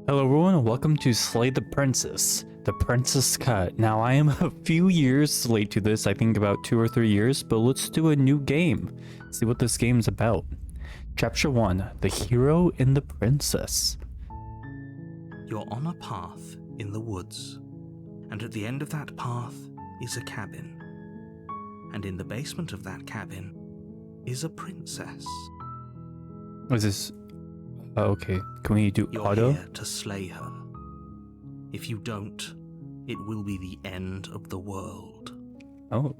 Hello everyone and welcome to Slay the Princess, the Princess Cut. Now I am a few years late to this, I think about 2 or 3 years, but let's do a new game. See what this game's about. Chapter 1, The Hero and the Princess. You're on a path in the woods, and at the end of that path is a cabin. And in the basement of that cabin is a princess. Is this... okay, can we do You're auto? here to slay her. If you don't, it will be the end of the world. Oh.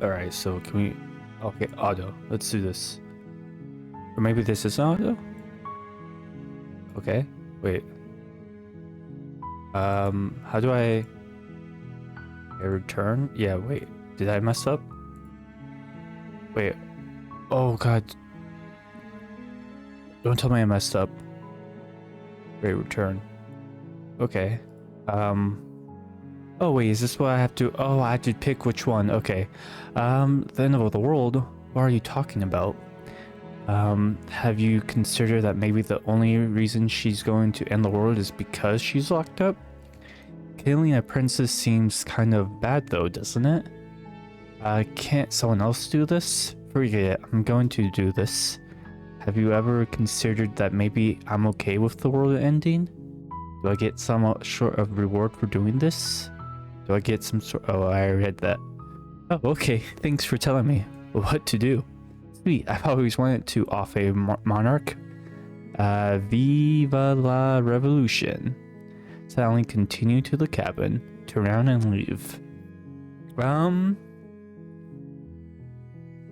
Alright, so can we... okay, auto. Let's do this. Or maybe this is auto? Okay, wait. How do I return? Yeah, wait. Did I mess up? Wait. Oh god. Don't tell me I messed up. Wait, return. Okay. Oh wait, is this what I have to... oh, I have to pick which one. Okay. The end of the world? What are you talking about? Have you considered that maybe the only reason she's going to end the world is because she's locked up? Killing a princess seems kind of bad though, doesn't it? Can't someone else do this? Forget it, I'm going to do this. Have you ever considered that maybe I'm okay with the world ending? Do I get some sort of reward for doing this? Do I get some sort... oh, I read that. Oh, okay, thanks for telling me what to do. Sweet, I've always wanted to off a monarch. Viva la revolution. Silently continue to the cabin, turn around and leave.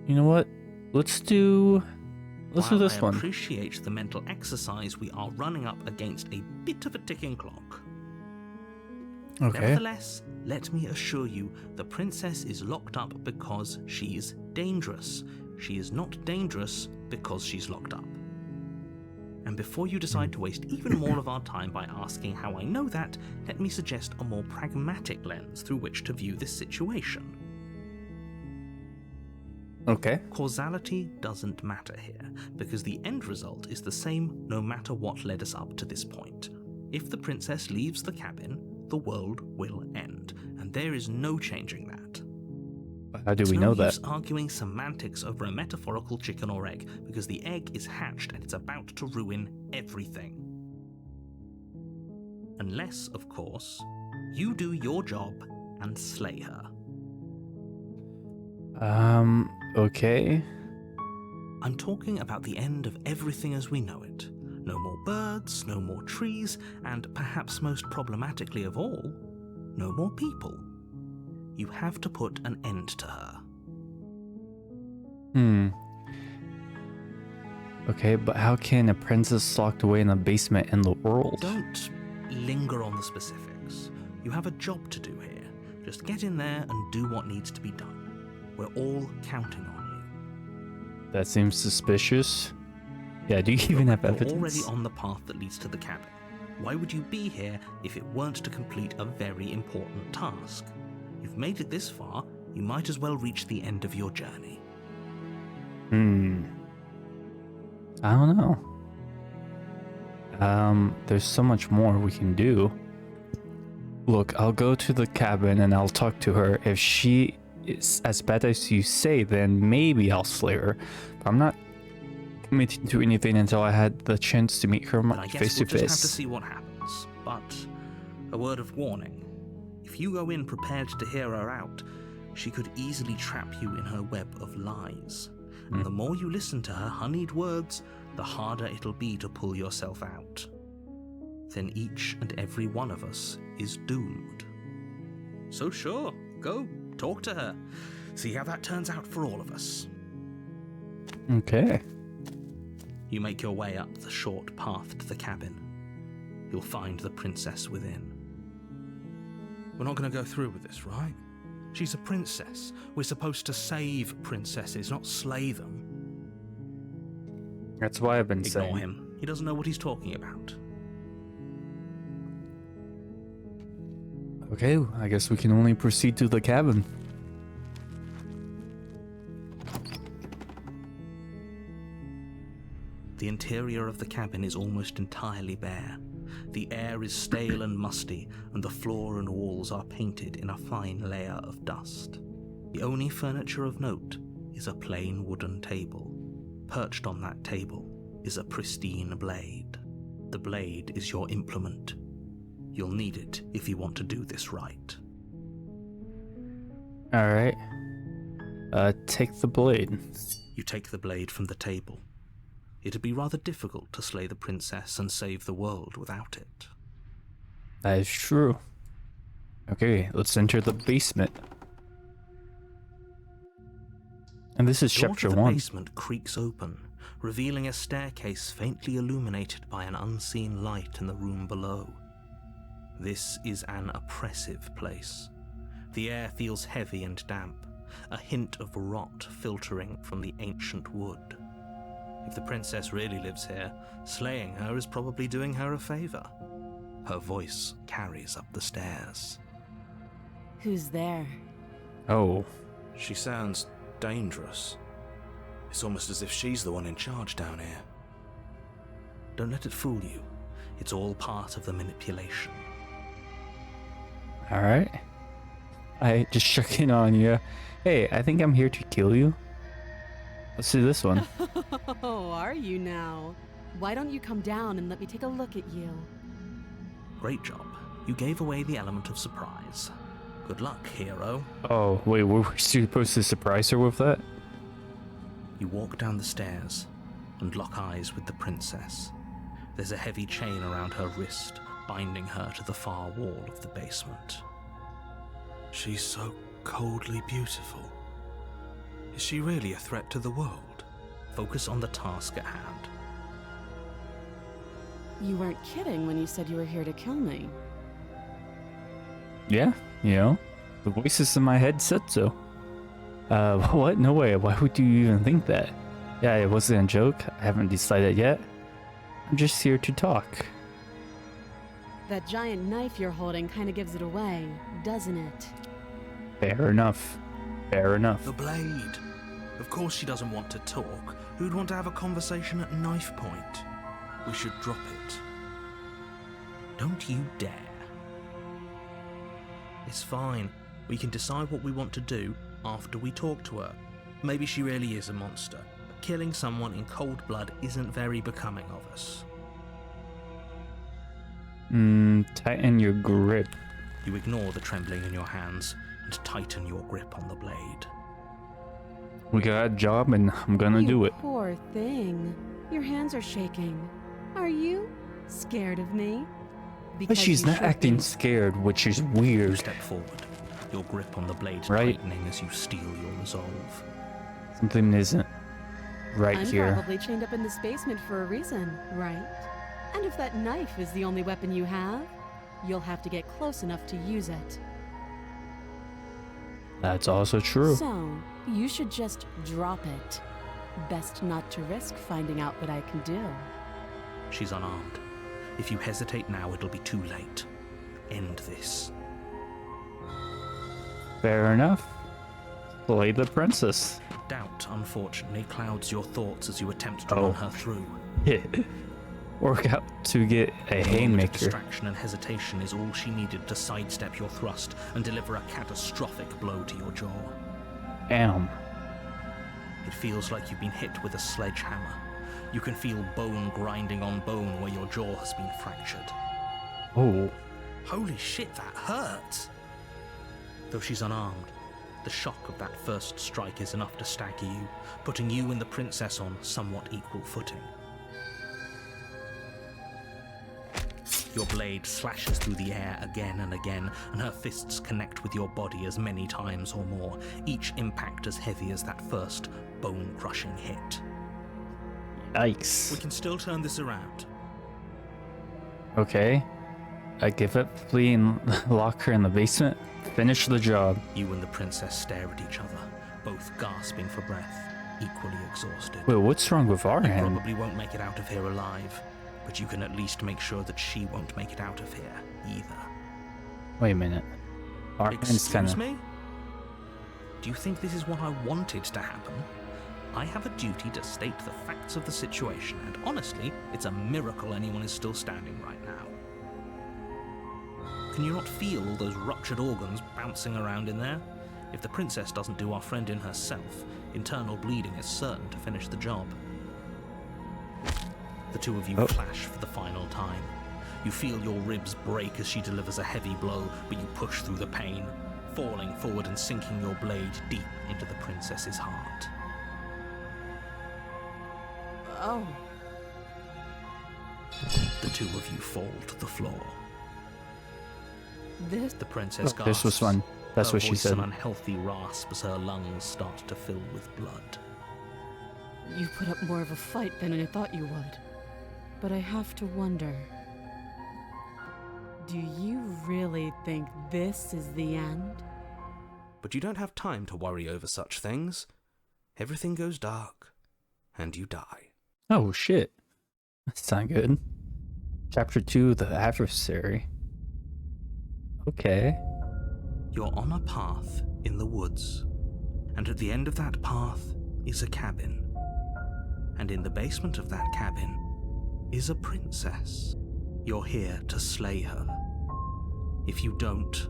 You know what? Let's do this I one. appreciate the mental exercise, we are running up against a bit of a ticking clock. Okay. Nevertheless, let me assure you, the princess is locked up because she's dangerous. She is not dangerous because she's locked up. And before you decide to waste even more of our time by asking how I know that, let me suggest a more pragmatic lens through which to view this situation. Okay. Causality doesn't matter here, because the end result is the same no matter what led us up to this point. If the princess leaves the cabin, the world will end, and there is no changing that. How do we know that? It's no use arguing semantics over a metaphorical chicken or egg, because the egg is hatched and it's about to ruin everything. Unless, of course, you do your job and slay her. Okay. I'm talking about the end of everything as we know it. No more birds, no more trees, and perhaps most problematically of all, no more people. You have to put an end to her. Okay, but how can a princess locked away in a basement in the world? Don't linger on the specifics. You have a job to do here. Just get in there and do what needs to be done. We're all counting on you. That seems suspicious. Yeah, do you even have You're evidence? already on the path that leads to the cabin. Why would you be here if it weren't to complete a very important task? You've made it this far, you might as well reach the end of your journey. I don't know. There's so much more we can do. Look, I'll go to the cabin and I'll talk to her. If she is as bad as you say, then maybe I'll slay her. But I'm not committing to anything until I had the chance to meet her But I guess face to we'll just have to face. see what happens. But a word of warning. If you go in prepared to hear her out, she could easily trap you in her web of lies. And the more you listen to her honeyed words, the harder it'll be to pull yourself out. Then each and every one of us is doomed. So sure, go talk to her. See how that turns out for all of us. Okay. You make your way up the short path to the cabin. You'll find the princess within. We're not going to go through with this, right? She's a princess. We're supposed to save princesses, not slay them. That's why I've been saying. Ignore him. He doesn't know what he's talking about. Okay, I guess we can only proceed to the cabin. The interior of the cabin is almost entirely bare. The air is stale and musty, and the floor and walls are painted in a fine layer of dust. The only furniture of note is a plain wooden table. Perched on that table is a pristine blade. The blade is your implement. You'll need it if you want to do this right. Alright. Take the blade. You take the blade from the table. It'd be rather difficult to slay the princess and save the world without it. That is true. Okay, let's enter the basement. And this is The door chapter to the 1. basement creaks open, revealing a staircase faintly illuminated by an unseen light in the room below. This is an oppressive place. The air feels heavy and damp, a hint of rot filtering from the ancient wood. If the princess really lives here, slaying her is probably doing her a favor. Her voice carries up the stairs. Who's there? Oh, She sounds dangerous. It's almost as if she's the one in charge down here. Don't let it fool you. It's all part of the manipulation. alright. I just check in on you. Hey, I think I'm here to kill you. Let's do this one. Oh, are you now? Why don't you come down and let me take a look at you? Great job. You gave away the element of surprise. Good luck, hero. Oh, wait, were we supposed to surprise her with that? You walk down the stairs and lock eyes with the princess. There's a heavy chain around her wrist, binding her to the far wall of the basement. She's so coldly beautiful. Is she really a threat to the world? Focus on the task at hand. You weren't kidding when you said you were here to kill me. Yeah, you know, the voices in my head said so. What? No way. Why would you even think that? Yeah, it wasn't a joke. I haven't decided yet. I'm just here to talk. That giant knife you're holding kind of gives it away, doesn't it? Fair enough. Fair enough. The blade. Of course she doesn't want to talk. Who'd want to have a conversation at knife point? We should drop it. Don't you dare. It's fine. We can decide what we want to do after we talk to her. Maybe she really is a monster, but killing someone in cold blood isn't very becoming of us. Tighten your grip. You ignore the trembling in your hands and tighten your grip on the blade. We got a job and I'm gonna do it. Poor thing. Your hands are shaking. Are you scared of me? But she's you not should acting be. scared, which is You weird. step forward, your grip on the blade Right. tightening as you steel your resolve. Something isn't right I'm here. probably chained up in this basement for a reason, right? And if that knife is the only weapon you have, you'll have to get close enough to use it. That's also true. So, you should just drop it. Best not to risk finding out what I can do. She's unarmed. If you hesitate now, it'll be too late. End this. Fair enough. Slay the princess. Doubt, unfortunately, clouds your thoughts as you attempt to Oh. run her through. Work out to get a A moment of haymaker. distraction and hesitation is all she needed to sidestep your thrust and deliver a catastrophic blow to your jaw. Damn. It feels like you've been hit with a sledgehammer. You can feel bone grinding on bone where your jaw has been fractured. Oh. Holy shit, that hurts! Though she's unarmed, the shock of that first strike is enough to stagger you, putting you and the princess on somewhat equal footing. Your blade slashes through the air again and again, and her fists connect with your body as many times or more, each impact as heavy as that first bone-crushing hit. Yikes. We can still turn this around. Okay. I give up, flee, and lock her in the basement. Finish the job. You and the princess stare at each other, both gasping for breath, equally exhausted. Wait, what's wrong with our You hand? probably won't make it out of here alive, but you can at least make sure that she won't make it out of here either. Wait a minute. Our hand's Excuse kinda... me? Do you think this is what I wanted to happen? I have a duty to state the facts of the situation, and honestly, it's a miracle anyone is still standing right now. Can you not feel all those ruptured organs bouncing around in there? If the princess doesn't do our friend in herself, internal bleeding is certain to finish the job. The two of you clash for the final time. You feel your ribs break as she delivers a heavy blow, but you push through the pain, falling forward and sinking your blade deep into the princess's heart. Oh. The two of you fall to the floor. The princess gasps. This was fun. That's her what she voice said. an unhealthy rasp as her lungs start to fill with blood. You put up more of a fight than I thought you would. But I have to wonder. Do you really think this is the end? But you don't have time to worry over such things. Everything goes dark, and you die. Oh shit. That's not good. Chapter 2, The Adversary. Okay. You're on a path in the woods, and at the end of that path is a cabin. And in the basement of that cabin is a princess. You're here to slay her. If you don't,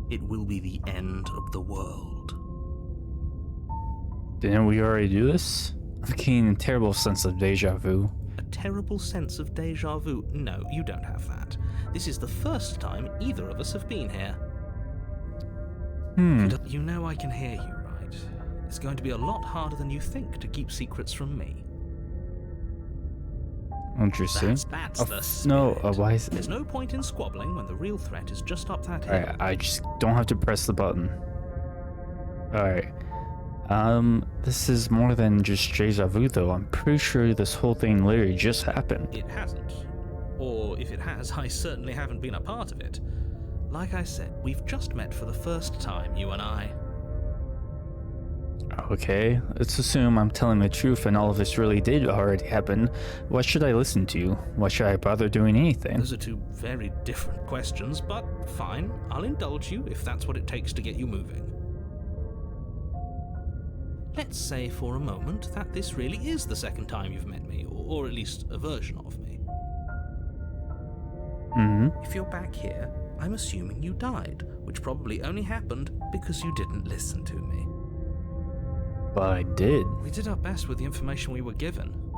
it will be the end of the world. Didn't we already do this? I'm getting a terrible sense of deja vu. A terrible sense of deja vu? No, you don't have that. This is the first time either of us have been here. You know I can hear you, right? It's going to be a lot harder than you think to keep secrets from me. Interesting. That's the spirit. No, why is There's it? no point in squabbling when the real threat is just up that hill. Alright, I just don't have to press the button. Alright. This is more than just deja vu though. I'm pretty sure this whole thing literally just happened. It hasn't. Or if it has, I certainly haven't been a part of it. Like I said, we've just met for the first time, you and I. Okay, let's assume I'm telling the truth and all of this really did already happen. What should I listen to? Why should I bother doing anything? Those are two very different questions, but fine, I'll indulge you if that's what it takes to get you moving. Let's say for a moment that this really is the second time you've met me, or at least a version of me. If you're back here, I'm assuming you died, which probably only happened because you didn't listen to me. But I did. We did our best with the information we were given,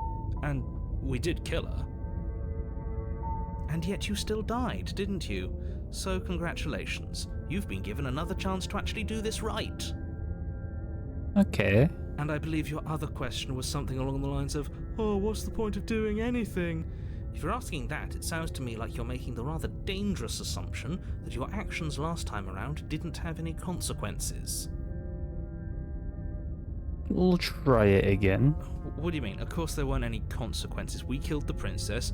and we did kill her. And yet you still died, didn't you? So congratulations, you've been given another chance to actually do this right. Okay. And I believe your other question was something along the lines of, oh, what's the point of doing anything? If you're asking that, it sounds to me like you're making the rather dangerous assumption that your actions last time around didn't have any consequences. We'll try it again. What do you mean? Of course there weren't any consequences. We killed the princess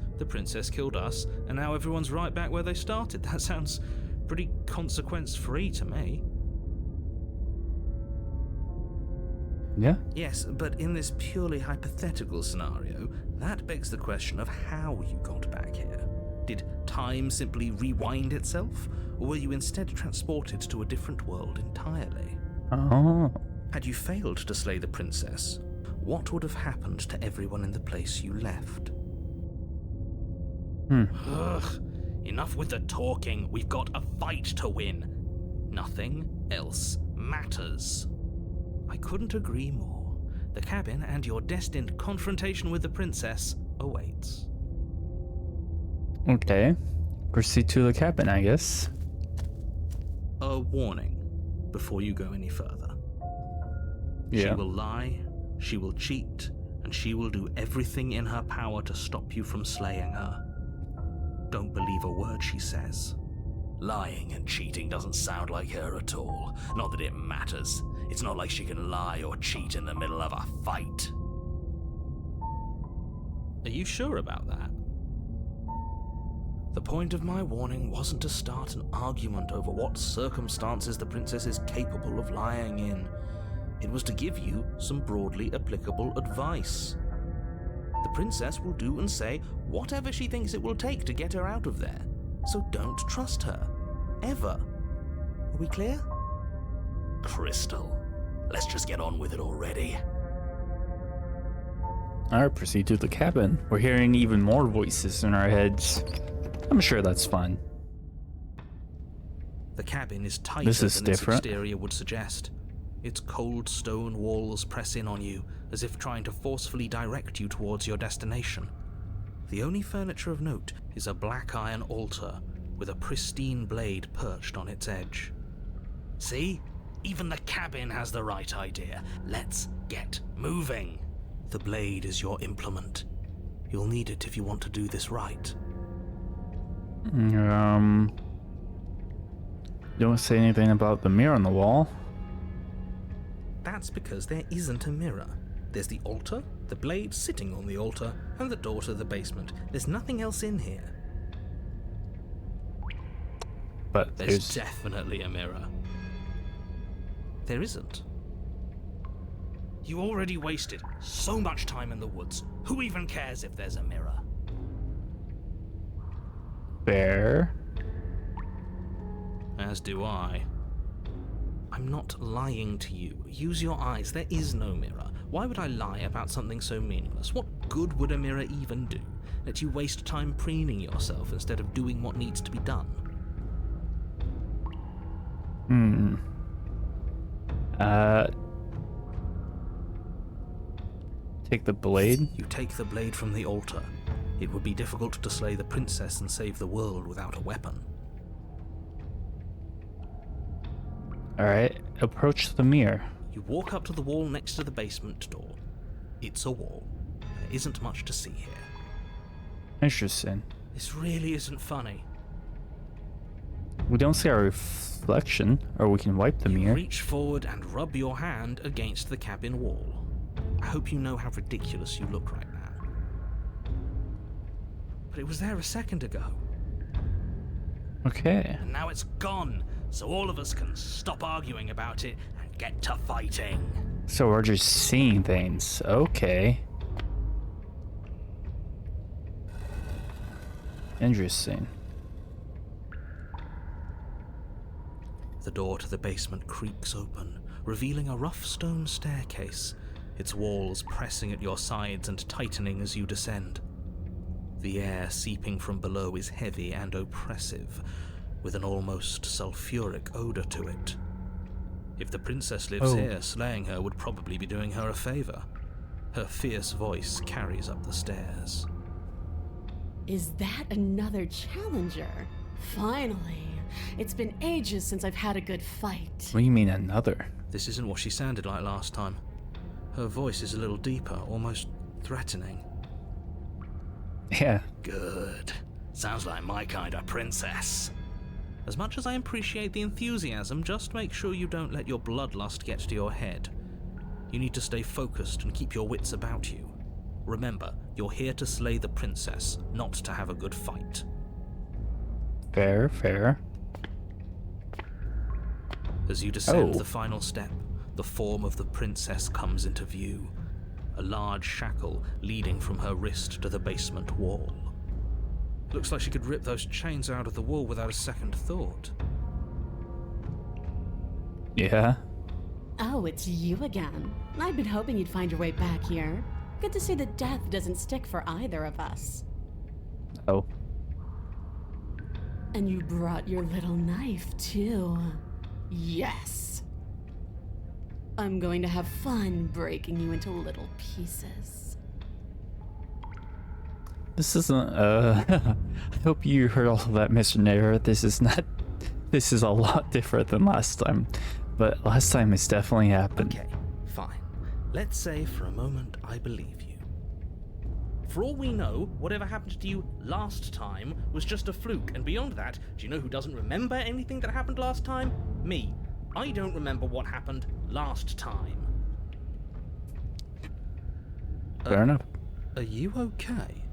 killed us, and now everyone's right back where they started. That sounds pretty consequence-free to me. Yeah? Yes, but in this purely hypothetical scenario, that begs the question of how you got back here. Did time simply rewind itself, or were you instead transported to a different world entirely? Oh. Had you failed to slay the princess, what would have happened to everyone in the place you left? Ugh, enough with the talking. We've got a fight to win. Nothing else matters. I couldn't agree more. The cabin and your destined confrontation with the princess awaits. Okay. Proceed to the cabin, I guess. A warning before you go any further. Yeah. She will lie, she will cheat, and she will do everything in her power to stop you from slaying her. Don't believe a word she says. Lying and cheating doesn't sound like her at all. Not that it matters. It's not like she can lie or cheat in the middle of a fight. Are you sure about that? The point of my warning wasn't to start an argument over what circumstances the princess is capable of lying in. It was to give you some broadly applicable advice. The princess will do and say whatever she thinks it will take to get her out of there. So don't trust her. Ever. Are we clear? Crystal, let's just get on with it already. Alright, proceed to the cabin. We're hearing even more voices in our heads. I'm sure that's fun. The cabin is tighter This is than different. its exterior would suggest. Its cold stone walls press in on you, as if trying to forcefully direct you towards your destination. The only furniture of note is a black iron altar with a pristine blade perched on its edge. See? Even the cabin has the right idea. Let's get moving. The blade is your implement. You'll need it if you want to do this right. Don't say anything about the mirror on the wall. That's because there isn't a mirror. There's the altar, the blade sitting on the altar, and the door to the basement. There's nothing else in here. But There's definitely a mirror. There isn't. You already wasted so much time in the woods. Who even cares if there's a mirror? fair. As do I. I'm not lying to you. Use your eyes. There is no mirror. Why would I lie about something so meaningless? What good would a mirror even do? Let you waste time preening yourself instead of doing what needs to be done. Take the blade. You take the blade from the altar. It would be difficult to slay the princess and save the world without a weapon. Alright, approach the mirror. You walk up to the wall next to the basement door. It's a wall. There isn't much to see here. Interesting. This really isn't funny. We don't see our reflection, or we can wipe the You mirror. reach forward and rub your hand against the cabin wall. I hope you know how ridiculous you look right now. But it was there a second ago, Okay. And now it's gone, so all of us can stop arguing about it and get to fighting. So we're just seeing things. Okay. Interesting. The door to the basement creaks open, revealing a rough stone staircase, its walls pressing at your sides and tightening as you descend. The air seeping from below is heavy and oppressive, with an almost sulfuric odor to it. If the princess lives here, slaying her would probably be doing her a favor. Her fierce voice carries up the stairs. Is that another challenger? Finally. It's been ages since I've had a good fight. What do you mean another? This isn't what she sounded like last time. Her voice is a little deeper, almost threatening. Yeah. Good. Sounds like my kind of princess. As much as I appreciate the enthusiasm, just make sure you don't let your bloodlust get to your head. You need to stay focused and keep your wits about you. Remember, you're here to slay the princess, not to have a good fight. Fair, fair. As you descend Oh. the final step, the form of the princess comes into view. A large shackle leading from her wrist to the basement wall. Looks like she could rip those chains out of the wall without a second thought. Yeah. Oh, it's you again. I've been hoping you'd find your way back here. Good to see that death doesn't stick for either of us. Oh. And you brought your little knife, too. Yes. I'm going to have fun breaking you into little pieces. This isn't, I hope you heard all of that, Mr. Nair. This is a lot different than last time. But last time it's definitely happened. Okay, fine. Let's say for a moment I believe you. For all we know, whatever happened to you last time was just a fluke, and beyond that, do you know who doesn't remember anything that happened last time? Me. I don't remember what happened last time. Fair enough. Are you okay?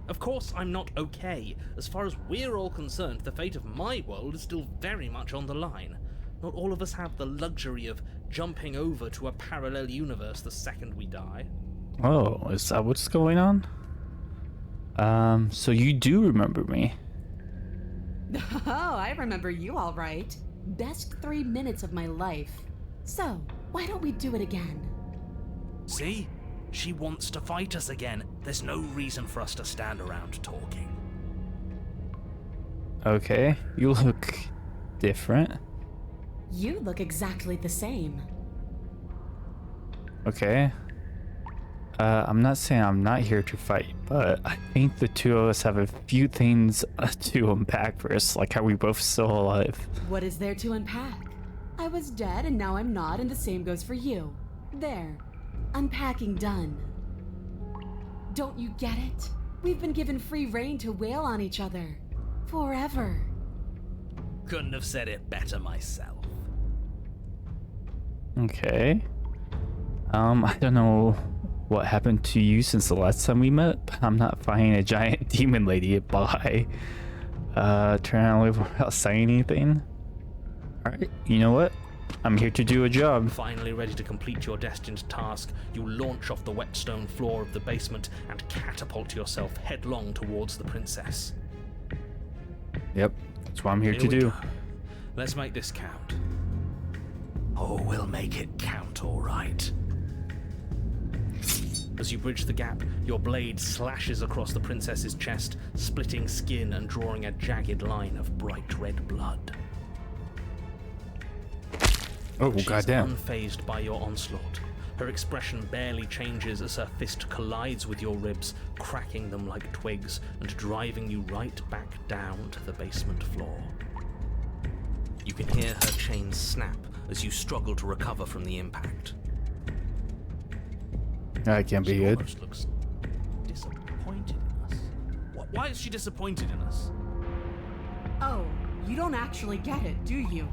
Of course I'm not okay. As far as we're all concerned, the fate of my world is still very much on the line. Not all of us have the luxury of jumping over to a parallel universe the second we die. Oh, is that what's going on? So you do remember me. Oh, I remember you all right. Best 3 minutes of my life. So, why don't we do it again? See? She wants to fight us again. There's no reason for us to stand around talking. Okay, you look different. You look exactly the same. Okay. I'm not saying I'm not here to fight, but I think the two of us have a few things to unpack first, like how we both still alive. What is there to unpack? I was dead and now I'm not, and the same goes for you. There. Unpacking done. Don't you get it? We've been given free rein to wail on each other. Forever. Couldn't have said it better myself. Okay. I don't know what happened to you since the last time we met, but I'm not fighting a giant demon lady. Bye. Turn on away without saying anything. Alright, you know what? I'm here to do a job. Finally ready to complete your destined task, you launch off the wet stone floor of the basement and catapult yourself headlong towards the princess. Yep, that's what I'm here to we do. go. Let's make this count. Oh, we'll make it count, all right. As you bridge the gap, your blade slashes across the princess's chest, splitting skin and drawing a jagged line of bright red blood. Oh, She's goddamn. unfazed by your onslaught. Her expression barely changes as her fist collides with your ribs, cracking them like twigs and driving you right back down to the basement floor. You can hear her chains snap as you struggle to recover from the impact. That can't be She good. almost looks disappointed in us. Why is she disappointed in us? Oh, you don't actually get it, do you?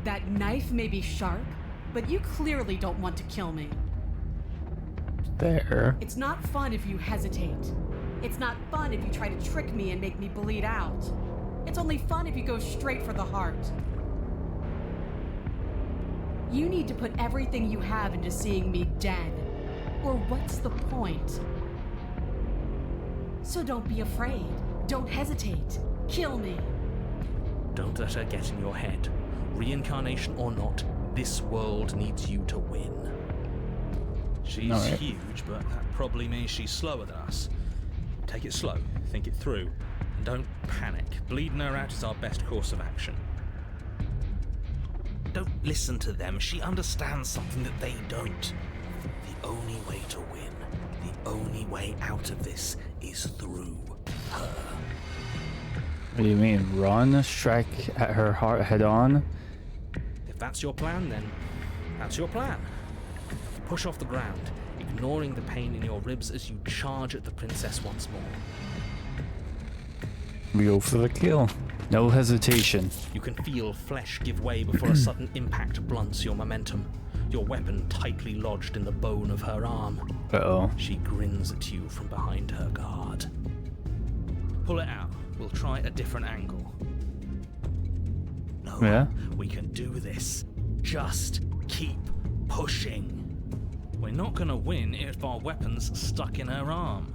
That knife may be sharp, but you clearly don't want to kill me. There. It's not fun if you hesitate. It's not fun if you try to trick me and make me bleed out. It's only fun if you go straight for the heart. You need to put everything you have into seeing me dead. Or what's the point? So don't be afraid. Don't hesitate. Kill me. Don't let her get in your head. Reincarnation or not, this world needs you to win. She's Alright. huge, but that probably means she's slower than us. Take it slow, think it through, and don't panic. Bleeding her out is our best course of action. Don't listen to them. She understands something that they don't. The only way to win, the only way out of this is through her. What do you mean? Run? Strike at her heart head on? If that's your plan, then that's your plan. Push off the ground, ignoring the pain in your ribs as you charge at the princess once more. We go for the kill. No hesitation. You can feel flesh give way before a sudden impact blunts your momentum, your weapon tightly lodged in the bone of her arm. Uh-oh. She grins at you from behind her guard. Pull it out. We'll try a different angle. No, Yeah? we can do this. Just keep pushing. We're not gonna win if our weapon's stuck in her arm.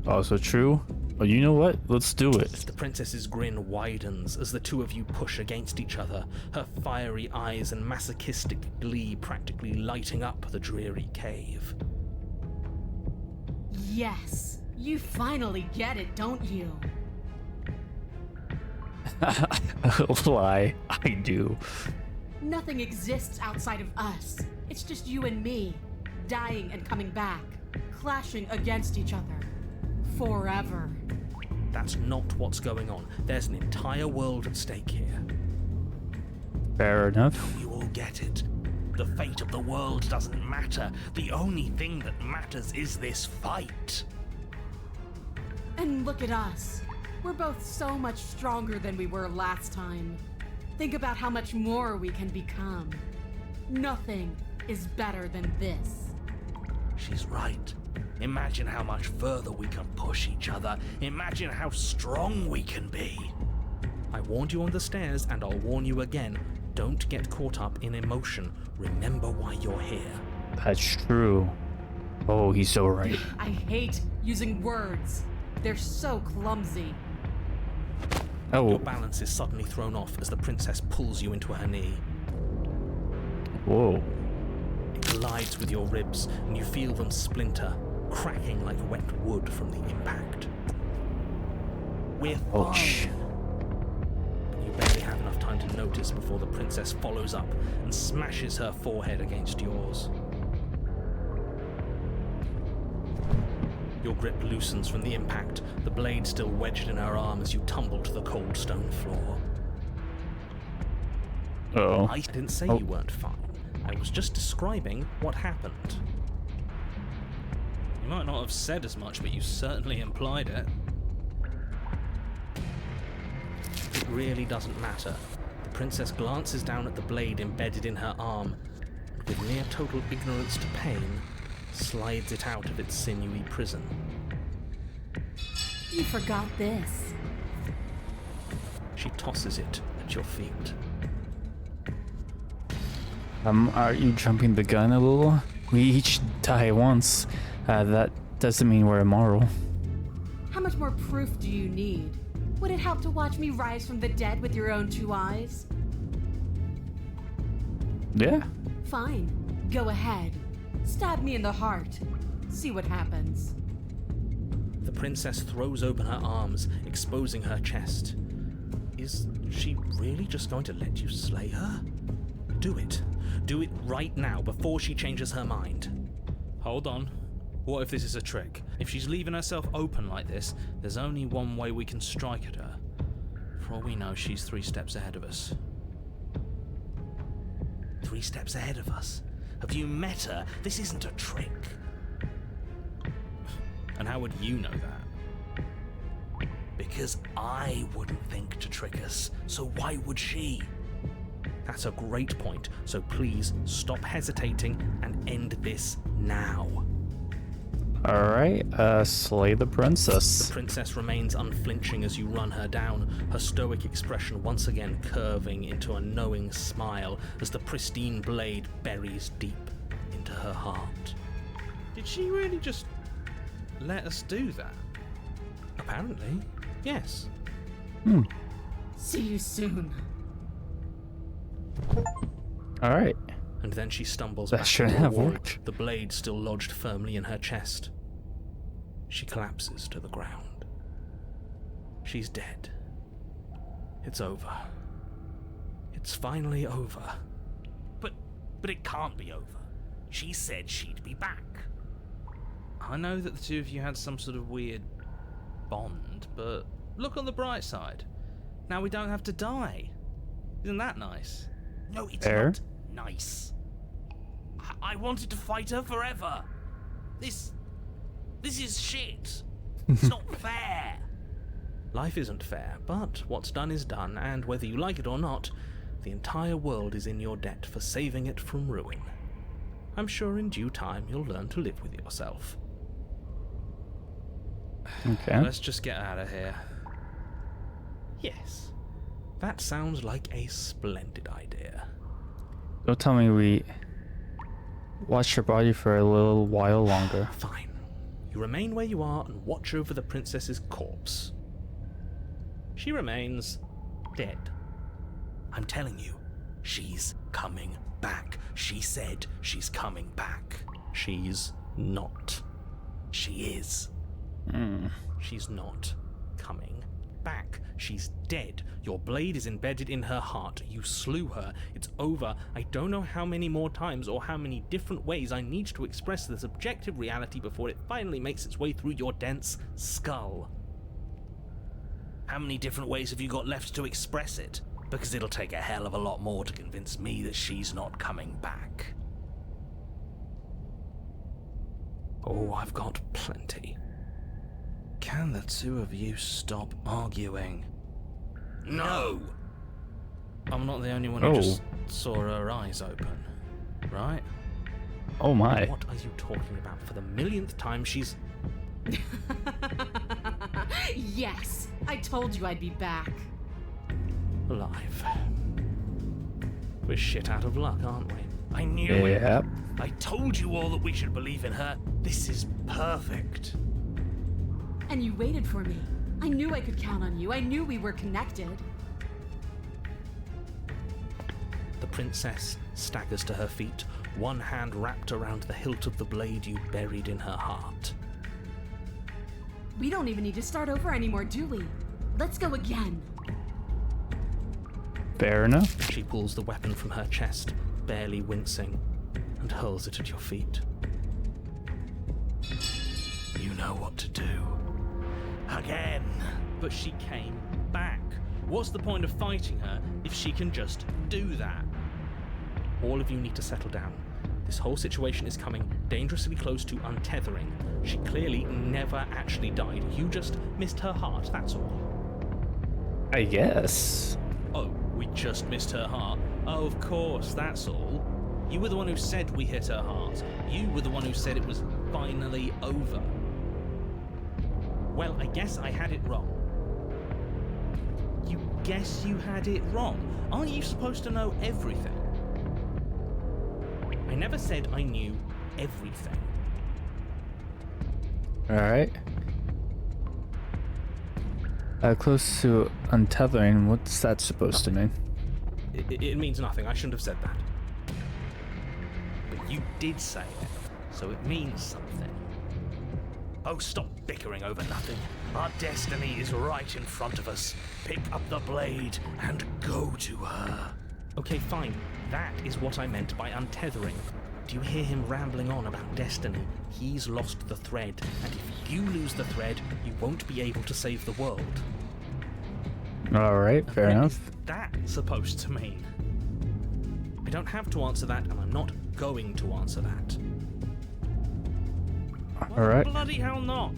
Also true. But you know what? Let's do it. The princess's grin widens as the two of you push against each other, her fiery eyes and masochistic glee practically lighting up the dreary cave. Yes, you finally get it, don't you? Lie. I do. Nothing exists outside of us. It's just you and me, dying and coming back, clashing against each other. Forever. That's not what's going on. There's an entire world at stake here. Fair enough. You all get it. The fate of the world doesn't matter. The only thing that matters is this fight. And look at us. We're both so much stronger than we were last time. Think about how much more we can become. Nothing is better than this. She's right. Imagine how much further we can push each other. Imagine how strong we can be. I warned you on the stairs, and I'll warn you again. Don't get caught up in emotion. Remember why you're here. That's true. Oh, he's so right. I hate using words. They're so clumsy. Oh, Your balance is suddenly thrown off as the princess pulls you into her knee. whoa. collides with your ribs, and you feel them splinter, cracking like wet wood from the impact. We're Oh, fine. But you barely have enough time to notice before the princess follows up and smashes her forehead against yours. Your grip loosens from the impact, the blade still wedged in her arm as you tumble to the cold stone floor. Uh-oh. I didn't say Oh. you weren't fine. I was just describing what happened. You might not have said as much, but you certainly implied it. It really doesn't matter. The princess glances down at the blade embedded in her arm, and with near total ignorance to pain, slides it out of its sinewy prison. You forgot this. She tosses it at your feet. Are you jumping the gun a little? We each die once. That doesn't mean we're immoral. How much more proof do you need? Would it help to watch me rise from the dead with your own 2 eyes? Yeah. Fine. Go ahead. Stab me in the heart. See what happens. The princess throws open her arms, exposing her chest. Is she really just going to let you slay her? Do it. Do it right now, before she changes her mind. Hold on. What if this is a trick? If she's leaving herself open like this, there's only one way we can strike at her. For all we know, she's 3 steps ahead of us. 3 steps ahead of us. Have you met her? This isn't a trick. And how would you know that? Because I wouldn't think to trick us, so why would she? That's a great point, so please stop hesitating and end this now. Alright, slay the The princess. princess remains unflinching as you run her down, her stoic expression once again curving into a knowing smile as the pristine blade buries deep into her heart. Did she really just let us do that? Apparently, yes. See you soon. Alright. And then she stumbles That back shouldn't into the have wall, worked. the blade still lodged firmly in her chest. She collapses to the ground. She's dead. It's over. It's finally over. But it can't be over. She said she'd be back. I know that the two of you had some sort of weird bond, but look on the bright side. Now we don't have to die. Isn't that nice? No, it's Fair. not nice. I wanted to fight her forever. This is shit. It's not fair. Life isn't fair, but what's done is done, and whether you like it or not, the entire world is in your debt for saving it from ruin. I'm sure in due time you'll learn to live with yourself. Okay. Let's just get out of here. Yes, that sounds like a splendid idea. Don't tell me we watch your body for a little while longer. Fine. You remain where you are and watch over the princess's corpse. She remains dead. I'm telling you, she's coming back. She said she's coming back. She's not. She is. She's not coming back. She's dead. Your blade is embedded in her heart. You slew her. It's over. I don't know how many more times or how many different ways I need to express this objective reality before it finally makes its way through your dense skull. How many different ways have you got left to express it? Because it'll take a hell of a lot more to convince me that she's not coming back. Oh, I've got plenty. Can the two of you stop arguing? No! I'm not the only one who Oh. just saw her eyes open, right? Oh my. What are you talking about? For the millionth time, she's... Yes, I told you I'd be back. alive. We're shit out of luck, aren't we? I knew it. Yep. I told you all that we should believe in her. This is perfect. And you waited for me. I knew I could count on you. I knew we were connected. The princess staggers to her feet, one hand wrapped around the hilt of the blade you buried in her heart. We don't even need to start over anymore, do we? Let's go again. Fair enough. She pulls the weapon from her chest, barely wincing, and hurls it at your feet. You know what to do. Again! But she came back. What's the point of fighting her if she can just do that? All of you need to settle down. This whole situation is coming dangerously close to untethering. She clearly never actually died. You just missed her heart, that's all. I guess. Oh, we just missed her heart? Oh, of course, that's all. You were the one who said we hit her heart. You were the one who said it was finally over. Well, I guess I had it wrong. You guess you had it wrong? Aren't you supposed to know everything? I never said I knew everything. Alright. Close to untethering, what's that supposed to mean? It means nothing. I shouldn't have said that. But you did say it, so it means something. Oh, stop bickering over nothing. Our destiny is right in front of us. Pick up the blade and go to her. Okay, fine. That is what I meant by untethering. Do you hear him rambling on about destiny? He's lost the thread, and if you lose the thread, you won't be able to save the world. Alright, fair What enough. is that supposed to mean? I don't have to answer that, and I'm not going to answer that. Alright. Bloody hell not!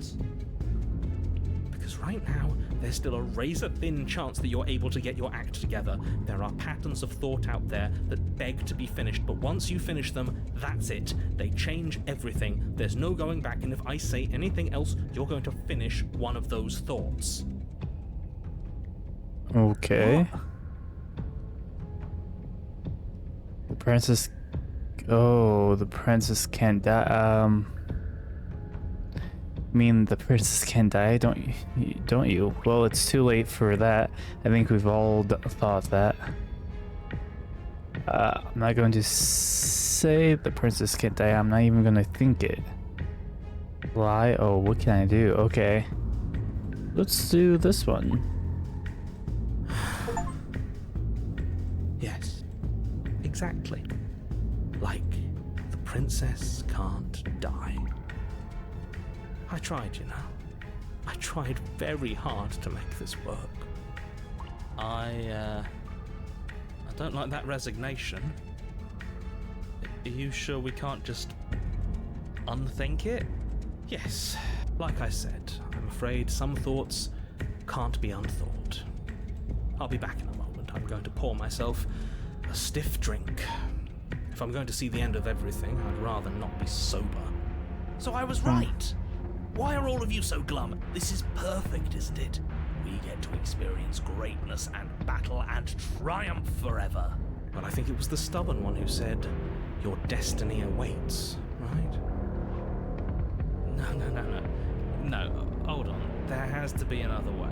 Because right now, there's still a razor-thin chance that you're able to get your act together. There are patterns of thought out there that beg to be finished, but once you finish them, that's it. They change everything. There's no going back, and if I say anything else, you're going to finish one of those thoughts. Okay. The princess... Oh, the princess can't die. I mean, the princess can't die, don't you? Well, it's too late for that. I think we've all thought that. I'm not going to say the princess can't die. I'm not even going to think it. Lie? Oh, what can I do? Okay. Let's do this one. Yes, exactly. Like, the princess can't die. I tried, you know. I tried very hard to make this work. I don't like that resignation. Are you sure we can't just unthink it? Yes, like I said, I'm afraid some thoughts can't be unthought. I'll be back in a moment. I'm going to pour myself a stiff drink. If I'm going to see the end of everything, I'd rather not be sober. So I was right. Why are all of you so glum? This is perfect, isn't it? We get to experience greatness and battle and triumph forever. But I think it was the stubborn one who said, your destiny awaits, right? No, hold on. There has to be another way.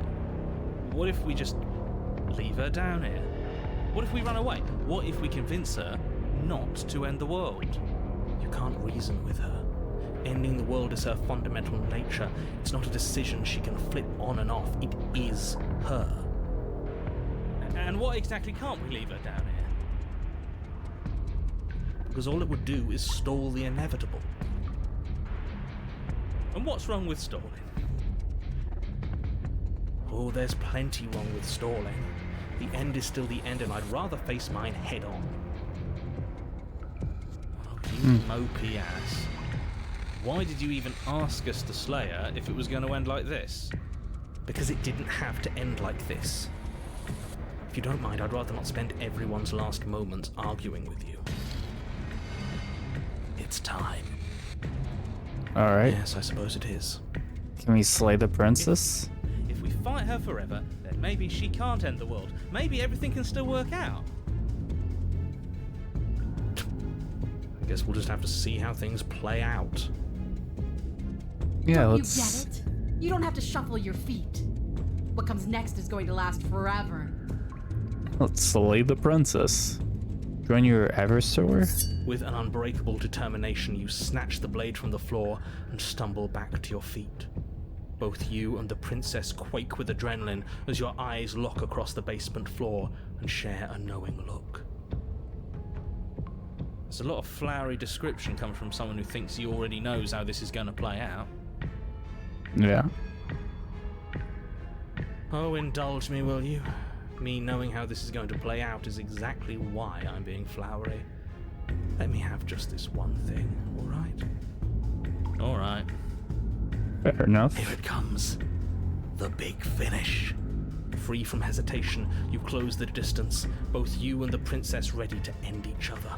What if we just leave her down here? What if we run away? What if we convince her not to end the world? You can't reason with her. Ending the world is her fundamental nature. It's not a decision she can flip on and off. It is her. And what exactly can't we leave her down here? Because all it would do is stall the inevitable. And what's wrong with stalling? Oh, there's plenty wrong with stalling. The end is still the end, and I'd rather face mine head on. Oh, you mopey ass. Why did you even ask us to slay her if it was going to end like this? Because it didn't have to end like this. If you don't mind, I'd rather not spend everyone's last moments arguing with you. It's time. Alright. Yes, I suppose it is. Can we slay the princess? If we fight her forever, then maybe she can't end the world. Maybe everything can still work out. I guess we'll just have to see how things play out. Yeah, Don't let's... you get it? You don't have to shuffle your feet. What comes next is going to last forever. Let's slay the princess. Join your adversary? With an unbreakable determination, you snatch the blade from the floor and stumble back to your feet. Both you and the princess quake with adrenaline as your eyes lock across the basement floor and share a knowing look. There's a lot of flowery description coming from someone who thinks he already knows how this is going to play out. Yeah. Oh, indulge me, will you? Me knowing how this is going to play out is exactly why I'm being flowery. Let me have just this one thing, alright? Alright. Fair enough. Here it comes. The big finish. Free from hesitation, you close the distance, both you and the princess ready to end each other.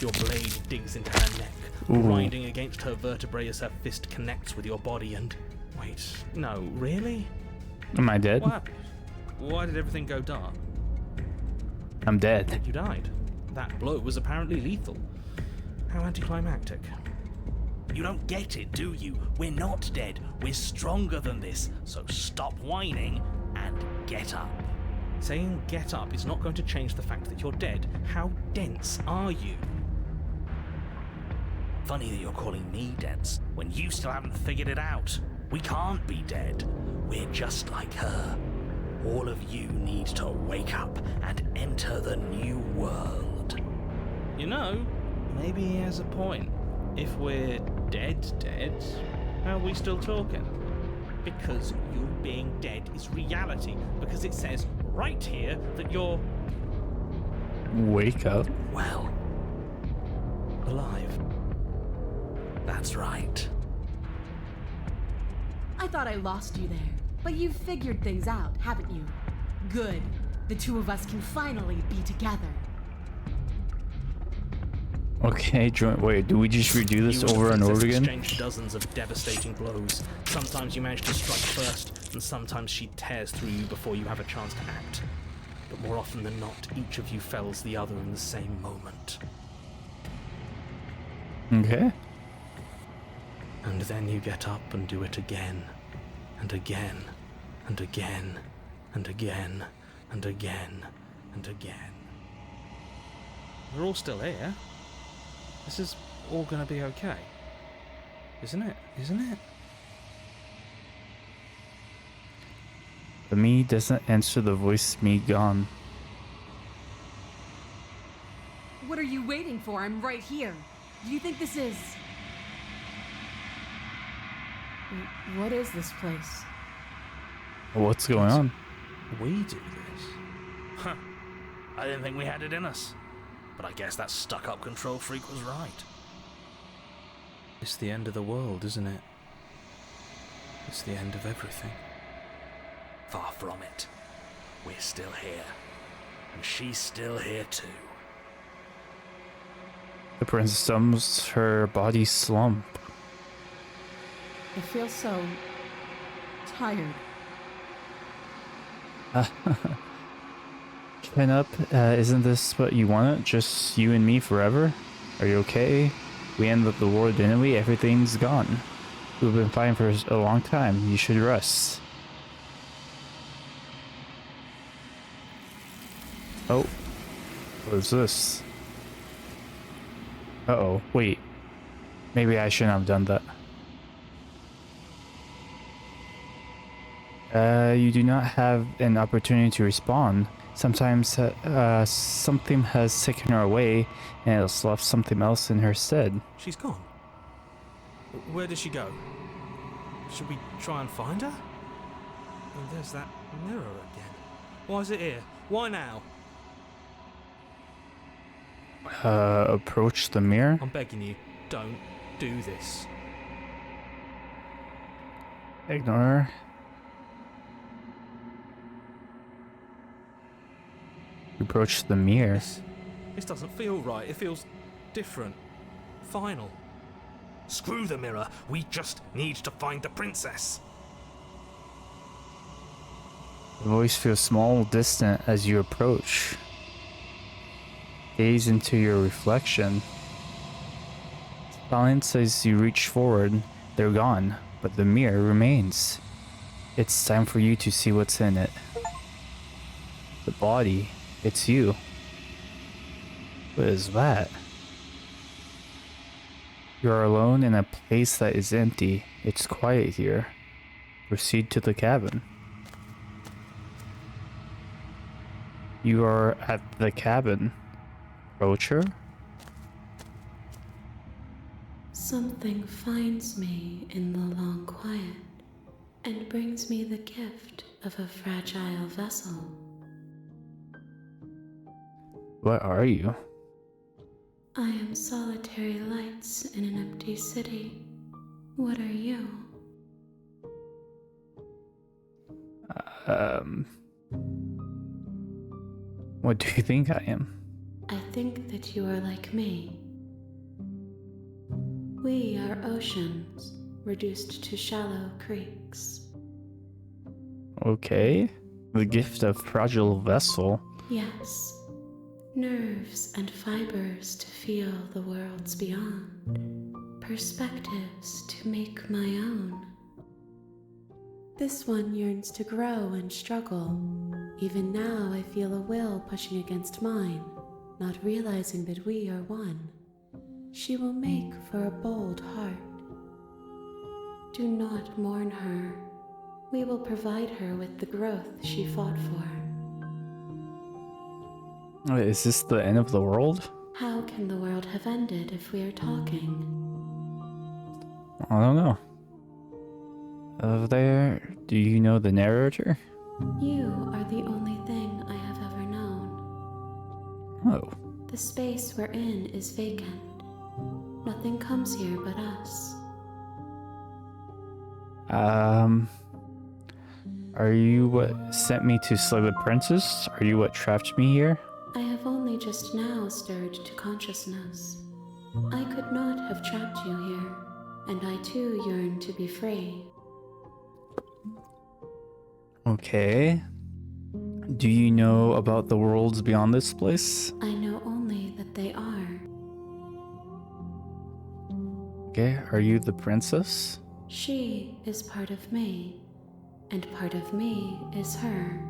Your blade digs into her neck, grinding against her vertebrae as her fist connects with your body and... Wait, no, really? Am I dead? What happened? Why did everything go dark? I'm dead. You died. That blow was apparently lethal. How anticlimactic. You don't get it, do you? We're not dead. We're stronger than this. So stop whining and get up. Saying get up is not going to change the fact that you're dead. How dense are you? Funny that you're calling me dense when you still haven't figured it out. We can't be dead. We're just like her. All of you need to wake up and enter the new world. You know, maybe he has a point. If we're dead, how are we still talking? Because you being dead is reality. Because it says right here that you're... Wake up. Well, alive. that's right. I thought I lost you there, but you've figured things out, haven't you? Good. The two of us can finally be together. Okay, wait, do we just redo this over and over again? Exchange dozens of devastating blows. Sometimes you manage to strike first, and sometimes she tears through you before you have a chance to act. But more often than not, each of you fells the other in the same moment. Okay. And then you get up and do it again, and again, and again, and again, and again, and again. We're all still here. This is all gonna be okay. Isn't it? Isn't it? The me doesn't answer the voice me gone. What are you waiting for? I'm right here. Do you think this is... What is this place? What's going on? We do this. Huh. I didn't think we had it in us. But I guess that stuck-up control freak was right. It's the end of the world, isn't it? It's the end of everything. Far from it. We're still here. And she's still here too. The princess stumbles, her body slump. I feel so... tired. Chin up, isn't this what you wanted? Just you and me forever? Are you okay? We ended the war, didn't we? Everything's gone. We've been fighting for a long time. You should rest. Oh. What is this? Uh-oh. Wait. Maybe I shouldn't have done that. You do not have an opportunity to respond. Sometimes something has taken her away and has left something else in her stead. She's gone. Where did she go? Should we try and find her? Oh, there's that mirror again. Why is it here? Why now? Approach the mirror. I'm begging you, don't do this. Ignore her. Approach the mirror. This doesn't feel right. It feels different. Final. Screw the mirror. We just need to find the princess. The voice feels small, distant as you approach. Gaze into your reflection. Silence as you reach forward. They're gone, but the mirror remains. It's time for you to see what's in it. The body. It's you. What is that? You're alone in a place that is empty. It's quiet here. Proceed to the cabin. You are at the cabin. Approach her? Something finds me in the long quiet and brings me the gift of a fragile vessel. What are you? I am solitary lights in an empty city. What are you? What do you think I am? I think that you are like me. We are oceans, reduced to shallow creeks. Okay. The gift of fragile vessel. Yes, nerves and fibers to feel the worlds beyond, perspectives to make my own. This one yearns to grow and struggle. Even now I feel a will pushing against mine, not realizing that we are one. She will make for a bold heart. Do not mourn her. We will provide her with the growth she fought for. Wait, is this the end of the world? How can the world have ended if we are talking? I don't know. Over there, do you know the narrator? You are the only thing I have ever known. Oh. The space we're in is vacant. Nothing comes here but us. Are you what sent me to slay the princess? Are you what trapped me here? I have only just now stirred to consciousness. I could not have trapped you here, and I too yearn to be free. Okay. Do you know about the worlds beyond this place? I know only that they are. Okay, are you the princess? She is part of me, and part of me is her.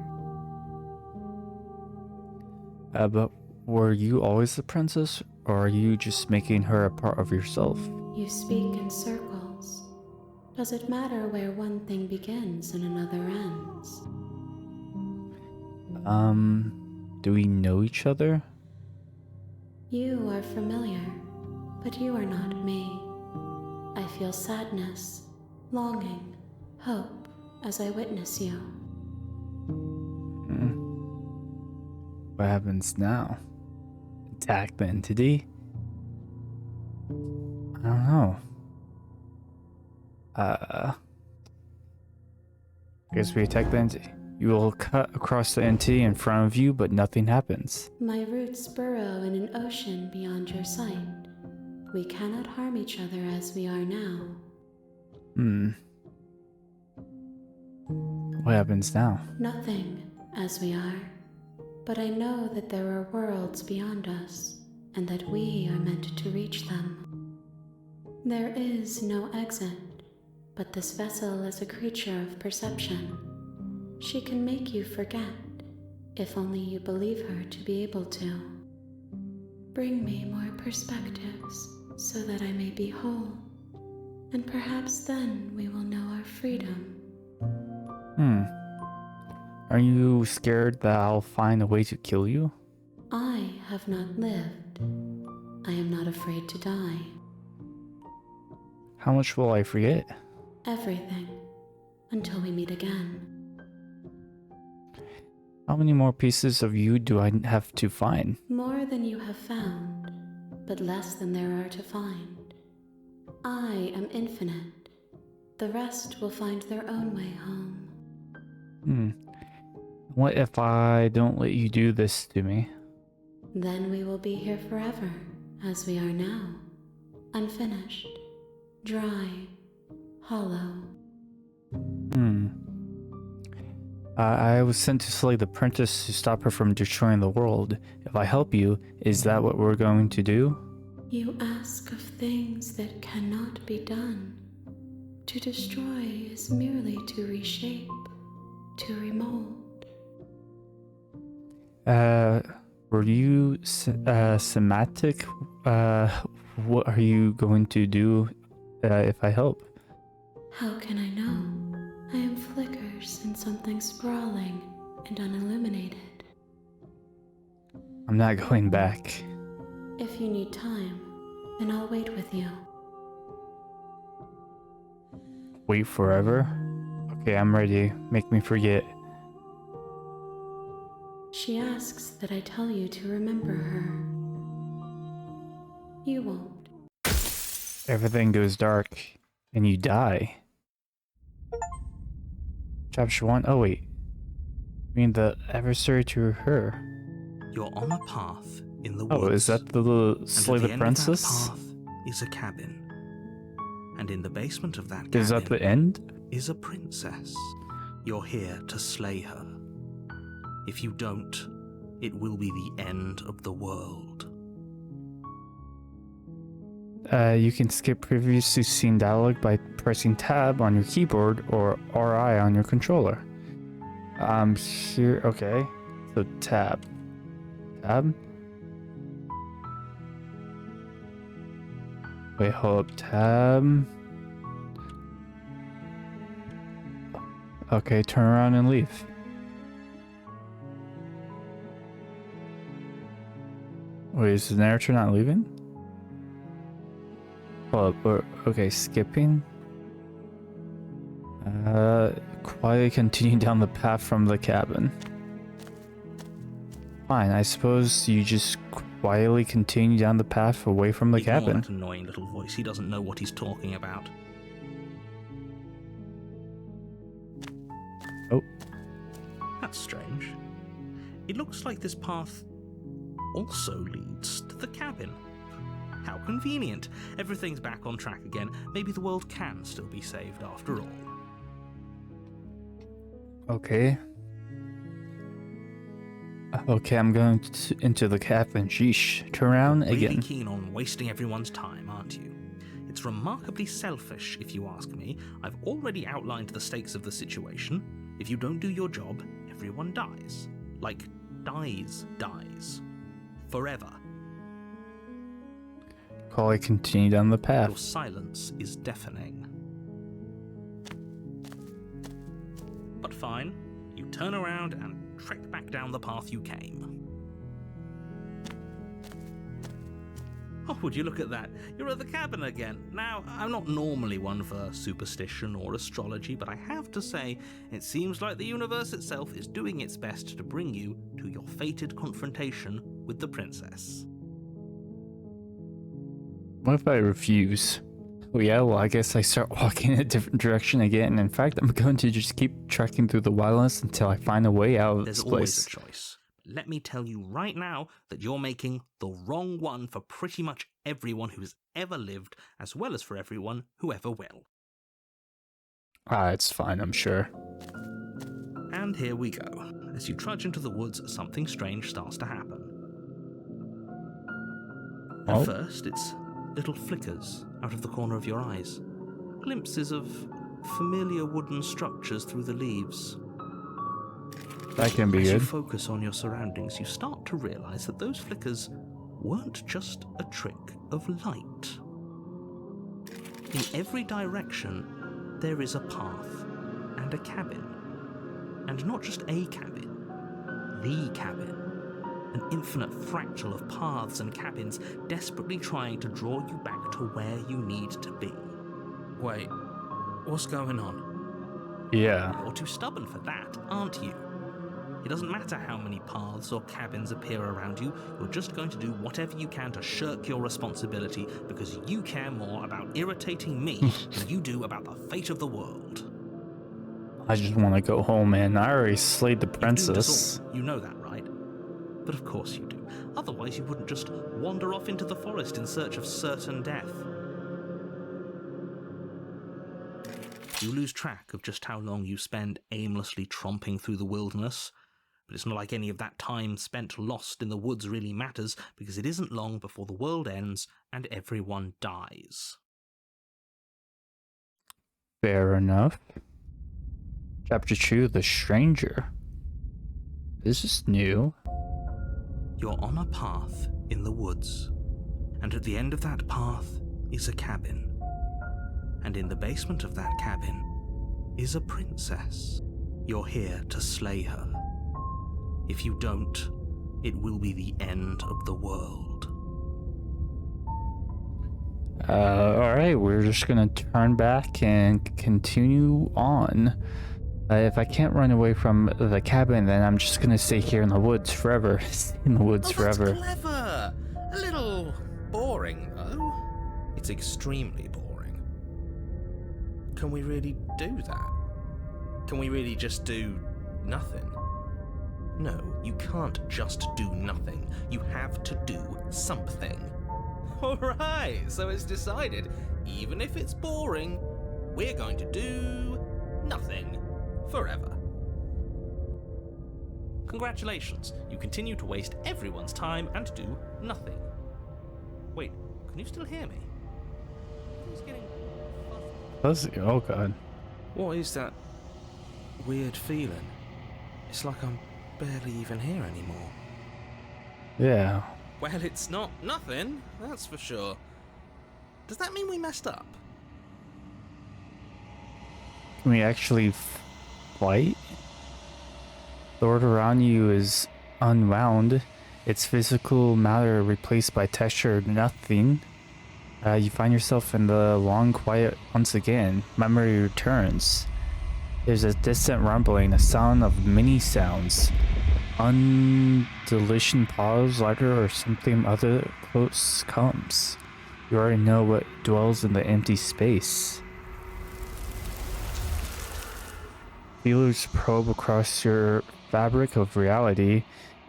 But were you always the princess, or are you just making her a part of yourself? You speak in circles. Does it matter where one thing begins and another ends? Do we know each other? You are familiar, but you are not me. I feel sadness, longing, hope as I witness you. What happens now? Attack the entity? I don't know. I guess we attack the entity. You will cut across the entity in front of you, but nothing happens. My roots burrow in an ocean beyond your sight. We cannot harm each other as we are now. What happens now? Nothing, as we are. But I know that there are worlds beyond us, and that we are meant to reach them. There is no exit, but this vessel is a creature of perception. She can make you forget, if only you believe her to be able to. Bring me more perspectives, so that I may be whole, and perhaps then we will know our freedom. Are you scared that I'll find a way to kill you? I have not lived. I am not afraid to die. How much will I forget? Everything, until we meet again. How many more pieces of you do I have to find? More than you have found, but less than there are to find. I am infinite. The rest will find their own way home. What if I don't let you do this to me? Then we will be here forever, as we are now. Unfinished, dry, hollow. I was sent to slay the princess to stop her from destroying the world. If I help you, is that what we're going to do? You ask of things that cannot be done. To destroy is merely to reshape, to remold. Were you somatic? What are you going to do if I help? How can I know? I am flickers in something sprawling and unilluminated. I'm not going back. If you need time, then I'll wait with you. Wait forever? Okay, I'm ready. Make me forget. She asks that I tell you to remember her. You won't. Everything goes dark, and you die. Chapter 1? Oh wait. I mean the adversary to her. You're on a path in the Oh, woods. is that the little and Slay at the the Princess? end of that path is a cabin. And in the basement of that cabin Is that the end? is a princess. You're here to slay her. If you don't, it will be the end of the world. You can skip previously seen dialogue by pressing tab on your keyboard or RI on your controller. Here, okay. So tab. Tab? Wait, hold up. Tab. Okay, turn around and leave. Wait, is the narrator not leaving? Hold up, okay, skipping. Quietly continue down the path from the cabin. Fine, I suppose you just quietly continue down the path away from the Ignore cabin. that annoying little voice. He doesn't know what he's talking about. Oh. That's strange. It looks like this path also leads to the cabin. How convenient. Everything's back on track again. Maybe the world can still be saved after all. Okay. Okay, I'm going into the cabin. Sheesh. Turn around Really again. keen on wasting everyone's time, aren't you? It's remarkably selfish, if you ask me. I've already outlined the stakes of the situation. If you don't do your job, everyone dies. Like, dies. Forever. Quietly continue down the Your path. silence is deafening. But fine, you turn around and trek back down the path you came. Oh, would you look at that? You're at the cabin again. Now, I'm not normally one for superstition or astrology, but I have to say, it seems like the universe itself is doing its best to bring you to your fated confrontation with the princess. What if I refuse? Oh yeah, well I guess I start walking in a different direction again. In fact, I'm going to just keep trekking through the wilderness until I find a way out of There's this always place. a choice. Let me tell you right now that you're making the wrong one for pretty much everyone who's ever lived, as well as for everyone who ever will. Ah, it's fine, I'm sure. And here we go. As you trudge into the woods, something strange starts to happen. At Oh. first, it's little flickers out of the corner of your eyes. Glimpses of familiar wooden structures through the leaves. That can be As you good. focus on your surroundings, you start to realize that those flickers weren't just a trick of light. In every direction, there is a path and a cabin. And not just a cabin, the cabin. An infinite fractal of paths and cabins desperately trying to draw you back to where you need to be. Wait, what's going on? Yeah. You're too stubborn for that, aren't you? It doesn't matter how many paths or cabins appear around you, you're just going to do whatever you can to shirk your responsibility because you care more about irritating me than you do about the fate of the world. I just want to go home, man. I already slayed the You've doomed us princess. all. You know that, right? But of course you do. Otherwise you wouldn't just wander off into the forest in search of certain death. You lose track of just how long you spend aimlessly tromping through the wilderness. But it's not like any of that time spent lost in the woods really matters, because it isn't long before the world ends and everyone dies. Fair enough. Chapter 2, The Stranger. This is new. You're on a path in the woods, and at the end of that path is a cabin. And in the basement of that cabin is a princess. You're here to slay her. If you don't, it will be the end of the world. Alright, we're just gonna turn back and continue on. If I can't run away from the cabin, then I'm just gonna stay here in the woods forever. In the woods forever. That's clever. A little boring, though. It's extremely boring. Can we really do that? Can we really just do nothing? No, you can't just do nothing. You have to do something. Alright, so it's decided. Even if it's boring, we're going to do nothing. Forever. Congratulations, you continue to waste everyone's time and do nothing. Wait, can you still hear me? It's getting fuzzy. Fuzzy? Oh god. What is that weird feeling? It's like I'm barely even here anymore. Yeah. Well, it's not nothing, that's for sure. Does that mean we messed up? Can we actually fight? The world around you is unwound. Its physical matter replaced by textured nothing. You find yourself in the long quiet once again. Memory returns. There's a distant rumbling, a sound of many sounds. Undulation pause, lighter, or something other close comes. You already know what dwells in the empty space. Feelers probe across your fabric of reality.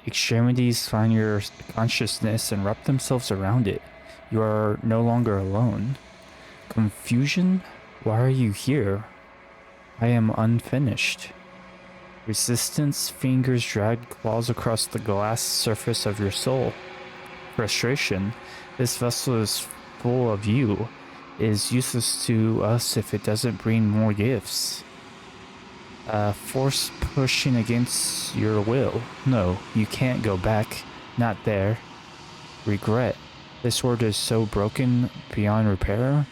Extremities find your consciousness and wrap themselves around it. You are no longer alone. Confusion? Why are you here? I am unfinished. Resistance, fingers drag claws across the glass surface of your soul. Frustration. This vessel is full of you. It is useless to us if it doesn't bring more gifts. Force pushing against your will. No, you can't go back. Not there. Regret. This world is so broken beyond repair.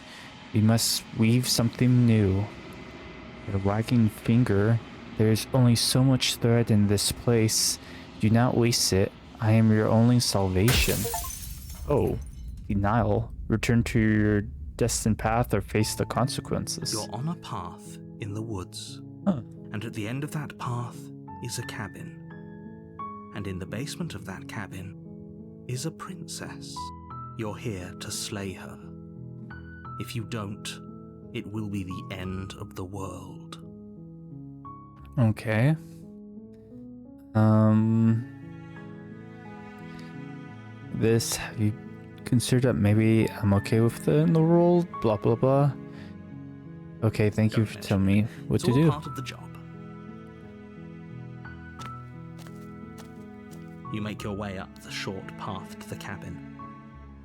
We must weave something new. Your wagging finger. There is only so much thread in this place. Do not waste it. I am your only salvation. Oh, denial. Return to your destined path or face the consequences. You're on a path in the woods. Huh. And at the end of that path is a cabin. And in the basement of that cabin is a princess. You're here to slay her. If you don't, it will be the end of the world. Okay. This, have you considered that maybe I'm okay with the role? Blah blah blah. Okay, thank you for telling me what It's to all do. part of the job. You make your way up the short path to the cabin.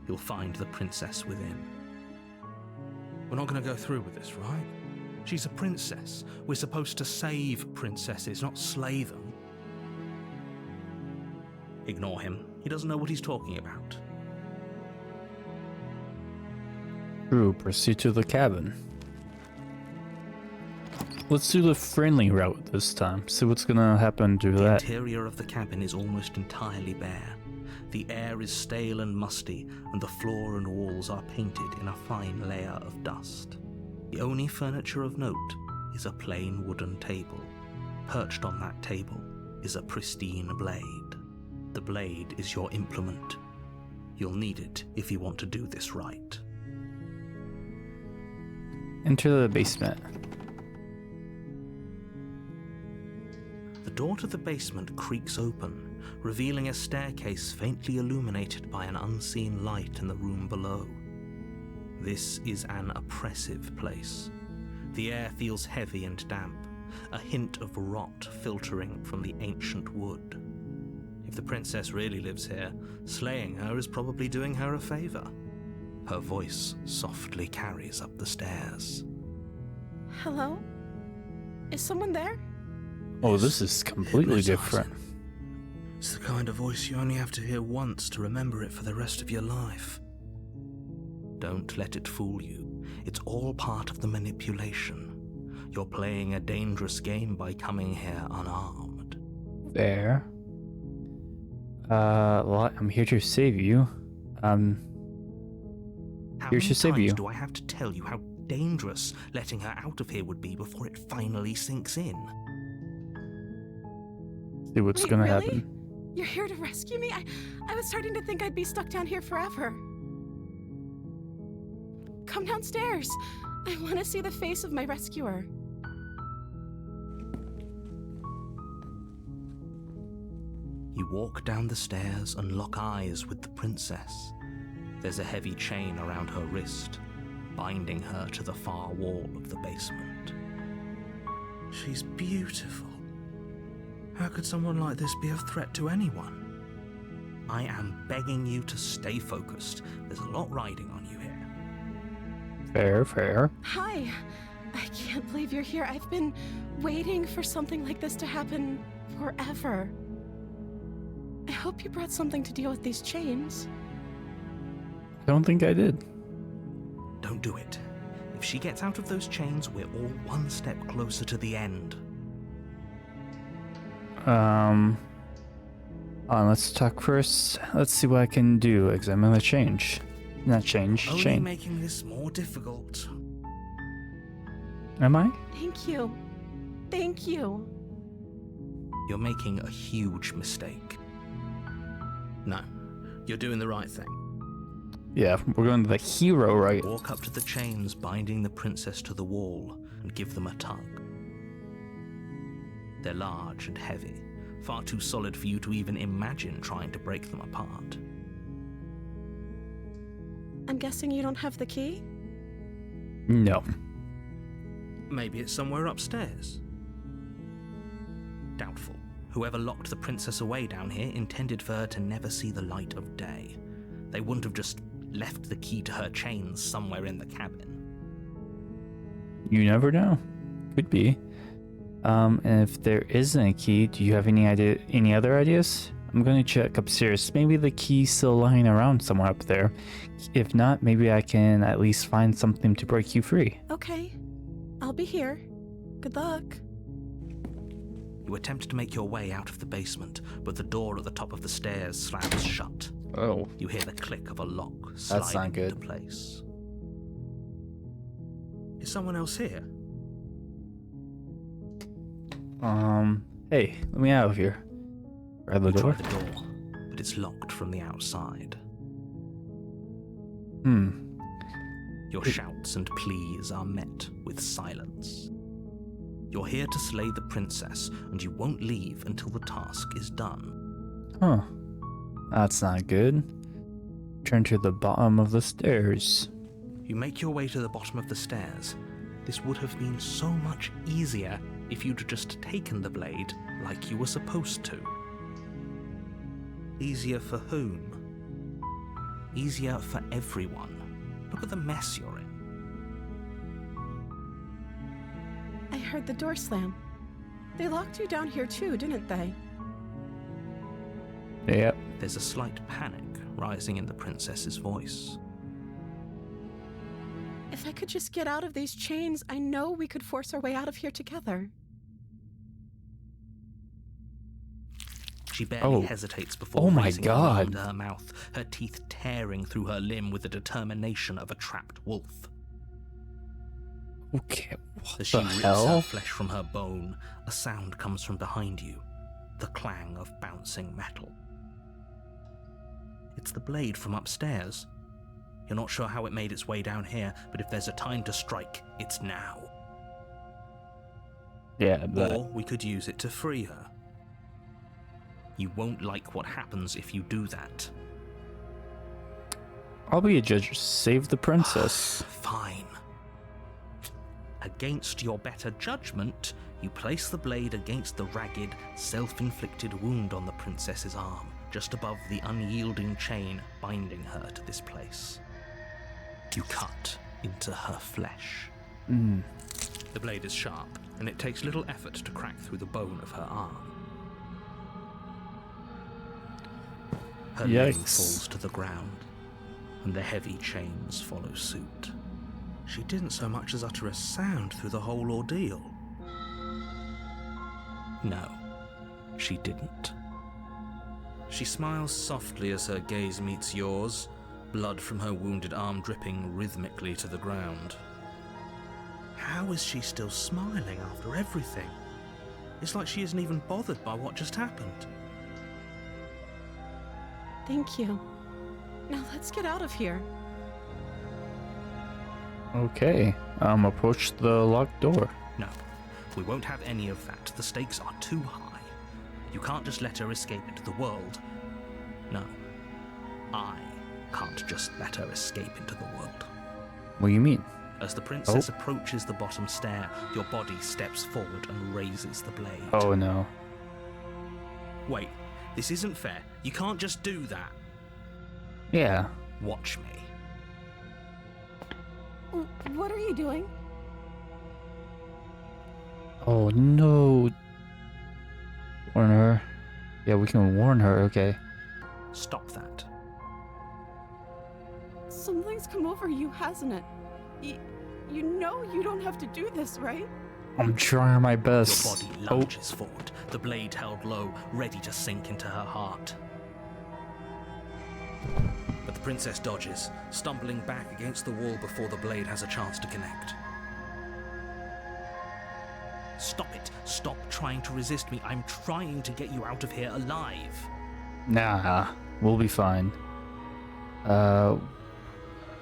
You'll find the princess within. We're not going to go through with this, right? She's a princess. We're supposed to save princesses, not slay them. Ignore him. He doesn't know what he's talking about. True, proceed to the cabin. Let's do the friendly route this time. See what's gonna happen to The that. interior of the cabin is almost entirely bare. The air is stale and musty, and the floor and walls are painted in a fine layer of dust. The only furniture of note is a plain wooden table. Perched on that table is a pristine blade. The blade is your implement. You'll need it if you want to do this right. Enter the basement. The door to the basement creaks open, revealing a staircase faintly illuminated by an unseen light in the room below. This is an oppressive place. The air feels heavy and damp, a hint of rot filtering from the ancient wood. If the princess really lives here, slaying her is probably doing her a favor. Her voice softly carries up the stairs. Hello? Is someone there? Oh, this is completely Who's different. Arsene? It's the kind of voice you only have to hear once to remember it for the rest of your life. Don't let it fool you. It's all part of the manipulation. You're playing a dangerous game by coming here unarmed. Fair. Well, I'm here to save you. How Here many to save times you. do I have to tell you how dangerous letting her out of here would be before it finally sinks in? See what's Wait, gonna really? happen. You're here to rescue me? I was starting to think I'd be stuck down here forever. Come downstairs. I want to see the face of my rescuer. You walk down the stairs and lock eyes with the princess. There's a heavy chain around her wrist, binding her to the far wall of the basement. She's beautiful. How could someone like this be a threat to anyone? I am begging you to stay focused. There's a lot riding on you here. Fair, fair. Hi. I can't believe you're here. I've been waiting for something like this to happen forever. I hope you brought something to deal with these chains. I don't think I did. Don't do it. If she gets out of those chains, we're all one step closer to the end. Let's talk first. Let's see what I can do. Examine the change. Not change, Only chain. making this more difficult. Am I? Thank you. Thank you. You're making a huge mistake. No, you're doing the right thing. Yeah, we're going to the hero, right? Walk up to the chains binding the princess to the wall and give them a tug. They're large and heavy, far too solid for you to even imagine trying to break them apart. I'm guessing you don't have the key? No. Maybe it's somewhere upstairs. Doubtful. Whoever locked the princess away down here intended for her to never see the light of day. They wouldn't have just left the key to her chains somewhere in the cabin. You never know. Could be. And if there isn't a key, do you have any other ideas? I'm going to check upstairs. Maybe the key's still lying around somewhere up there. If not, maybe I can at least find something to break you free. Okay. I'll be here. Good luck. You attempt to make your way out of the basement, but the door at the top of the stairs slams shut. Oh. You hear the click of a lock That's not sliding good. into place. Is someone else here? Hey, let me out of here. Grab the You try door. the door, but it's locked from the outside. Your shouts and pleas are met with silence. You're here to slay the princess, and you won't leave until the task is done. Huh. That's not good. Turn to the bottom of the stairs. You make your way to the bottom of the stairs. This would have been so much easier if you'd just taken the blade like you were supposed to. Easier for whom? Easier for everyone. Look at the mess you're in. I heard the door slam. They locked you down here too, didn't they? Yep. There's a slight panic rising in the princess's voice. If I could just get out of these chains, I know we could force our way out of here together. She barely Oh. hesitates before Oh my raising her God. arm to her mouth, her teeth tearing through her limb with the determination of a trapped wolf. Okay, what As she the rips her hell? flesh from her bone, a sound comes from behind you, the clang of bouncing metal. It's the blade from upstairs. You're not sure how it made its way down here, but if there's a time to strike, it's now. Yeah, but Or we could use it to free her. You won't like what happens if you do that. I'll be a judge. Save the princess. Fine. Against your better judgment, you place the blade against the ragged, self-inflicted wound on the princess's arm, just above the unyielding chain binding her to this place. You cut into her flesh. The blade is sharp, and it takes little effort to crack through the bone of her arm. Her limb Yikes. falls to the ground, and the heavy chains follow suit. She didn't so much as utter a sound through the whole ordeal. No, she didn't. She smiles softly as her gaze meets yours, blood from her wounded arm dripping rhythmically to the ground. How is she still smiling after everything? It's like she isn't even bothered by what just happened. Thank you. Now let's get out of here. Okay. Approach the locked door. No, we won't have any of that. The stakes are too high. You can't just let her escape into the world. No, I can't just let her escape into the world. What do you mean? As the princess approaches the bottom stair, your body steps forward and raises the blade. Oh no. Wait, this isn't fair. You can't just do that. Yeah. Watch me. What are you doing? Oh no. Warn her. Yeah, we can warn her, okay. Stop that. Something's come over you, hasn't it? You know you don't have to do this, right? I'm trying my Your best. body lunges forward, the blade held low, ready to sink into her heart. But the princess dodges, stumbling back against the wall before the blade has a chance to connect. Stop it. Stop trying to resist me. I'm trying to get you out of here alive. Nah, we'll be fine.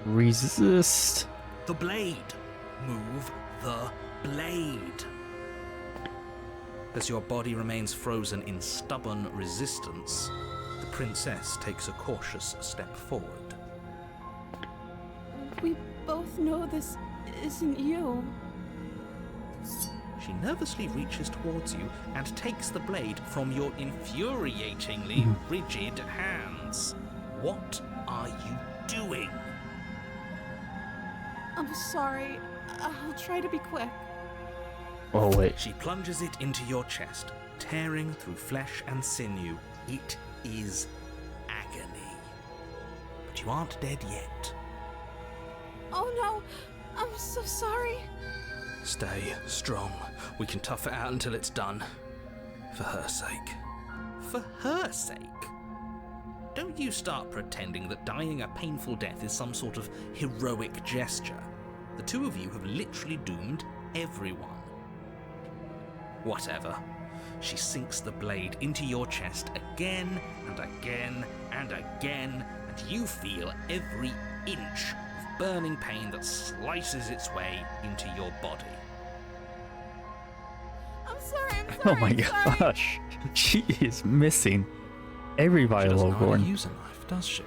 Resist. The blade. Move the blade. As your body remains frozen in stubborn resistance, the princess takes a cautious step forward. We both know this isn't you. She nervously reaches towards you and takes the blade from your infuriatingly rigid hands. What are you doing? I'm sorry. I'll try to be quick. Oh wait. She plunges it into your chest, tearing through flesh and sinew. It is agony. But you aren't dead yet. Oh no! I'm so sorry. Stay strong. We can tough it out until it's done. For her sake. For her sake? Don't you start pretending that dying a painful death is some sort of heroic gesture. The two of you have literally doomed everyone. Whatever. She sinks the blade into your chest again and again and again, and you feel every inch of burning pain that slices its way into your body. I'm sorry. Oh my I'm sorry. gosh. She is missing every She vital doesn't know how to organ. use a knife, does she?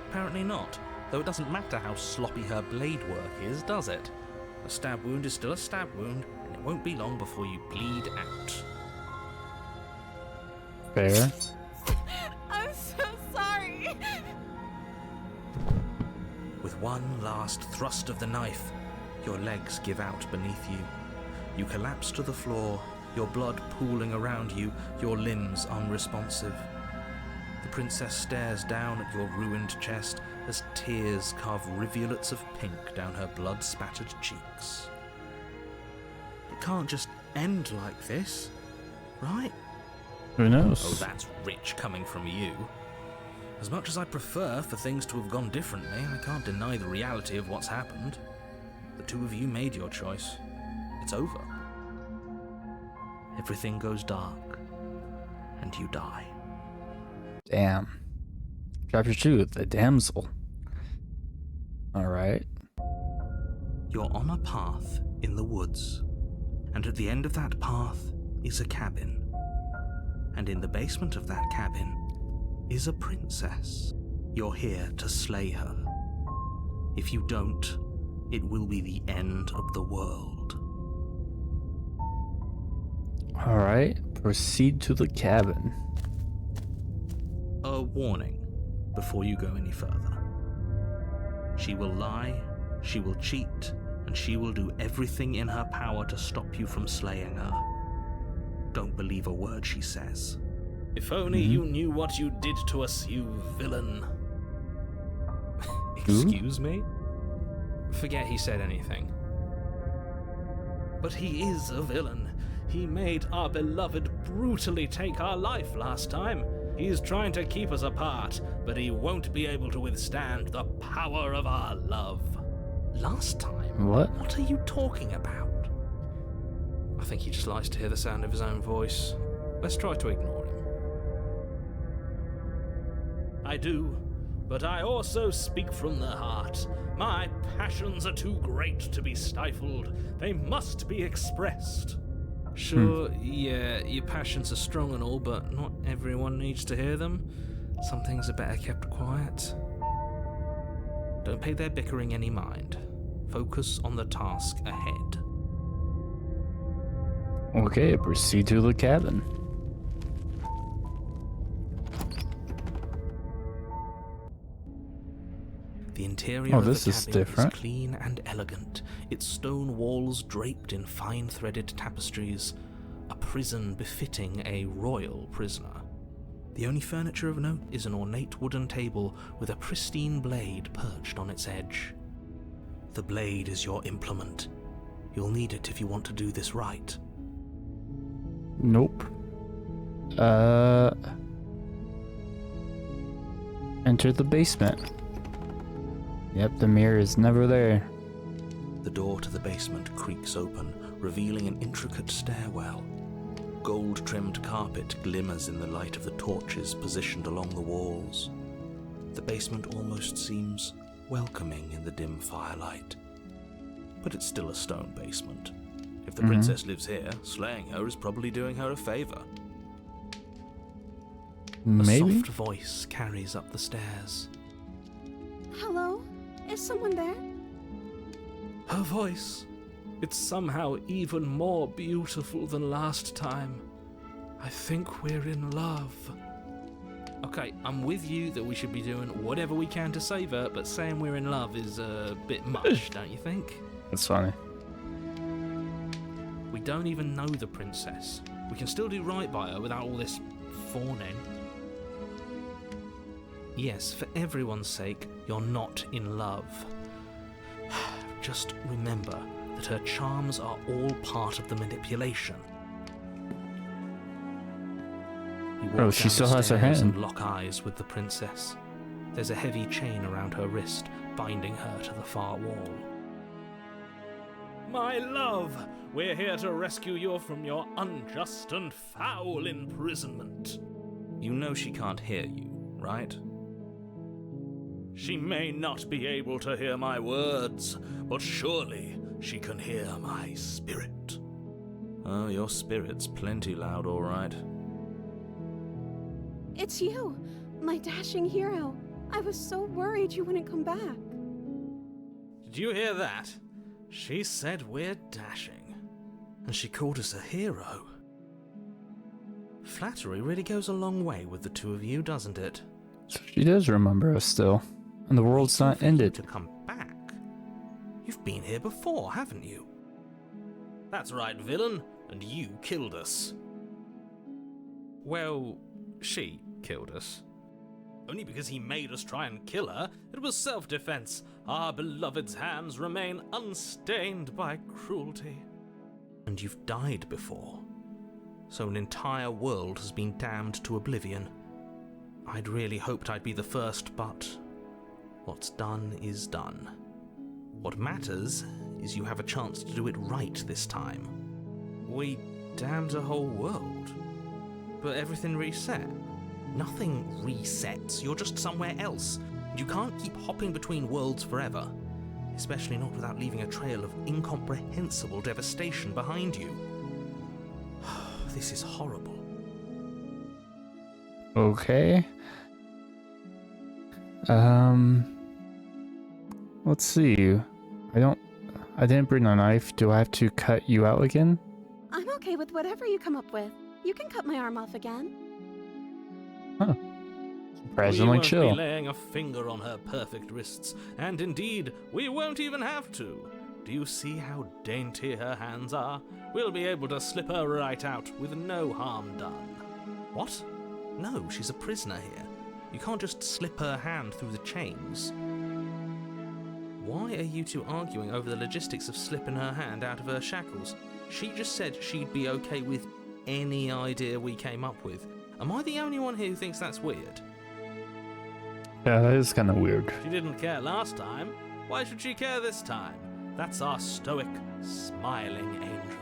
Apparently not, though it doesn't matter how sloppy her blade work is, does it? A stab wound is still a stab wound, and it won't be long before you bleed out. Fair. I'm so sorry. With one last thrust of the knife, your legs give out beneath you. You collapse to the floor, your blood pooling around you, your limbs unresponsive. The princess stares down at your ruined chest as tears carve rivulets of pink down her blood-spattered cheeks. It can't just end like this, right? Who Oh, knows? that's rich coming from you. As much as I prefer for things to have gone differently, I can't deny the reality of what's happened. The two of you made your choice. It's over. Everything goes dark, and you die. Damn. Chapter 2, The Damsel. Alright. You're on a path in the woods, and at the end of that path is a cabin. And in the basement of that cabin is a princess. You're here to slay her. If you don't, it will be the end of the world. Alright. Proceed to the cabin. A warning before you go any further. She will lie, she will cheat, and she will do everything in her power to stop you from slaying her. Don't believe a word she says. If only you knew what you did to us, you villain. Excuse me? Forget he said anything. But he is a villain. He made our beloved brutally take our life last time. He's trying to keep us apart, but he won't be able to withstand the power of our love. Last time? What? What are you talking about? I think he just likes to hear the sound of his own voice. Let's try to ignore him. I do, but I also speak from the heart. My passions are too great to be stifled. They must be expressed. Sure, yeah, your passions are strong and all, but not everyone needs to hear them. Some things are better kept quiet. Don't pay their bickering any mind. Focus on the task ahead. Okay, proceed to the cabin. The interior Oh, of the this is cabin different. is clean and elegant, its stone walls draped in fine-threaded tapestries, a prison befitting a royal prisoner. The only furniture of note is an ornate wooden table with a pristine blade perched on its edge. The blade is your implement. You'll need it if you want to do this right. Nope. Enter the basement. Yep, the mirror is never there. The door to the basement creaks open, revealing an intricate stairwell. Gold-trimmed carpet glimmers in the light of the torches positioned along the walls. The basement almost seems welcoming in the dim firelight. But it's still a stone basement. If the princess lives here, slaying her is probably doing her a favor. Maybe? A soft voice carries up the stairs. Hello? Is someone there? Her voice. It's somehow even more beautiful than last time. I think we're in love. Okay, I'm with you that we should be doing whatever we can to save her, but saying we're in love is a bit much, don't you think? That's funny. We don't even know the princess. We can still do right by her without all this fawning. Yes, for everyone's sake, you're not in love. Just remember that her charms are all part of the manipulation. You walk Oh, she down still the has her stairs hand. and lock eyes with the princess. There's a heavy chain around her wrist, binding her to the far wall. My love, we're here to rescue you from your unjust and foul imprisonment. You know she can't hear you, right? She may not be able to hear my words, but surely she can hear my spirit. Oh, your spirit's plenty loud, all right. It's you, my dashing hero. I was so worried you wouldn't come back. Did you hear that? She said we're dashing, and she called us a hero. Flattery really goes a long way with the two of you, doesn't it? So she does remember us still. And the world's not ended. To come back. You've been here before, haven't you? That's right, villain, and you killed us. Well, she killed us. Only because he made us try and kill her. It was self-defense. Our beloved's hands remain unstained by cruelty. And you've died before. So an entire world has been damned to oblivion. I'd really hoped I'd be the first, but what's done is done. What matters is you have a chance to do it right this time. We damned a whole world, but everything reset. Nothing resets. You're just somewhere else. You can't keep hopping between worlds forever. Especially not without leaving a trail of incomprehensible devastation behind you. This is horrible. Okay. Let's see. I didn't bring a knife. Do I have to cut you out again? I'm okay with whatever you come up with. You can cut my arm off again. Surprisingly we won't chill. be laying a finger on her perfect wrists, and indeed, we won't even have to. Do you see how dainty her hands are? We'll be able to slip her right out with no harm done. What? No, she's a prisoner here. You can't just slip her hand through the chains. Why are you two arguing over the logistics of slipping her hand out of her shackles? She just said she'd be okay with any idea we came up with. Am I the only one here who thinks that's weird? Yeah, that is kind of weird. She didn't care last time. Why should she care this time? That's our stoic, smiling angel.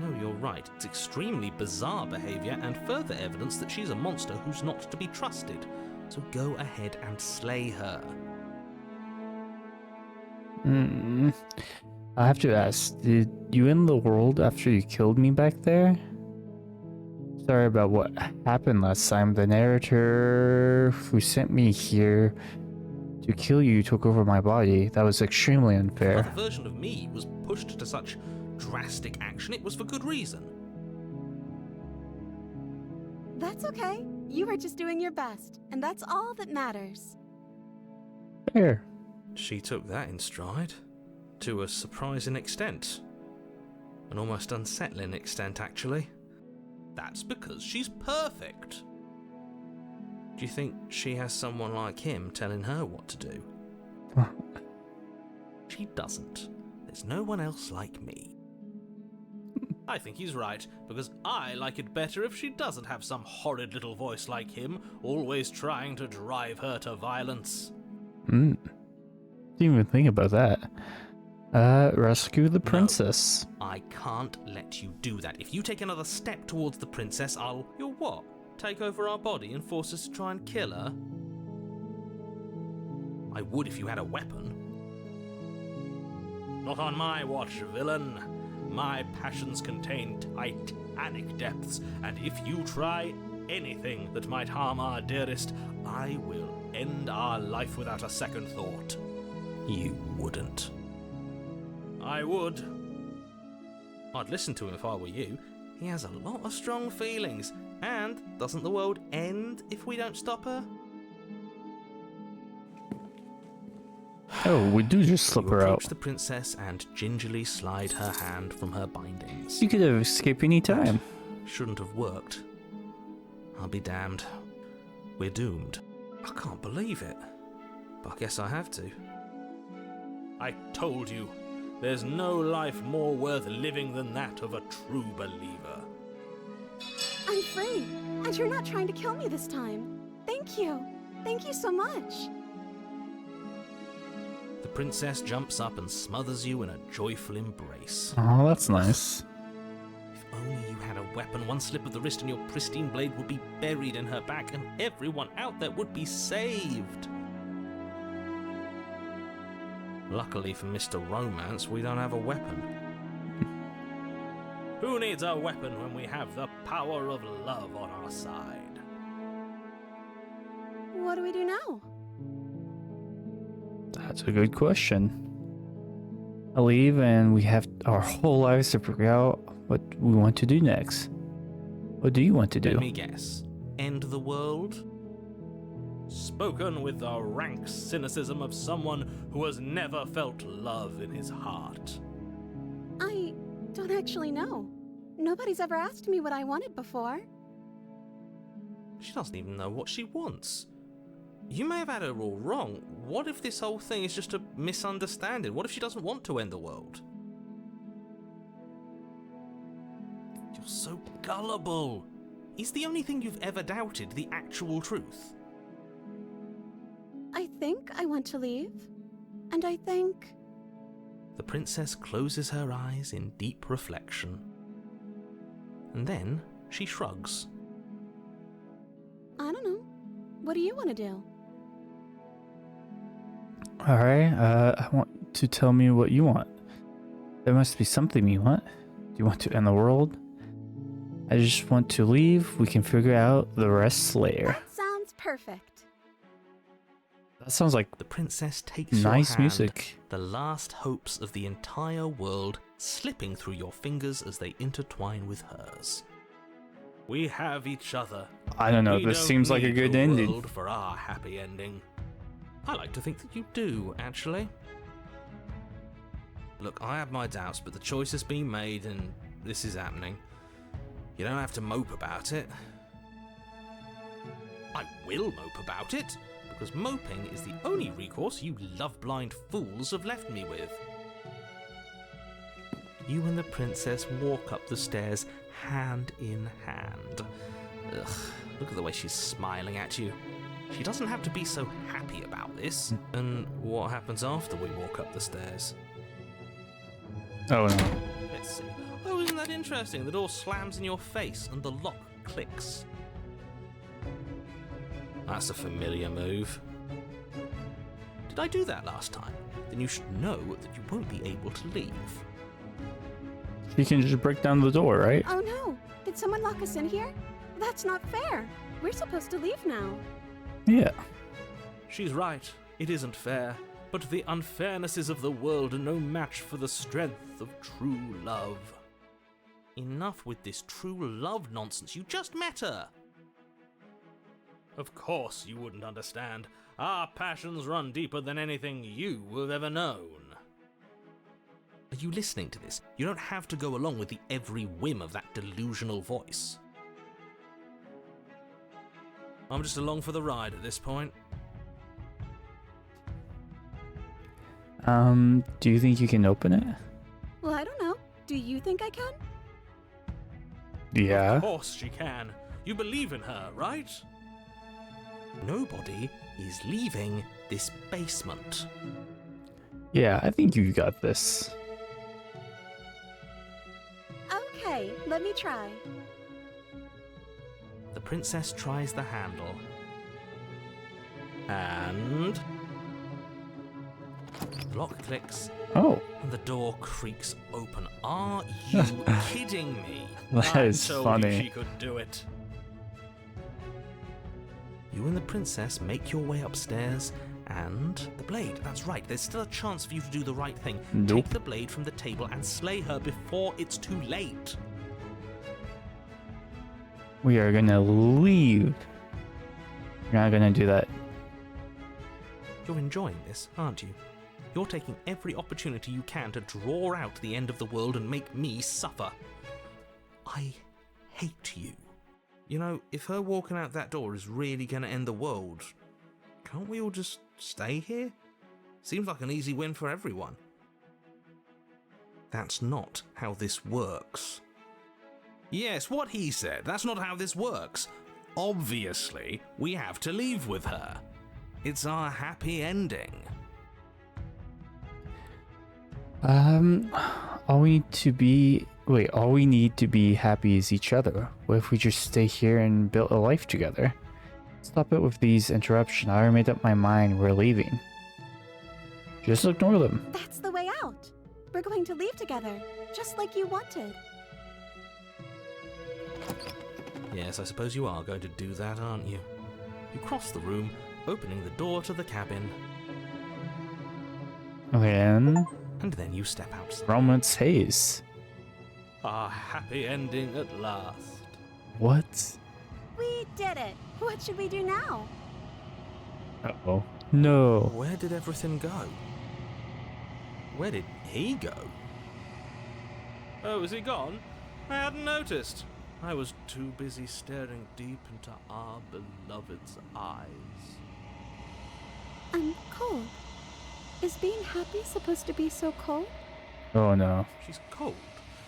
No, you're right. It's extremely bizarre behaviour and further evidence that she's a monster who's not to be trusted. So go ahead and slay her. I have to ask, did you end the world after you killed me back there? Sorry about what happened last time. The narrator who sent me here to kill you took over my body. That was extremely unfair. The version of me was pushed to such drastic action. It was for good reason. That's okay. You were just doing your best, and that's all that matters. Fair. She took that in stride. To a surprising extent. An almost unsettling extent, actually. That's because she's perfect. Do you think she has someone like him telling her what to do? She doesn't. There's no one else like me. I think he's right, because I like it better if she doesn't have some horrid little voice like him, always trying to drive her to violence. Didn't even think about that. Rescue the princess. No, I can't let you do that. If you take another step towards the princess, You'll what? Take over our body and force us to try and kill her? I would if you had a weapon. Not on my watch, villain. My passions contain titanic depths, and if you try anything that might harm our dearest, I will end our life without a second thought. You wouldn't. I would. I'd listen to him if I were you. He has a lot of strong feelings. And doesn't the world end if we don't stop her? Oh, we do just slip You her out. approach the princess and gingerly slide her hand from her bindings. You could have escaped any time. Shouldn't have worked. I'll be damned. We're doomed. I can't believe it. But I guess I have to. I told you, there's no life more worth living than that of a true believer. I'm free, and you're not trying to kill me this time. Thank you. Thank you so much. The princess jumps up and smothers you in a joyful embrace. Oh, that's nice. If only you had a weapon, one slip of the wrist and your pristine blade would be buried in her back and everyone out there would be saved. Luckily for Mr. Romance, we don't have a weapon. Who needs a weapon when we have the power of love on our side? What do we do now? That's a good question. I leave and we have our whole lives to figure out what we want to do next. What do you want to do? Let me guess. End the world? Spoken with the rank cynicism of someone who has never felt love in his heart. I don't actually know. Nobody's ever asked me what I wanted before. She doesn't even know what she wants. You may have had her all wrong. What if this whole thing is just a misunderstanding? What if she doesn't want to end the world? You're so gullible. Is the only thing you've ever doubted the actual truth? I think I want to leave. And I think... The princess closes her eyes in deep reflection. And then she shrugs. I don't know. What do you want to do? Alright, I want you to tell me what you want. There must be something you want. Do you want to end the world? I just want to leave. We can figure out the rest later. That sounds perfect. That sounds like The princess takes nice your hand, music. the last hopes of the entire world slipping through your fingers as they intertwine with hers. We have each other. I don't know, We this don't seems like a need good the ending. world for our happy ending. I like to think that you do, actually. Look, I have my doubts, but the choice has been made and this is happening. You don't have to mope about it. I will mope about it, because moping is the only recourse you love-blind fools have left me with. You and the princess walk up the stairs hand in hand. Ugh, look at the way she's smiling at you. She doesn't have to be so happy about this. And what happens after we walk up the stairs? Oh no. Let's see. Oh, isn't that interesting? The door slams in your face and the lock clicks. That's a familiar move. Did I do that last time? Then you should know that you won't be able to leave. You can just break down the door, right? Oh no! Did someone lock us in here? That's not fair. We're supposed to leave now. Yeah. She's right. It isn't fair. But the unfairnesses of the world are no match for the strength of true love. Enough with this true love nonsense. You just met her. Of course you wouldn't understand. Our passions run deeper than anything you have ever known. Are you listening to this? You don't have to go along with the every whim of that delusional voice. I'm just along for the ride at this point. Do you think you can open it? Well, I don't know. Do you think I can? Yeah. Of course she can. You believe in her, right? Nobody is leaving this basement. Yeah, I think you got this. Okay, let me try. The princess tries the handle. And the lock clicks Oh, and the door creaks open. Are you kidding me? that is I told funny. you she could do it. You and the princess make your way upstairs, and the blade. That's right, there's still a chance for you to do the right thing. Nope. Take the blade from the table and slay her before it's too late. We are gonna leave. You're not gonna do that. You're enjoying this, aren't you? You're taking every opportunity you can to draw out the end of the world and make me suffer. I hate you. You know, if her walking out that door is really going to end the world, can't we all just stay here? Seems like an easy win for everyone. That's not how this works. Yes, what he said. That's not how this works. Obviously, we have to leave with her. It's our happy ending. All we need to be happy is each other. What if we just stay here and build a life together? Stop it with these interruptions. I already made up my mind. We're leaving. Just ignore them. That's the way out. We're going to leave together, just like you wanted. Yes, I suppose you are going to do that, aren't you? You cross the room, opening the door to the cabin, Okay, and and then you step outside. Romance Haze. Our happy ending at last. What? We did it. What should we do now? Uh-oh. No. Where did everything go? Where did he go? Oh, is he gone? I hadn't noticed. I was too busy staring deep into our beloved's eyes. I'm cold. Is being happy supposed to be so cold? Oh no. She's cold.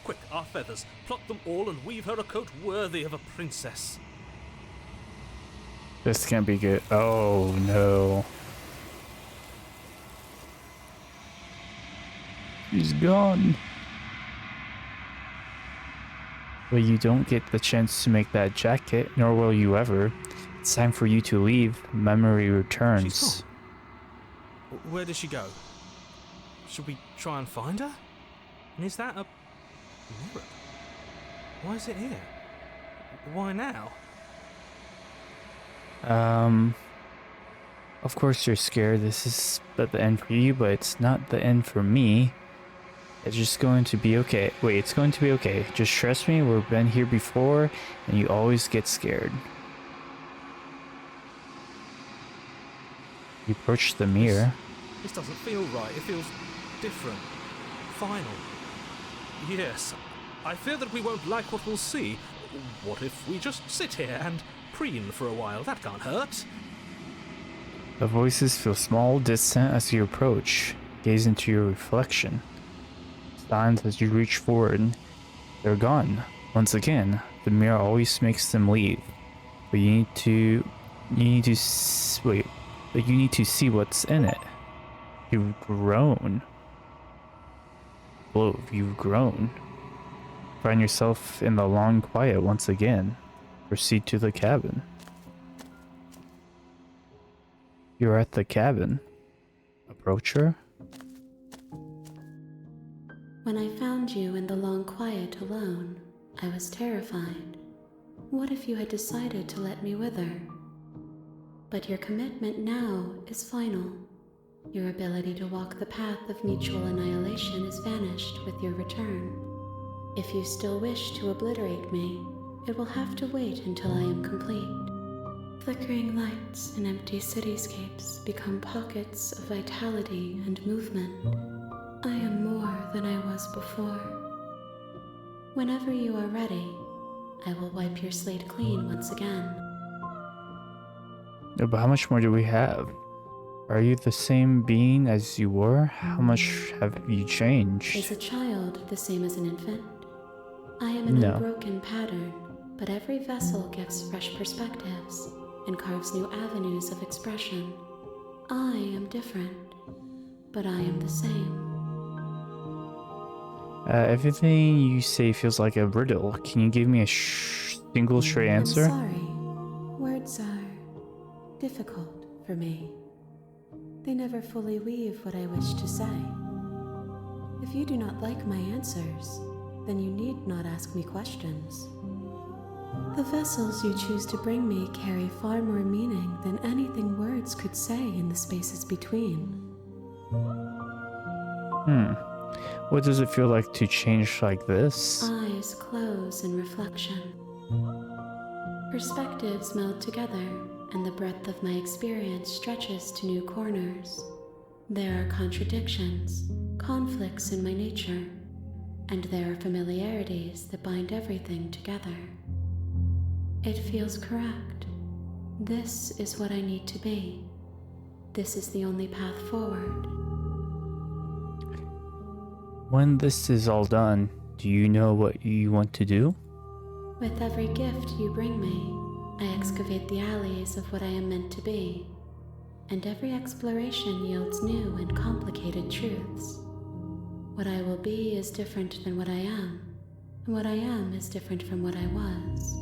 Quick, our feathers. Pluck them all and weave her a coat worthy of a princess. This can't be good. Oh no. She's gone. But you don't get the chance to make that jacket, nor will you ever. It's time for you to leave. Memory returns. She's gone. Where did she go? Should we try and find her? And is that a mirror? Why is it here? Why now? Of course you're scared. This is the end for you, but it's not the end for me. It's just going to be okay. Wait, it's going to be okay. Just trust me, we've been here before, and you always get scared. You approach the mirror. This doesn't feel right. It feels different. Final. Yes. I fear that we won't like what we'll see. What if we just sit here and supreme for a while. That can't hurt. The voices feel small, distant as you approach. Gaze into your reflection. Signs as you reach forward. They're gone. Once again, the mirror always makes them leave. But you need to see what's in it. You've grown. Whoa, you've grown. Find yourself in the long quiet once again. Proceed to the cabin. You're at the cabin. Approach her. When I found you in the long quiet alone, I was terrified. What if you had decided to let me wither? But your commitment now is final. Your ability to walk the path of mutual annihilation is vanished with your return. If you still wish to obliterate me, it will have to wait until I am complete. Flickering lights and empty cityscapes become pockets of vitality and movement. I am more than I was before. Whenever you are ready, I will wipe your slate clean once again. But how much more do we have? Are you the same being as you were? How much have you changed? Is a child the same as an infant? I am an unbroken pattern, but every vessel gives fresh perspectives and carves new avenues of expression. I am different, but I am the same. Everything you say feels like a riddle. Can you give me a single straight answer? I'm sorry. Words are difficult for me. They never fully weave what I wish to say. If you do not like my answers, then you need not ask me questions. The vessels you choose to bring me carry far more meaning than anything words could say in the spaces between. What does it feel like to change like this? Eyes close in reflection. Perspectives meld together, and the breadth of my experience stretches to new corners. There are contradictions, conflicts in my nature, and there are familiarities that bind everything together. It feels correct. This is what I need to be. This is the only path forward. When this is all done, do you know what you want to do? With every gift you bring me, I excavate the alleys of what I am meant to be, and every exploration yields new and complicated truths. What I will be is different than what I am, and what I am is different from what I was.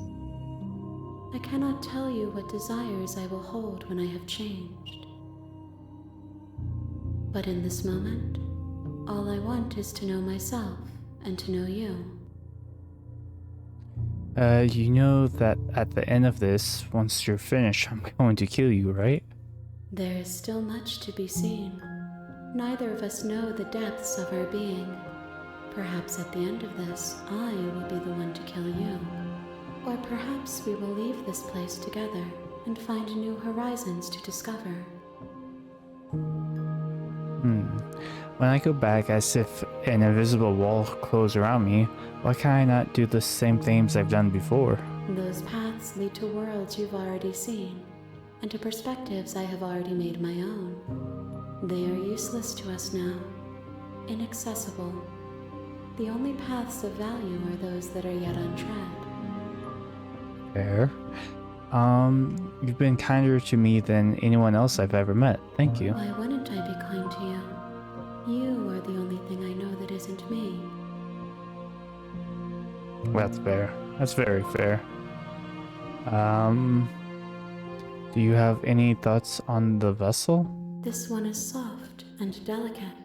I cannot tell you what desires I will hold when I have changed. But in this moment, all I want is to know myself and to know you. You know that at the end of this, once you're finished, I'm going to kill you, right? There is still much to be seen. Neither of us know the depths of our being. Perhaps at the end of this, I will be the one to kill you. Or perhaps we will leave this place together and find new horizons to discover. When I go back as if an invisible wall closed around me, why can I not do the same things I've done before? Those paths lead to worlds you've already seen, and to perspectives I have already made my own. They are useless to us now, inaccessible. The only paths of value are those that are yet untread. Fair. You've been kinder to me than anyone else I've ever met. Thank you. Why wouldn't I be kind to you? You are the only thing I know that isn't me. That's fair. That's very fair. Do you have any thoughts on the vessel? This one is soft and delicate.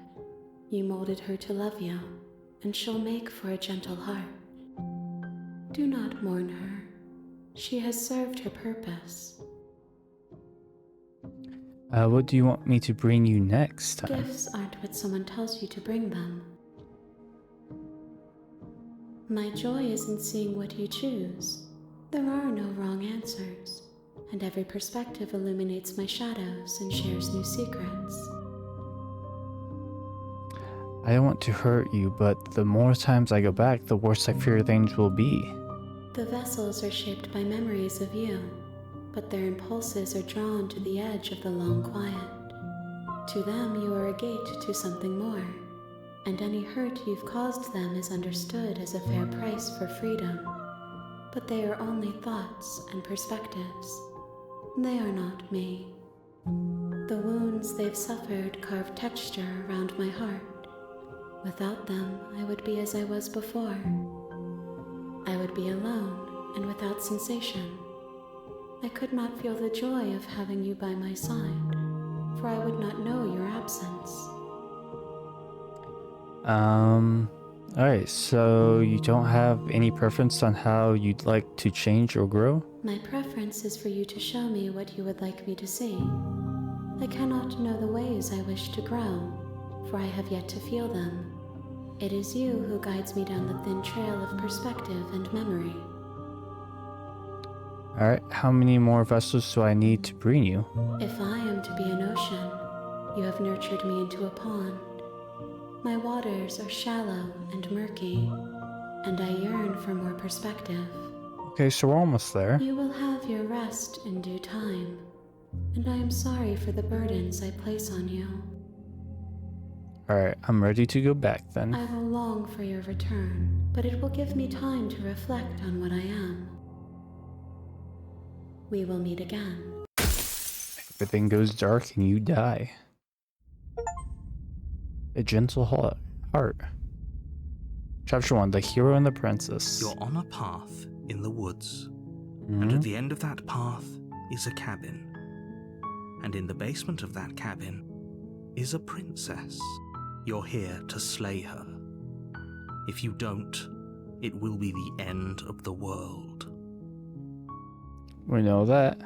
You molded her to love you, and she'll make for a gentle heart. Do not mourn her. She has served her purpose. What do you want me to bring you next time? Gifts aren't what someone tells you to bring them. My joy is in seeing what you choose. There are no wrong answers, and every perspective illuminates my shadows and shares new secrets. I don't want to hurt you, but the more times I go back, the worse I fear things will be. The vessels are shaped by memories of you, but their impulses are drawn to the edge of the long quiet. To them, you are a gate to something more, and any hurt you've caused them is understood as a fair price for freedom. But they are only thoughts and perspectives. They are not me. The wounds they've suffered carve texture around my heart. Without them, I would be as I was before. I would be alone and without sensation. I could not feel the joy of having you by my side, for I would not know your absence. Alright, so you don't have any preference on how you'd like to change or grow? My preference is for you to show me what you would like me to see. I cannot know the ways I wish to grow, for I have yet to feel them. It is you who guides me down the thin trail of perspective and memory. Alright, how many more vessels do I need to bring you? If I am to be an ocean, you have nurtured me into a pond. My waters are shallow and murky, and I yearn for more perspective. Okay, so we're almost there. You will have your rest in due time, and I am sorry for the burdens I place on you. Alright, I'm ready to go back then. I will long for your return, but it will give me time to reflect on what I am. We will meet again. Everything goes dark and you die. A gentle heart. Chapter 1, The Hero and the Princess. You're on a path in the woods, Mhm. and at the end of that path is a cabin. And in the basement of that cabin is a princess. You're here to slay her. If you don't, it will be the end of the world. We know that.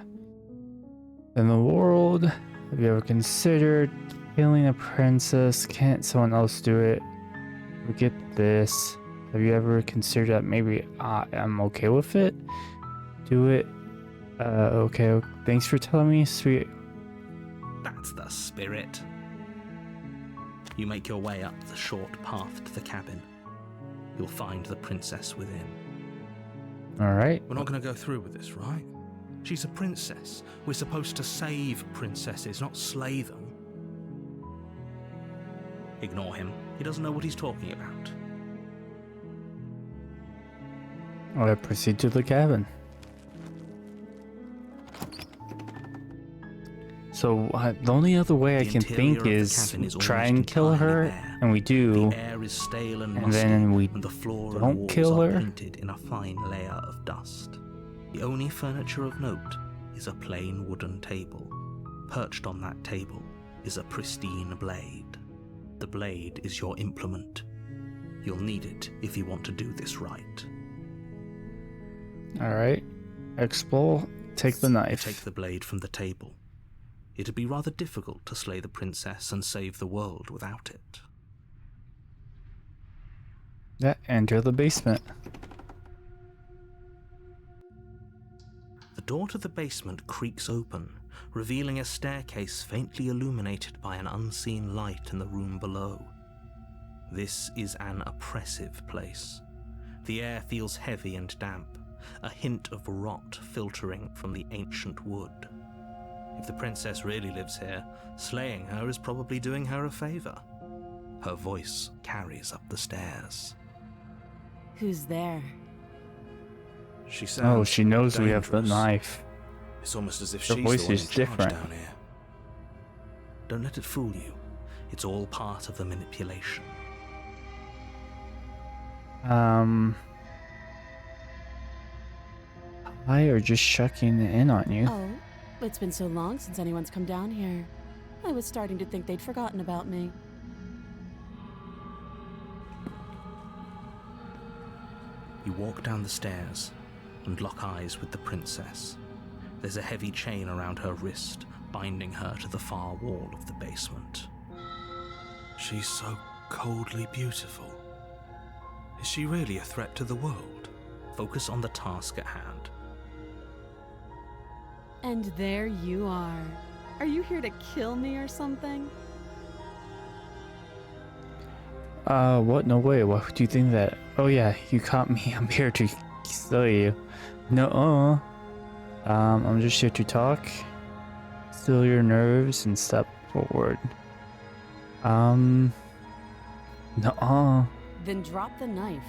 In the world, have you ever considered killing a princess? Can't someone else do it? We get this. Have you ever considered that maybe I'm okay with it? Do it. Okay. Thanks for telling me, sweet. That's the spirit. You make your way up the short path to the cabin. You'll find the princess within. Alright. We're not going to go through with this, right? She's a princess. We're supposed to save princesses, not slay them. Ignore him. He doesn't know what he's talking about. Alright, proceed to the cabin. So the only other way I The can interior think of the is cabin is try almost and kill entirely her, bare. and we do, The air is stale and and musty, then we and the floor don't and walls kill are her? painted in a fine layer of dust. The only furniture of note is a plain wooden table. Perched on that table is a pristine blade. The blade is your implement. You'll need it if you want to do this right. Alright. Explore, take the knife. Take the blade from the table. It'd be rather difficult to slay the princess and save the world without it. Yeah, enter the basement. The door to the basement creaks open, revealing a staircase faintly illuminated by an unseen light in the room below. This is an oppressive place. The air feels heavy and damp, a hint of rot filtering from the ancient wood. If the princess really lives here, slaying her is probably doing her a favor. Her voice carries up the stairs. Who's there? She Oh, sounds she knows we have the dangerous. knife. It's almost as if Her she's voice the one is in charge different. down here. Don't let it fool you. It's all part of the manipulation. I are just checking in on you. Oh, it's been so long since anyone's come down here. I was starting to think they'd forgotten about me. You walk down the stairs and lock eyes with the princess. There's a heavy chain around her wrist, binding her to the far wall of the basement. She's so coldly beautiful. Is she really a threat to the world? Focus on the task at hand. And there you are. Are you here to kill me or something? What? No way. What do you think that? Oh yeah, you caught me. I'm here to kill you. No, I'm just here to talk. Still your nerves and step forward. No. Then drop the knife.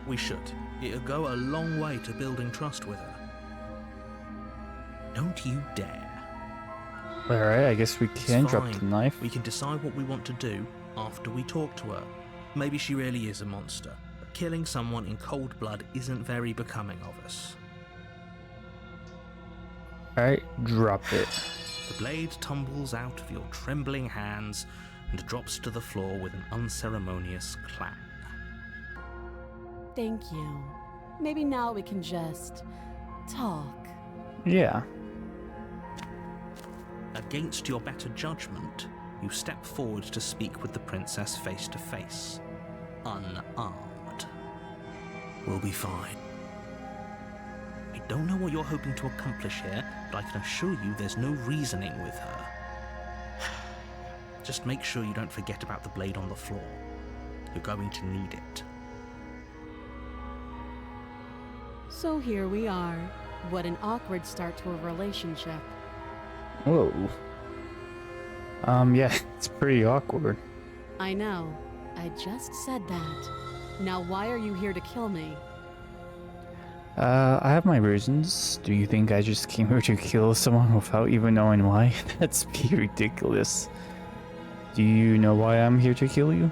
We should. It'll go a long way to building trust with her. Don't you dare. Alright, I guess we It's can drop fine. the knife. We can decide what we want to do after we talk to her. Maybe she really is a monster, but killing someone in cold blood isn't very becoming of us. Alright, drop it. The blade tumbles out of your trembling hands and drops to the floor with an unceremonious clang. Thank you. Maybe now we can just talk. Yeah. Against your better judgment, you step forward to speak with the princess face to face, unarmed. We'll be fine. I don't know what you're hoping to accomplish here, but I can assure you there's no reasoning with her. Just make sure you don't forget about the blade on the floor. You're going to need it. So here we are. What an awkward start to a relationship. Whoa. Yeah, it's pretty awkward. I know. I just said that. Now why are you here to kill me? I have my reasons. Do you think I just came here to kill someone without even knowing why? That's be ridiculous. Do you know why I'm here to kill you?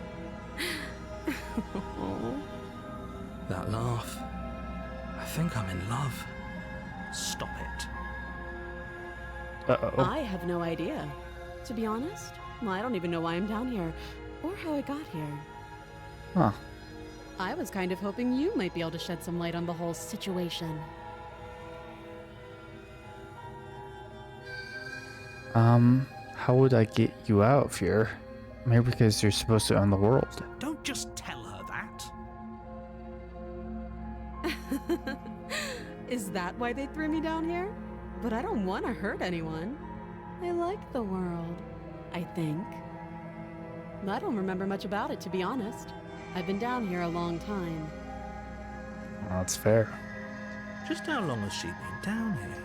That laugh. I think I'm in love. Stop it. Uh-oh. I have no idea. To be honest, well, I don't even know why I'm down here, or how I got here. Huh. I was kind of hoping you might be able to shed some light on the whole situation. How would I get you out of here? Maybe because you're supposed to own the world. Don't just tell her that. Is that why they threw me down here? But I don't want to hurt anyone. I like the world, I think. I don't remember much about it, to be honest. I've been down here a long time. Well, that's fair. Just how long has she been down here?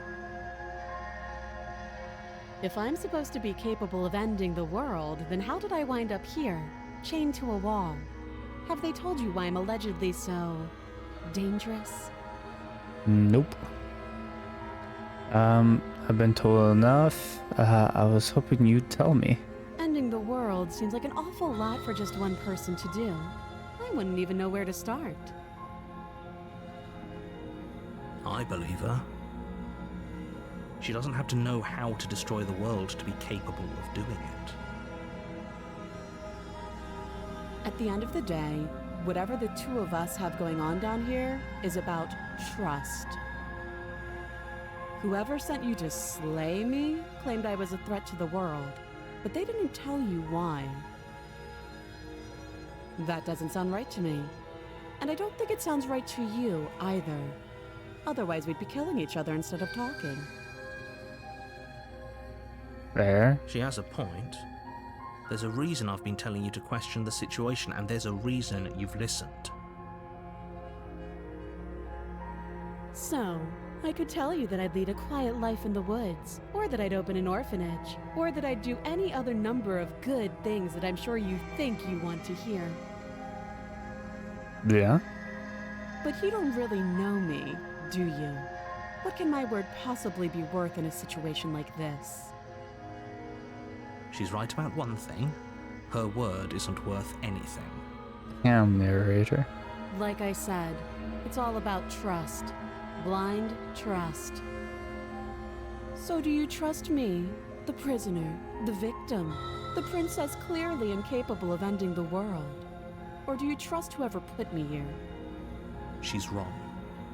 If I'm supposed to be capable of ending the world, then how did I wind up here, chained to a wall? Have they told you why I'm allegedly so dangerous? Nope. I've been told enough. I was hoping you'd tell me. Ending the world seems like an awful lot for just one person to do. I wouldn't even know where to start. I believe her. She doesn't have to know how to destroy the world to be capable of doing it. At the end of the day, whatever the two of us have going on down here is about trust. Whoever sent you to slay me claimed I was a threat to the world, but they didn't tell you why. That doesn't sound right to me. And I don't think it sounds right to you either. Otherwise, we'd be killing each other instead of talking. Fair. She has a point. There's a reason I've been telling you to question the situation, and there's a reason you've listened. So, I could tell you that I'd lead a quiet life in the woods, or that I'd open an orphanage, or that I'd do any other number of good things that I'm sure you think you want to hear. Yeah? But you don't really know me, do you? What can my word possibly be worth in a situation like this? She's right about one thing. Her word isn't worth anything. Damn, narrator. Like I said, it's all about trust. Blind trust. So do you trust me, the prisoner, the victim, the princess clearly incapable of ending the world? Or do you trust whoever put me here? She's wrong.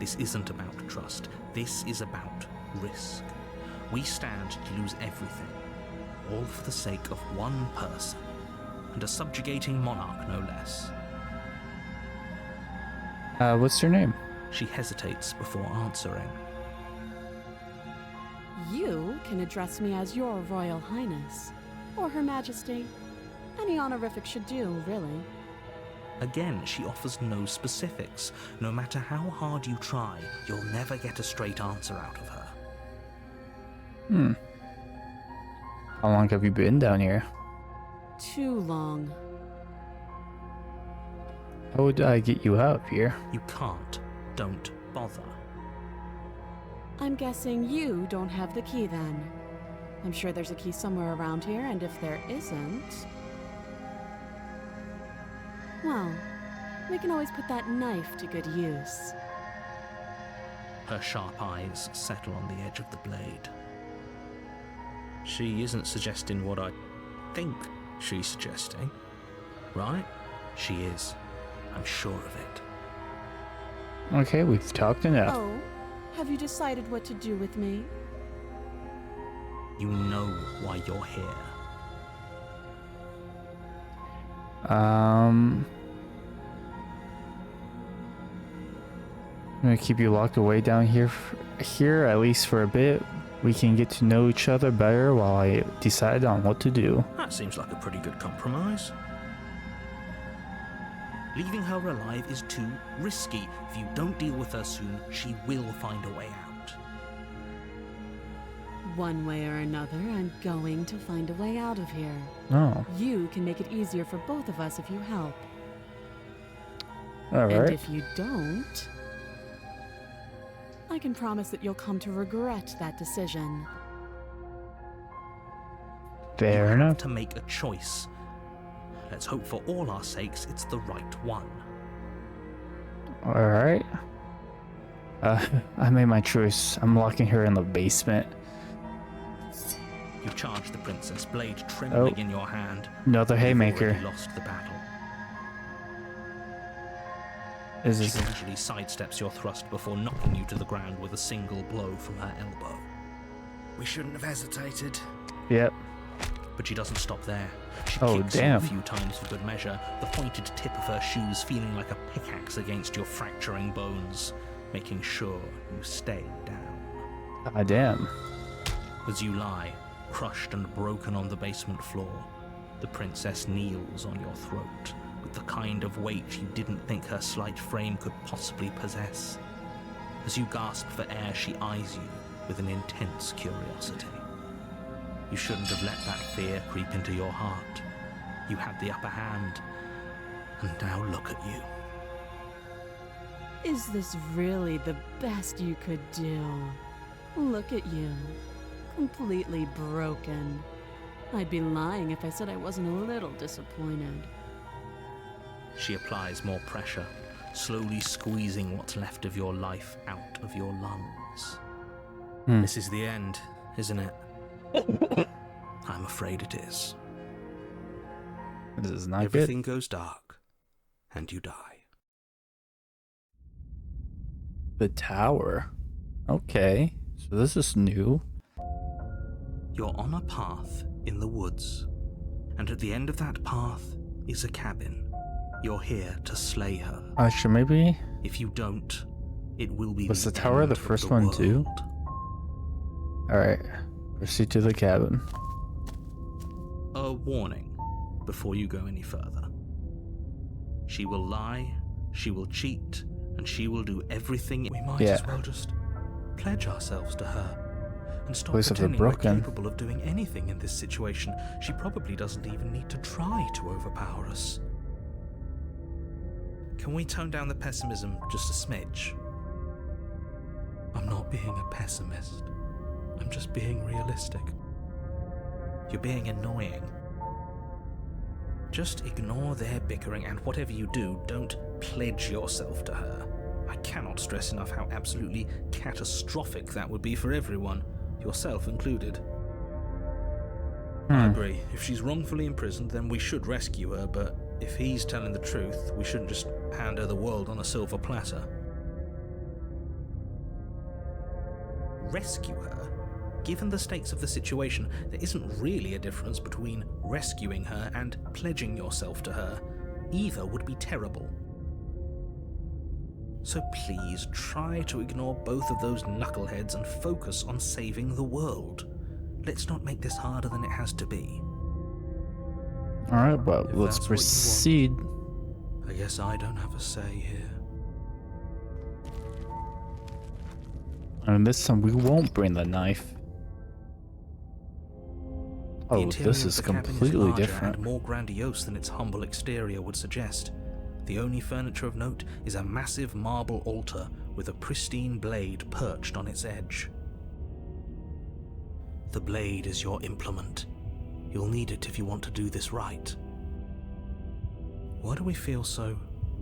This isn't about trust. This is about risk. We stand to lose everything, all for the sake of one person, and a subjugating monarch no less. What's your name? She hesitates before answering. You can address me as your Royal Highness, or Her Majesty. Any honorific should do, really. Again, she offers no specifics. No matter how hard you try, you'll never get a straight answer out of her. How long have you been down here? Too long. How would I get you out of here? You can't. Don't bother. I'm guessing you don't have the key then. I'm sure there's a key somewhere around here, and if there isn't... well, we can always put that knife to good use. Her sharp eyes settle on the edge of the blade. She isn't suggesting what I think she's suggesting, right? She is. I'm sure of it. Okay, we've talked enough. Oh, have you decided what to do with me? You know why you're here. I'm gonna keep you locked away down here, at least for a bit. We can get to know each other better while I decide on what to do. That seems like a pretty good compromise. Leaving her alive is too risky. If you don't deal with her soon, she will find a way out. One way or another, I'm going to find a way out of here. Oh, You can make it easier for both of us if you help. all And right. if you don't, I can promise that you'll come to regret that decision. Fair You have enough. to make a choice. Let's hope for all our sakes it's the right one. All right. I made my choice. I'm locking her in the basement. You charge the princess, blade trembling Oh. in your hand. Another You've haymaker. already lost the battle. Is She this? casually sidesteps your thrust before knocking you to the ground with a single blow from her elbow. We shouldn't have hesitated. Yep. But she doesn't stop there. She Oh, kicks you damn. a few times for good measure, the pointed tip of her shoes feeling like a pickaxe against your fracturing bones, making sure you stay down. Ah, damn. As you lie, crushed and broken on the basement floor, the princess kneels on your throat with the kind of weight you didn't think her slight frame could possibly possess. As you gasp for air, she eyes you with an intense curiosity. You shouldn't have let that fear creep into your heart. You had the upper hand, and now look at you. Is this really the best you could do? Look at you. Completely broken. I'd be lying if I said I wasn't a little disappointed. She applies more pressure, slowly squeezing what's left of your life out of your lungs. This is the end, isn't it? I'm afraid it is. This is not Everything goes dark, and you die. good. The tower. Okay. So this is new. You're on a path in the woods, and at the end of that path is a cabin. You're here to slay her. Sure, maybe. If you don't, it will be Was the tower end the of first one too? world. Alright. Proceed to the cabin. A warning before you go any further. She will lie, she will cheat, and she will do everything. We might as well just pledge ourselves to her and stop Voice of the pretending we're broken. capable of doing anything in this situation. She probably doesn't even need to try to overpower us. Can we tone down the pessimism just a smidge? I'm not being a pessimist. I'm just being realistic. You're being annoying. Just ignore their bickering, and whatever you do, don't pledge yourself to her. I cannot stress enough how absolutely catastrophic that would be for everyone, yourself included. I agree. If she's wrongfully imprisoned, then we should rescue her, but if he's telling the truth, we shouldn't just hand her the world on a silver platter. Rescue her? Given the stakes of the situation, there isn't really a difference between rescuing her and pledging yourself to her. Either would be terrible. So please, try to ignore both of those knuckleheads and focus on saving the world. Let's not make this harder than it has to be. Alright, well, If let's that's what you want. proceed. I guess I don't have a say here. And this time we won't bring the knife. The Oh, interior this of is the cabin completely larger different. and more grandiose than its humble exterior would suggest. The only furniture of note is a massive marble altar with a pristine blade perched on its edge. The blade is your implement. You'll need it if you want to do this right. Why do we feel so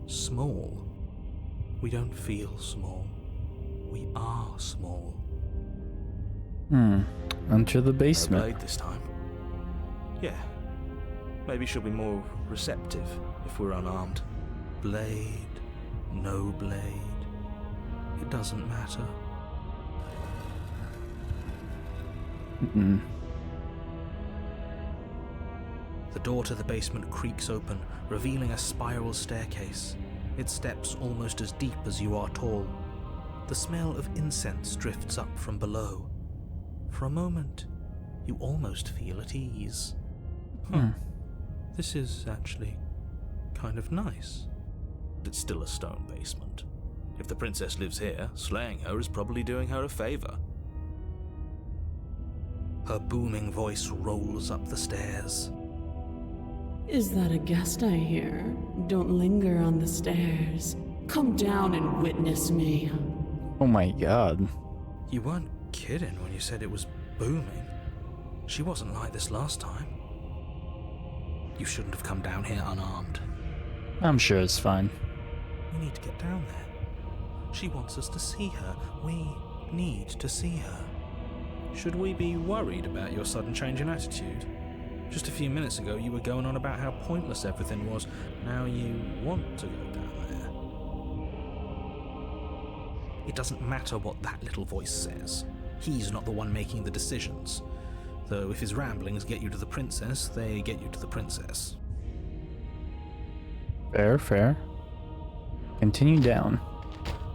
small? We don't feel small. We are small. Enter the No basement. blade this time. Yeah. Maybe she'll be more receptive if we're unarmed. Blade, no blade. It doesn't matter. The door to the basement creaks open, revealing a spiral staircase, its steps almost as deep as you are tall. The smell of incense drifts up from below. For a moment, you almost feel at ease. This is actually kind of nice. It's still a stone basement. If the princess lives here, slaying her is probably doing her a favor. Her booming voice rolls up the stairs. Is that a guest I hear? Don't linger on the stairs. Come down and witness me. Oh my god. You weren't kidding when you said it was booming. She wasn't like this last time. You shouldn't have come down here unarmed. I'm sure it's fine. We need to get down there. She wants us to see her. We need to see her. Should we be worried about your sudden change in attitude? Just a few minutes ago you were going on about how pointless everything was. Now you want to go down there. It doesn't matter what that little voice says. He's not the one making the decisions. Though if his ramblings get you to the princess, they get you to the princess. Fair, fair. Continue down.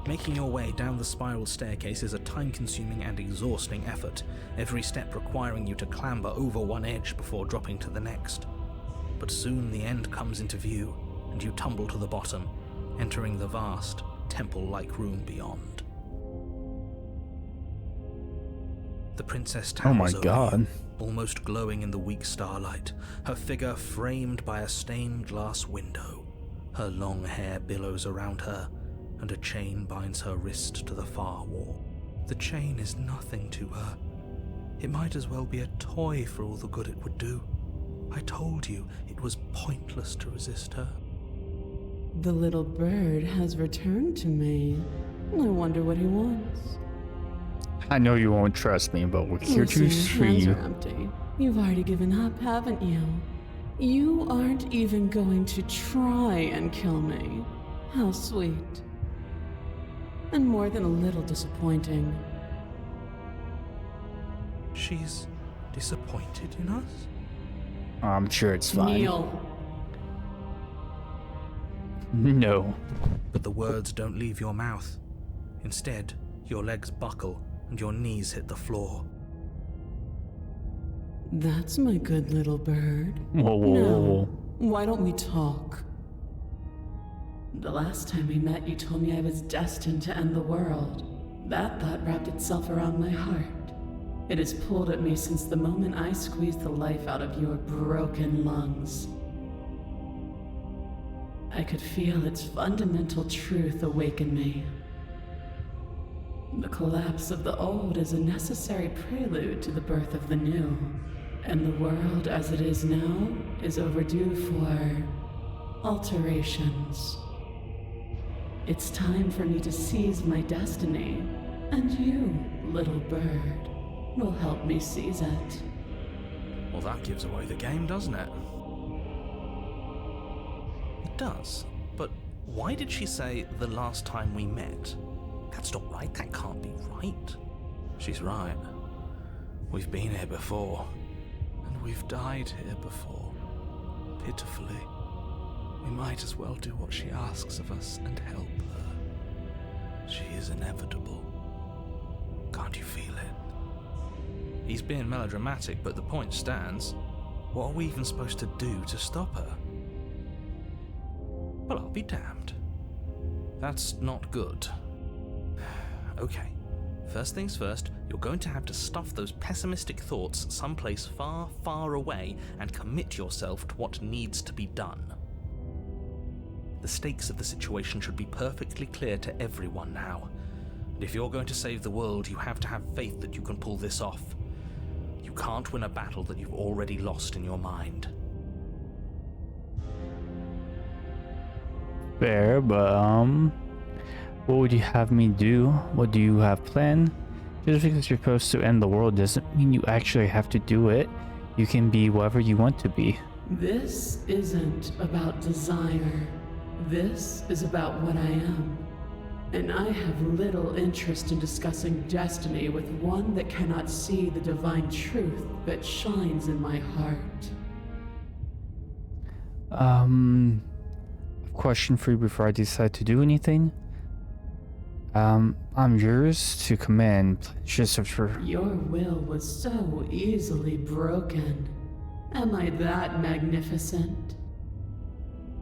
Making your way down the spiral staircase is a time-consuming and exhausting effort, every step requiring you to clamber over one edge before dropping to the next. But soon the end comes into view, and you tumble to the bottom, entering the vast, temple-like room beyond. The princess towers Oh my over god. you, almost glowing in the weak starlight, her figure framed by a stained glass window. Her long hair billows around her, and a chain binds her wrist to the far wall. The chain is nothing to her. It might as well be a toy for all the good it would do. I told you it was pointless to resist her. The little bird has returned to me. I wonder what he wants. I know you won't trust me, but we're here to Listen, free hands you. are empty. You've already given up, haven't you? You aren't even going to try and kill me. How sweet. And more than a little disappointing. She's disappointed in us? I'm sure it's fine. Kneel. No. But the words don't leave your mouth. Instead, your legs buckle and your knees hit the floor. That's my good little bird. Whoa, whoa, Now, whoa, whoa. why don't we talk? The last time we met, you told me I was destined to end the world. That thought wrapped itself around my heart. It has pulled at me since the moment I squeezed the life out of your broken lungs. I could feel its fundamental truth awaken me. The collapse of the old is a necessary prelude to the birth of the new, and the world as it is now is overdue for alterations. It's time for me to seize my destiny, and you, little bird, will help me seize it. Well, that gives away the game, doesn't it? It does. But why did she say the last time we met? That's not right. That can't be right. She's right. We've been here before. And we've died here before. Pitifully. We might as well do what she asks of us and help her. She is inevitable. Can't you feel it? He's being melodramatic, but the point stands. What are we even supposed to do to stop her? Well, I'll be damned. That's not good. Okay, first things first, you're going to have to stuff those pessimistic thoughts someplace far, far away and commit yourself to what needs to be done. The stakes of the situation should be perfectly clear to everyone now. And if you're going to save the world, you have to have faith that you can pull this off. You can't win a battle that you've already lost in your mind. Fair, but what would you have me do? What do you have planned? Just because you're supposed to end the world doesn't mean you actually have to do it. You can be whatever you want to be. This isn't about desire. This is about what I am. And I have little interest in discussing destiny with one that cannot see the divine truth that shines in my heart. Question for you before I decide to do anything. I'm yours to command. Just for Your will was so easily broken. Am I that magnificent?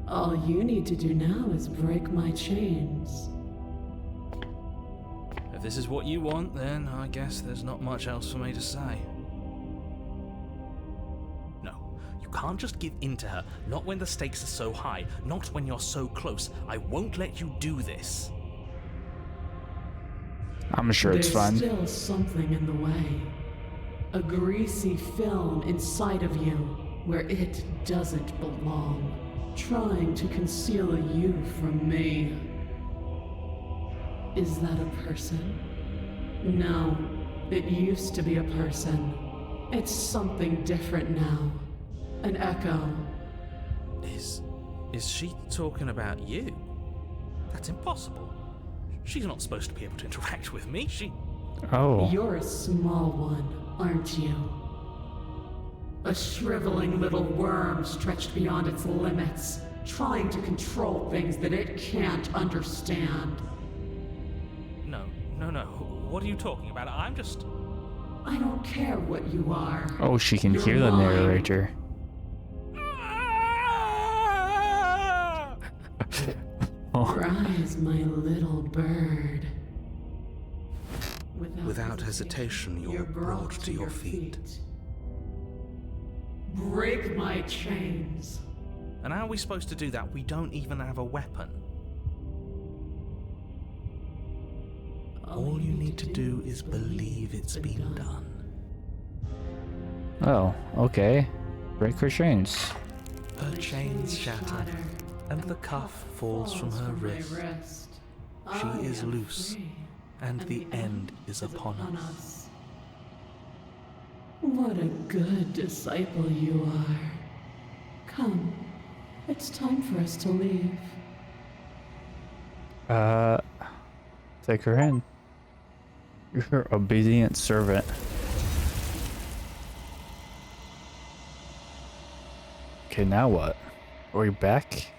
All you need to do now is break my chains. If this is what you want, then I guess there's not much else for me to say. No, you can't just give in to her. Not when the stakes are so high. Not when you're so close. I won't let you do this. I'm sure it's fine. There's still something in the way. A greasy film inside of you where it doesn't belong. Trying to conceal you from me. Is that a person? No, it used to be a person. It's something different now. An echo. Is she talking about you? That's impossible. She's not supposed to be able to interact with me. Oh. You're a small one, aren't you? A shriveling little worm stretched beyond its limits, trying to control things that it can't understand. No. What are you talking about? I don't care what you are. Oh, she can You're hear the mine. narrator. Oh. Rise, my little bird. Without hesitation, you're brought to your feet. Break my chains. And how are we supposed to do that? We don't even have a weapon. All you need to do is believe it's been done. Oh, okay. Break her chains. Her chains shatter, and the cuff falls from her wrist. She is loose, and the end is upon us. What a good disciple you are. Come, it's time for us to leave. Take her in. You're her obedient servant. Okay, now what? Are we back?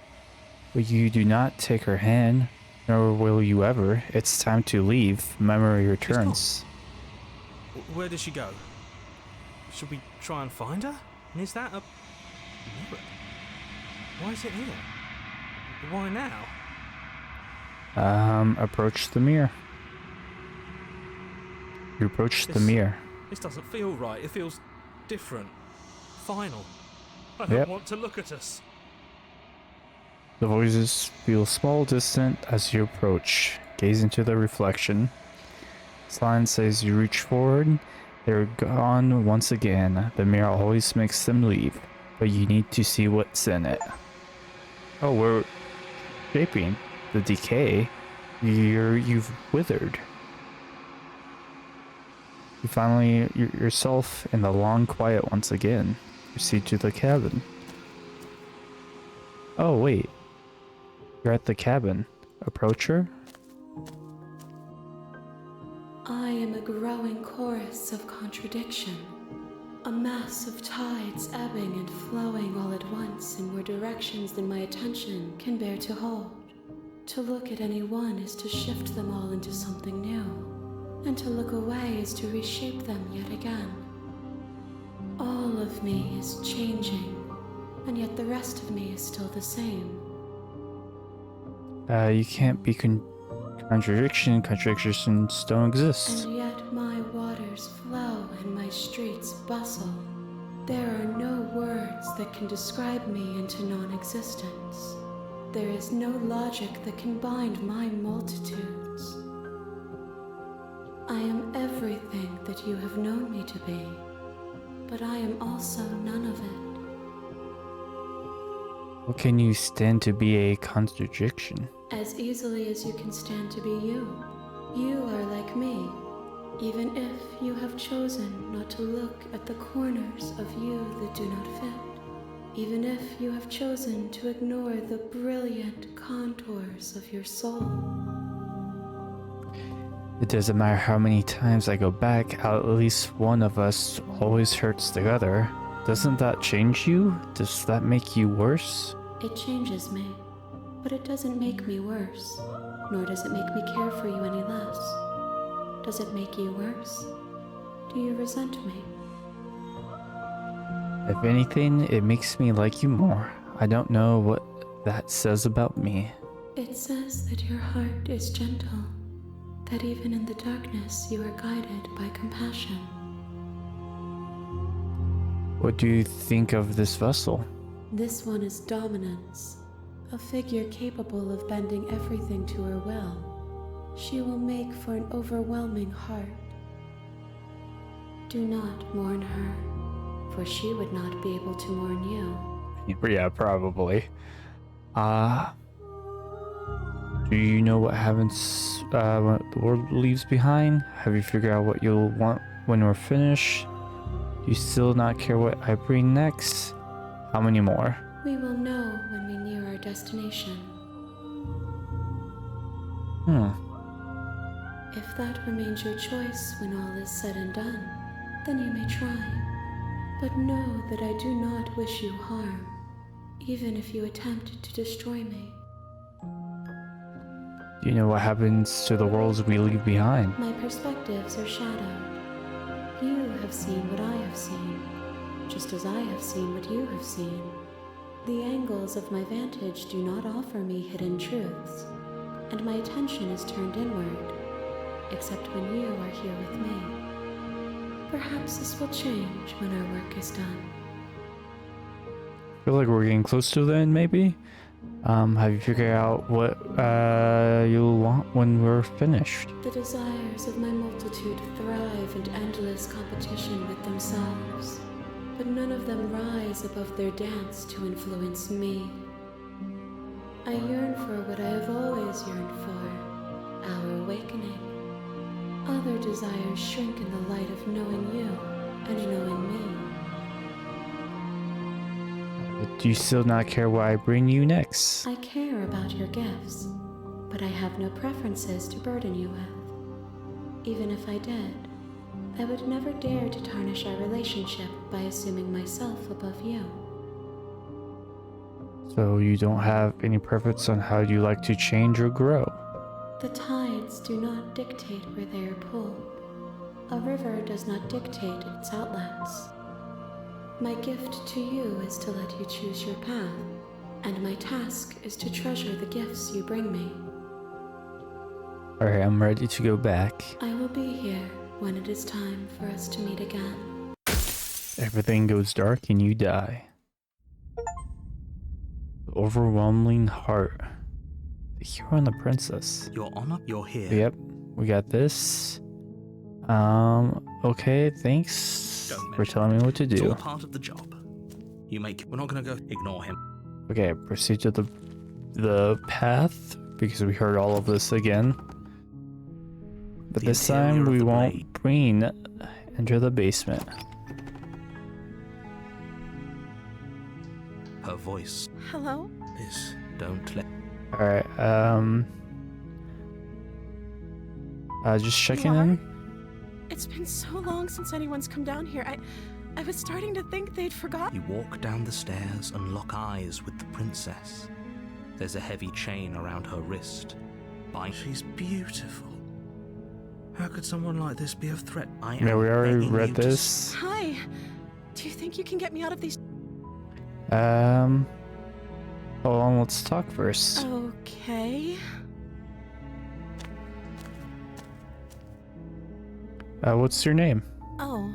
Well, you do not take her hand, nor will you ever. It's time to leave. Memory returns. Where did she go? Should we try and find her? And is that a mirror? Why is it here? Why now? Approach the mirror. You approach the mirror. This doesn't feel right. It feels different. Final. I Yep. don't want to look at us. The voices feel small, distant as you approach. Gaze into the reflection. Sign says you reach forward. They're gone once again. The mirror always makes them leave, but you need to see what's in it. Oh, we're shaping the decay. You've withered. You finally yourself in the long quiet once again. Proceed to the cabin. Oh wait, you're at the cabin. Approach her. I am a growing chorus of contradiction. A mass of tides ebbing and flowing all at once in more directions than my attention can bear to hold. To look at any one is to shift them all into something new, and to look away is to reshape them yet again. All of me is changing, and yet the rest of me is still the same. You can't be contradiction. Contradictions don't exist. And yet my waters flow and my streets bustle. There are no words that can describe me into non-existence. There is no logic that can bind my multitudes. I am everything that you have known me to be, but I am also none of it. What can you stand to be a contradiction? As easily as you can stand to be you. You are like me, even if you have chosen not to look at the corners of you that do not fit. Even if you have chosen to ignore the brilliant contours of your soul. It doesn't matter how many times I go back, at least one of us always hurts the other. Doesn't that change you? Does that make you worse? It changes me, but it doesn't make me worse, nor does it make me care for you any less. Does it make you worse? Do you resent me? If anything, it makes me like you more. I don't know what that says about me. It says that your heart is gentle, that even in the darkness you are guided by compassion. What do you think of this vessel? This one is dominance, a figure capable of bending everything to her will. She will make for an overwhelming heart. Do not mourn her, for she would not be able to mourn you. Yeah, probably. Do you know what happens when the world leaves behind? Have you figured out what you'll want when we're finished? Do you still not care what I bring next? How many more? We will know when we near our destination. If that remains your choice when all is said and done, then you may try. But know that I do not wish you harm, even if you attempt to destroy me. Do you know what happens to the worlds we leave behind? My perspectives are shadowed. You have seen what I have seen, just as I have seen what you have seen. The angles of my vantage do not offer me hidden truths, and my attention is turned inward, except when you are here with me. Perhaps this will change when our work is done. I feel like we're getting close to the end, maybe? Have you figured out what you'll want when we're finished? The desires of my multitude thrive in endless competition with themselves, but none of them rise above their dance to influence me. I yearn for what I have always yearned for, our awakening. Other desires shrink in the light of knowing you and knowing me. But do you still not care what I bring you next? I care about your gifts, but I have no preferences to burden you with. Even if I did, I would never dare to tarnish our relationship by assuming myself above you. So you don't have any preference on how you like to change or grow? The tides do not dictate where they are pulled. A river does not dictate its outlets. My gift to you is to let you choose your path, and my task is to treasure the gifts you bring me. Alright, I'm ready to go back. I will be here when it is time for us to meet again. Everything goes dark and you die. The overwhelming heart. The hero and the princess. Your Honor, you're here. Yep, we got this. Okay, thanks Don't for mention telling me what to It's do. all part of the job. We're not gonna go ignore him. Okay, proceed to the path, because we heard all of this again. But The this interior time of we the won't enter the basement. Her voice Hello? is don't let Alright, just checking You are? in. It's been so long since anyone's come down here. I was starting to think they'd forgotten. You walk down the stairs and lock eyes with the princess. There's a heavy chain around her wrist. She's beautiful. How could someone like this be a threat? I Yeah, am we already begging read you to this. Hi. Do you think you can get me out of these? Hold on, let's talk first. Okay. What's your name? Oh,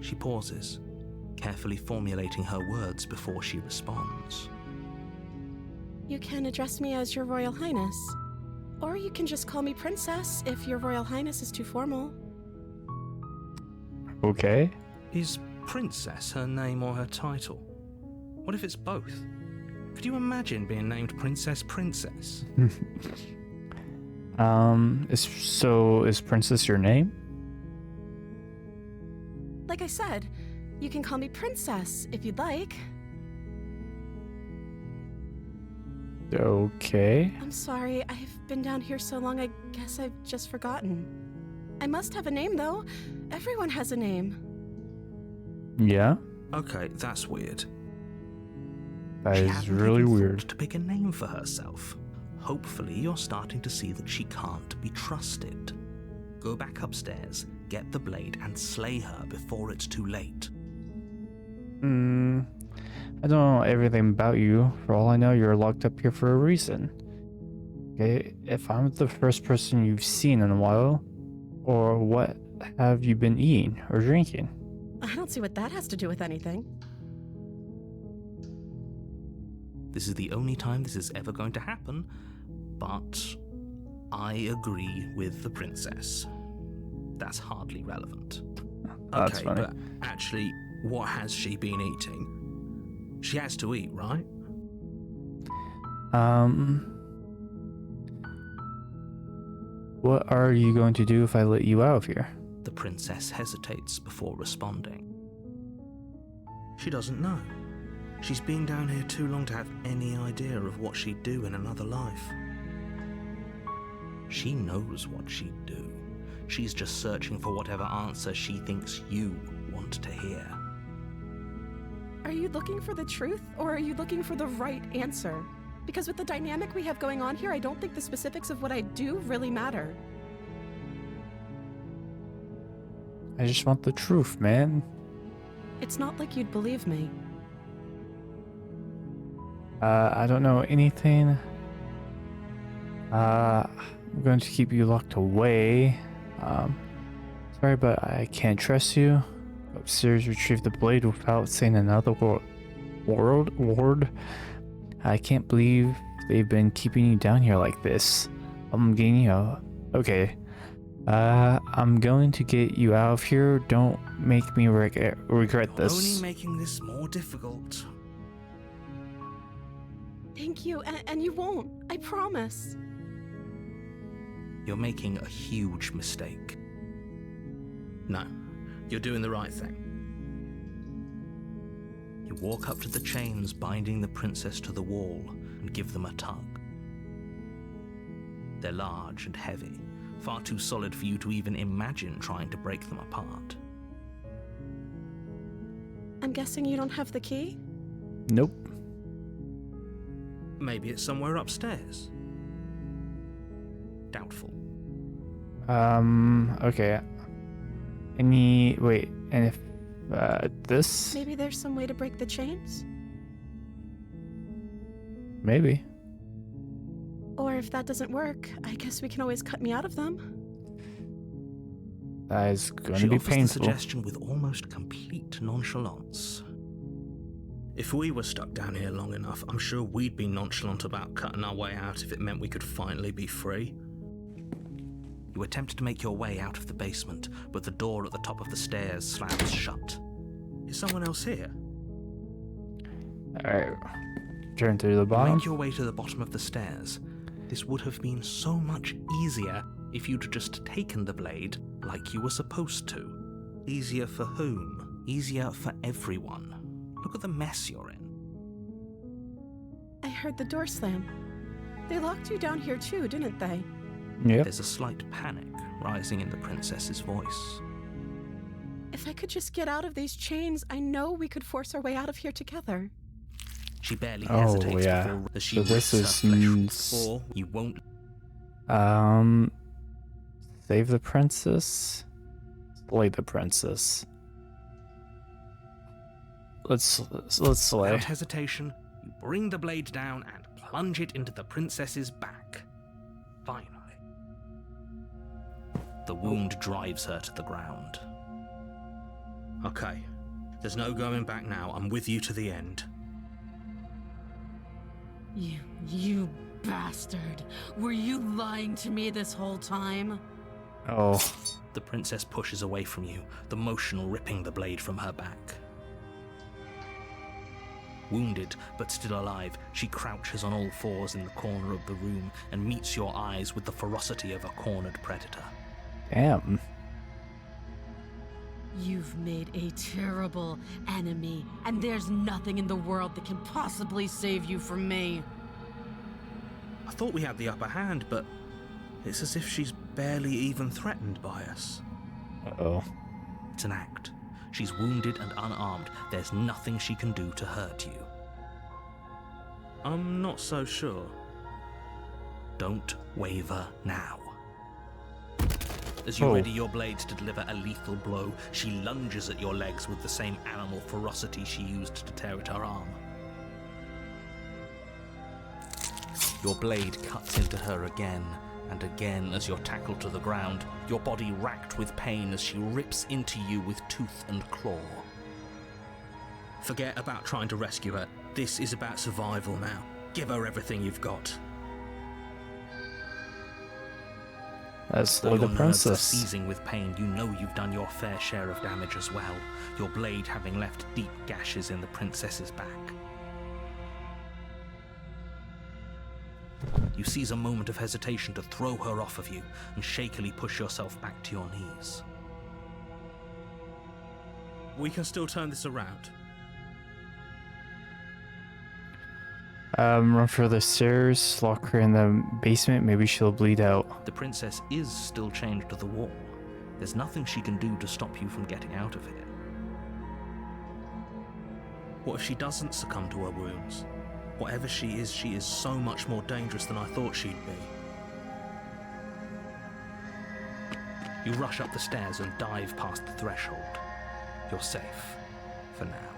She pauses, carefully formulating her words before she responds. you can address me as Your Royal Highness. Or you can just call me Princess if Your Royal Highness is too formal. Okay. Is Princess her name or her title? What if it's both? Could you imagine being named Princess Princess? Is Princess your name? Like I said, you can call me Princess if you'd like. Okay. I'm sorry, I've been down here so long, I guess I've just forgotten. I must have a name, though. Everyone has a name. Yeah? Okay, that's weird. That She is hasn't really even weird. thought to pick a name for herself. Hopefully, you're starting to see that she can't be trusted. Go back upstairs, get the blade, and slay her before it's too late. I don't know everything about you. For all I know, you're locked up here for a reason. Okay, if I'm the first person you've seen in a while, or what have you been eating or drinking? I don't see what that has to do with anything. This is the only time this is ever going to happen, but I agree with the princess. That's hardly relevant. That's Okay, funny. but actually, what has she been eating? She has to eat, right? What are you going to do if I let you out of here? The princess hesitates before responding. She doesn't know. She's been down here too long to have any idea of what she'd do in another life. She knows what she'd do. She's just searching for whatever answer she thinks you want to hear. Are you looking for the truth, or are you looking for the right answer? Because with the dynamic we have going on here, I don't think the specifics of what I do really matter. I just want the truth, man. It's not like you'd believe me. I don't know anything. I'm going to keep you locked away. Sorry, but I can't trust you. Upstairs, retrieve the blade without saying another word. I can't believe they've been keeping you down here like this. I'm getting you. Okay. I'm going to get you out of here. Don't make me regret You're this. only making this more difficult. Thank you, and you won't. I promise. You're making a huge mistake. No, you're doing the right thing. You walk up to the chains binding the princess to the wall and give them a tug. They're large and heavy, far too solid for you to even imagine trying to break them apart. I'm guessing you don't have the key? Nope. Maybe it's somewhere upstairs. Doubtful. Okay. Wait, and if, this? Maybe there's some way to break the chains? Maybe. Or if that doesn't work, I guess we can always cut me out of them. That is going She to be offers the painful. suggestion with almost complete nonchalance. If we were stuck down here long enough, I'm sure we'd be nonchalant about cutting our way out if it meant we could finally be free. You attempt to make your way out of the basement, but the door at the top of the stairs slams shut. Is someone else here? Alright. Turn to the You bottom. make your way to the bottom of the stairs. This would have been so much easier if you'd just taken the blade like you were supposed to. Easier for whom? Easier for everyone. Look at the mess you're in. I heard the door slam. They locked you down here too, didn't they? Yep. There's a slight panic rising in the princess's voice. If I could just get out of these chains, I know we could force our way out of here together. She barely Oh, hesitates yeah. before as she So this rips her is flesh, or you won't. Save the princess. Slay the princess. let's slay. Without hesitation, you bring the blade down and plunge it into the princess's back. Finally. The wound drives her to the ground. Okay, there's no going back now. I'm with you to the end. You bastard. Were you lying to me this whole time? Oh, The princess pushes away from you, the motion ripping the blade from her back. Wounded, but still alive, she crouches on all fours in the corner of the room and meets your eyes with the ferocity of a cornered predator. damn. You've made a terrible enemy, and there's nothing in the world that can possibly save you from me. I thought we had the upper hand, but it's as if she's barely even threatened by us. Uh-oh. It's an act. She's wounded and unarmed. There's nothing she can do to hurt you. I'm not so sure. Don't waver now. As you Oh. ready your blades to deliver a lethal blow, she lunges at your legs with the same animal ferocity she used to tear at her arm. Your blade cuts into her again and again as you're tackled to the ground, your body racked with pain as she rips into you with tooth and claw. Forget about trying to rescue her. This is about survival now. Give her everything you've got. That's Though Lord the your nerves are Princess. seizing with pain, you know you've done your fair share of damage as well, your blade having left deep gashes in the princess's back. You seize a moment of hesitation to throw her off of you and shakily push yourself back to your knees. We can still turn this around. Run for the stairs, lock her in the basement, maybe she'll bleed out. The princess is still chained to the wall. There's nothing she can do to stop you from getting out of here. What if she doesn't succumb to her wounds? Whatever she is so much more dangerous than I thought she'd be. You rush up the stairs and dive past the threshold. You're safe. For now.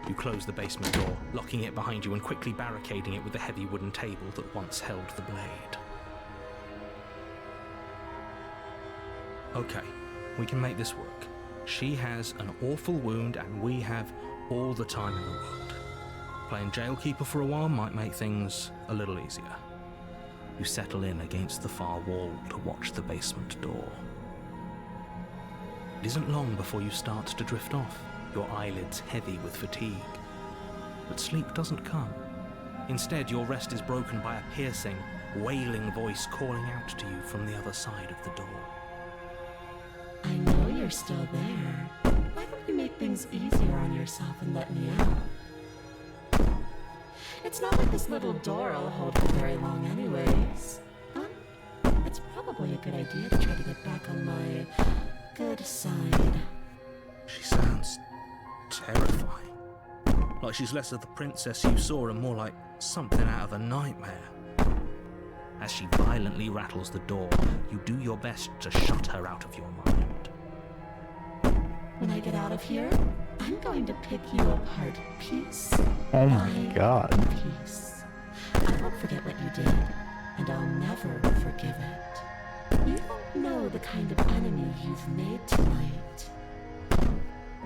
You close the basement door, locking it behind you and quickly barricading it with the heavy wooden table that once held the blade. Okay, we can make this work. She has an awful wound and we have all the time in the world. Playing jailkeeper for a while might make things a little easier. You settle in against the far wall to watch the basement door. It isn't long before you start to drift off, your eyelids heavy with fatigue. But sleep doesn't come. Instead, your rest is broken by a piercing, wailing voice calling out to you from the other side of the door. I know you're still there. Why don't you make things easier on yourself and let me out? It's not like this little door will hold for very long anyways. It's probably a good idea to try to get back on my good side. She sounds terrifying. Like she's less of the princess you saw and more like something out of a nightmare. As she violently rattles the door, you do your best to shut her out of your mind. When I get out of here, I'm going to pick you apart piece Oh my by god. piece. I won't forget what you did, and I'll never forgive it. You don't know the kind of enemy you've made tonight.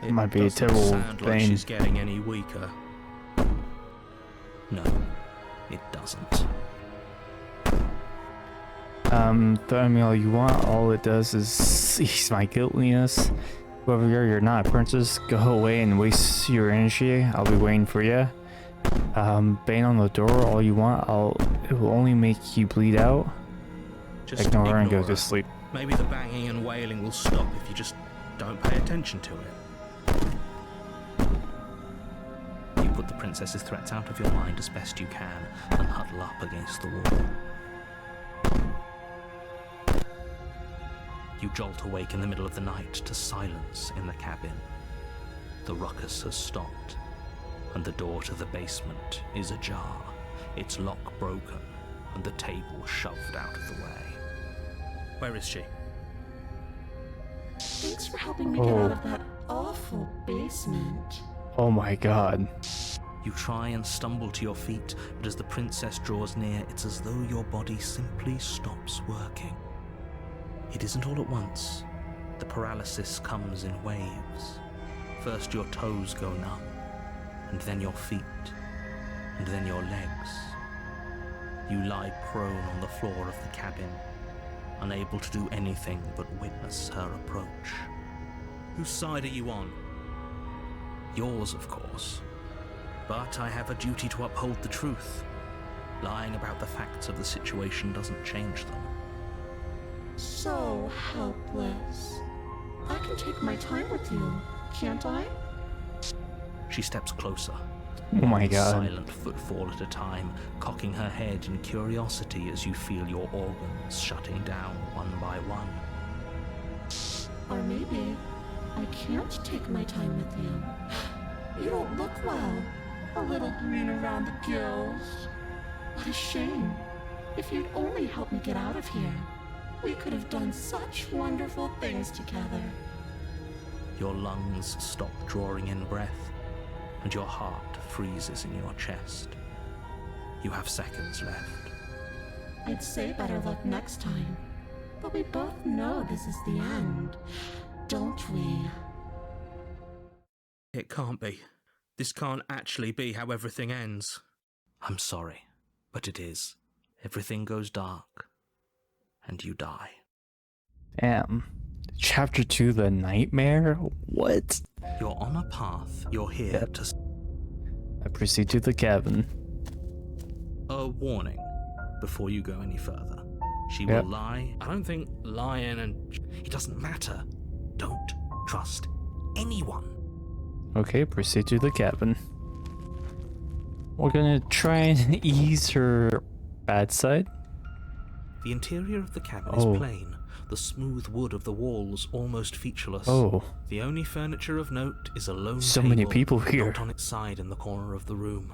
It Might be a doesn't terrible sound like thing. she's getting any weaker. No, it doesn't. Threaten me all you want, all it does is ease my guiltiness. Whoever you're not a princess, go away and waste your energy. I'll be waiting for you. Bang on the door all you want, it will only make you bleed out. Just Ignore her and go ignore to her. sleep. Maybe the banging and wailing will stop if you just don't pay attention to it. You put the princess's threats out of your mind as best you can and huddle up against the wall. You jolt awake in the middle of the night to silence in the cabin. The ruckus has stopped, and the door to the basement is ajar, its lock broken, and the table shoved out of the way. Where is she? Thanks for helping me get out of that awful basement. Oh my god. You try and stumble to your feet, but as the princess draws near, it's as though your body simply stops working. It isn't all at once. The paralysis comes in waves. First your toes go numb, and then your feet, and then your legs. You lie prone on the floor of the cabin, unable to do anything but witness her approach. Whose side are you on? Yours, of course. But I have a duty to uphold the truth. Lying about the facts of the situation doesn't change them. So helpless. I can take my time with you, can't I? She steps closer, Oh my one god. silent footfall at a time, cocking her head in curiosity as you feel your organs shutting down one by one. Or maybe I can't take my time with you. You don't look well. A little green around the gills. What a shame. If you'd only helped me get out of here, we could have done such wonderful things together. Your lungs stop drawing in breath, and your heart freezes in your chest. You have seconds left. I'd say better luck next time, but we both know this is the end, don't we? It can't be. This can't actually be how everything ends. I'm sorry, but it is. Everything goes dark, and you die. Damn. Chapter 2, The Nightmare? What? You're on a path. You're here to... I proceed to the cabin. A warning before you go any further. She Yep. will lie. I don't think lying and... It doesn't matter. Don't trust anyone. Okay, proceed to the cabin. We're gonna try and ease her bad side. The interior of the cabin Oh. is plain. The smooth wood of the walls almost featureless. Oh, The only furniture of note is a lone so table many people here. knocked on its side in the corner of the room.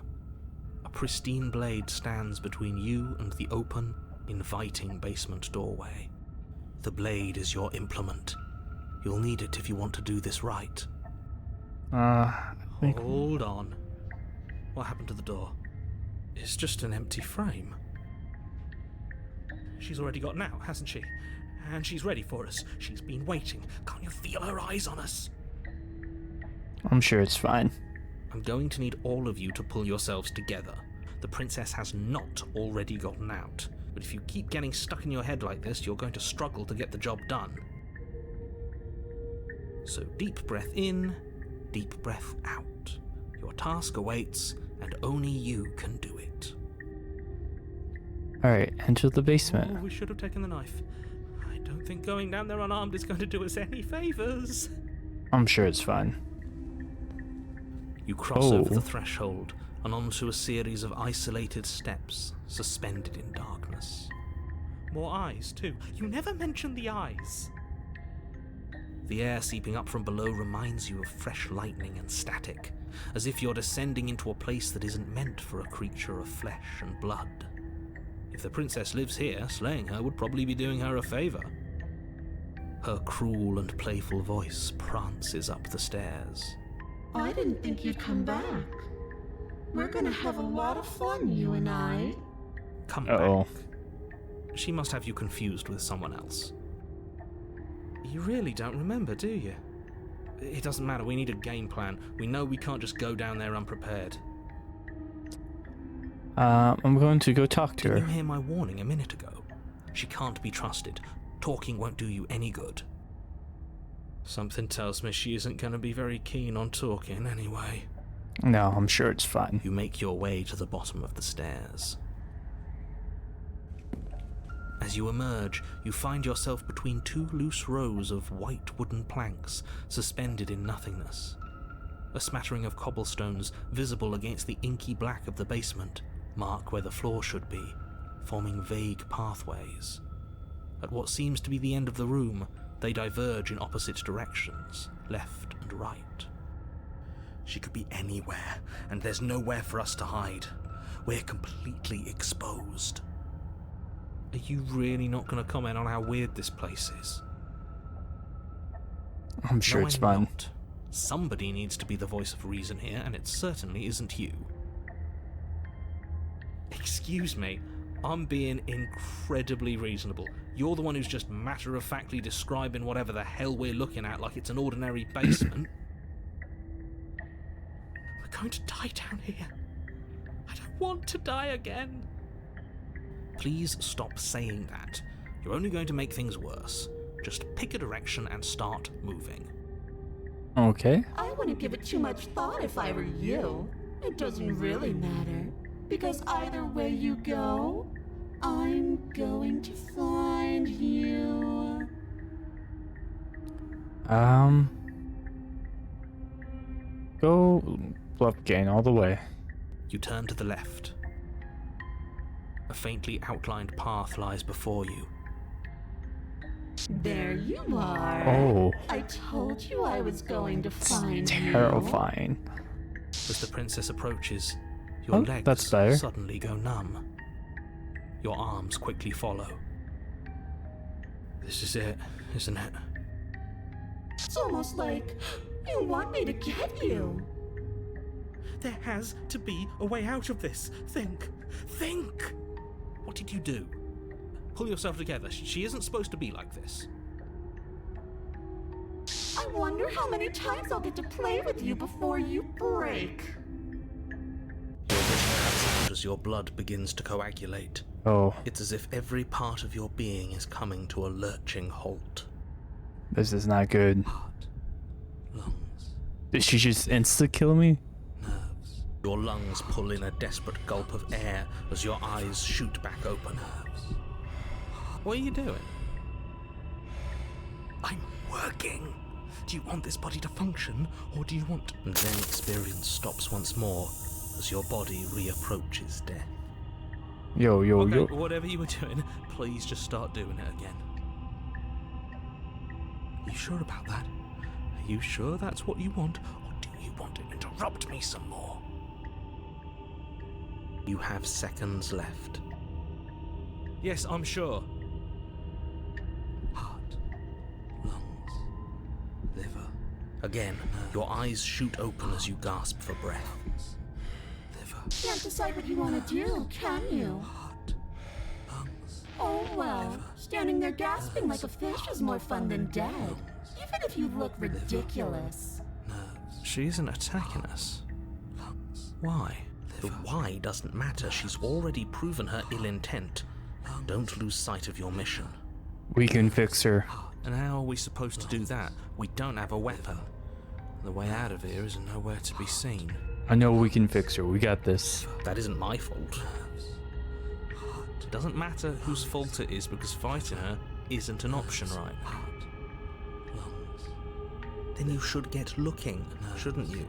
A pristine blade stands between you and the open, inviting basement doorway. The blade is your implement. You'll need it if you want to do this right. I think Hold on. What happened to the door? It's just an empty frame. She's already got out, hasn't she? And she's ready for us. She's been waiting. Can't you feel her eyes on us? I'm sure it's fine. I'm going to need all of you to pull yourselves together. The princess has not already gotten out. But if you keep getting stuck in your head like this, you're going to struggle to get the job done. So deep breath in, deep breath out. Your task awaits, and only you can do it. Alright, enter the Oh, basement. we should have taken the knife. I don't think going down there unarmed is going to do us any favours. I'm sure it's fine. You cross over Oh. the threshold and onto a series of isolated steps suspended in darkness. More eyes, too. You never mention the eyes. The air seeping up from below reminds you of fresh lightning and static, as if you're descending into a place that isn't meant for a creature of flesh and blood. If the princess lives here, slaying her would probably be doing her a favour. Her cruel and playful voice prances up the stairs. I didn't think you'd come back. We're gonna have a lot of fun, you and I. Come Uh-oh. back. She must have you confused with someone else. You really don't remember, do you? It doesn't matter, we need a game plan. We know we can't just go down there unprepared. I'm going to go talk to Didn't you her. hear my warning a minute ago? She can't be trusted. Talking won't do you any good. Something tells me she isn't going to be very keen on talking anyway. No, I'm sure it's fine. You make your way to the bottom of the stairs. As you emerge, you find yourself between two loose rows of white wooden planks suspended in nothingness. A smattering of cobblestones visible against the inky black of the basement mark where the floor should be, forming vague pathways. At what seems to be the end of the room, they diverge in opposite directions, left and right. She could be anywhere, and there's nowhere for us to hide. We're completely exposed. Are you really not going to comment on how weird this place is? I'm sure No, it's I'm fine. not. Somebody needs to be the voice of reason here, and it certainly isn't you. Excuse me, I'm being incredibly reasonable. You're the one who's just matter-of-factly describing whatever the hell we're looking at like it's an ordinary basement. We're going to die down here. I don't want to die again. Please stop saying that. You're only going to make things worse. Just pick a direction and start moving. Okay. I wouldn't give it too much thought if I were you. It doesn't really matter. Because either way you go, I'm going to find you. Go bluff gain all the way. You turn to the left. A faintly outlined path lies before you. There you are. Oh, I told you I was going to find you. terrifying. As the princess approaches, your Oh, legs that's better. suddenly go numb. Your arms quickly follow. This is it, isn't it? It's almost like you want me to get you. There has to be a way out of this. Think! Think! What did you do? Pull yourself together. She isn't supposed to be like this. I wonder how many times I'll get to play with you before you break. Your vision cuts out as your blood begins to coagulate. Oh, It's as if every part of your being is coming to a lurching halt. this is not good. Heart, lungs, Did she just insta-kill me? nerves. Your lungs pull in a desperate gulp of air as your eyes shoot back open. What are you doing? I'm working. Do you want this body to function, or do you want... And then experience stops once more as your body reapproaches death. Yo, Okay, yo. whatever you were doing, please just start doing it again. You sure about that? Are you sure that's what you want, or do you want to interrupt me some more? You have seconds left. Yes, I'm sure. Heart, lungs, liver. Again, your eyes shoot open as you gasp for breath. Liver, Can't decide what you want to do, can you? heart, lungs. Oh well, standing there gasping like a fish is more fun than dead. Even if you look ridiculous. She isn't attacking us. Why? The why doesn't matter. She's already proven her ill intent. Don't lose sight of your mission. We can fix her. And how are we supposed to do that? We don't have a weapon. The way out of here is nowhere to be seen. I know we can fix her. We got this. That isn't my fault. It doesn't matter whose fault it is because fighting her isn't an option, right? Then you should get looking, shouldn't you?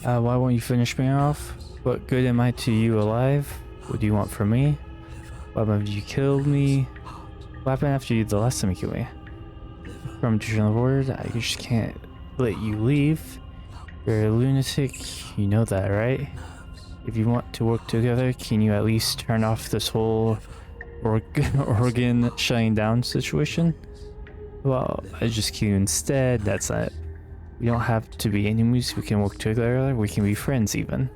Why won't you finish me off? What good am I to you alive? What do you want from me? Why have you killed me? What happened after you the last time you killed me? From Magician Ward, I just can't let you leave. You're a lunatic, you know that, right? If you want to work together, can you at least turn off this whole organ shutting down situation? Well, I just kill you instead, that's it. We don't have to be enemies, we can work together, we can be friends even.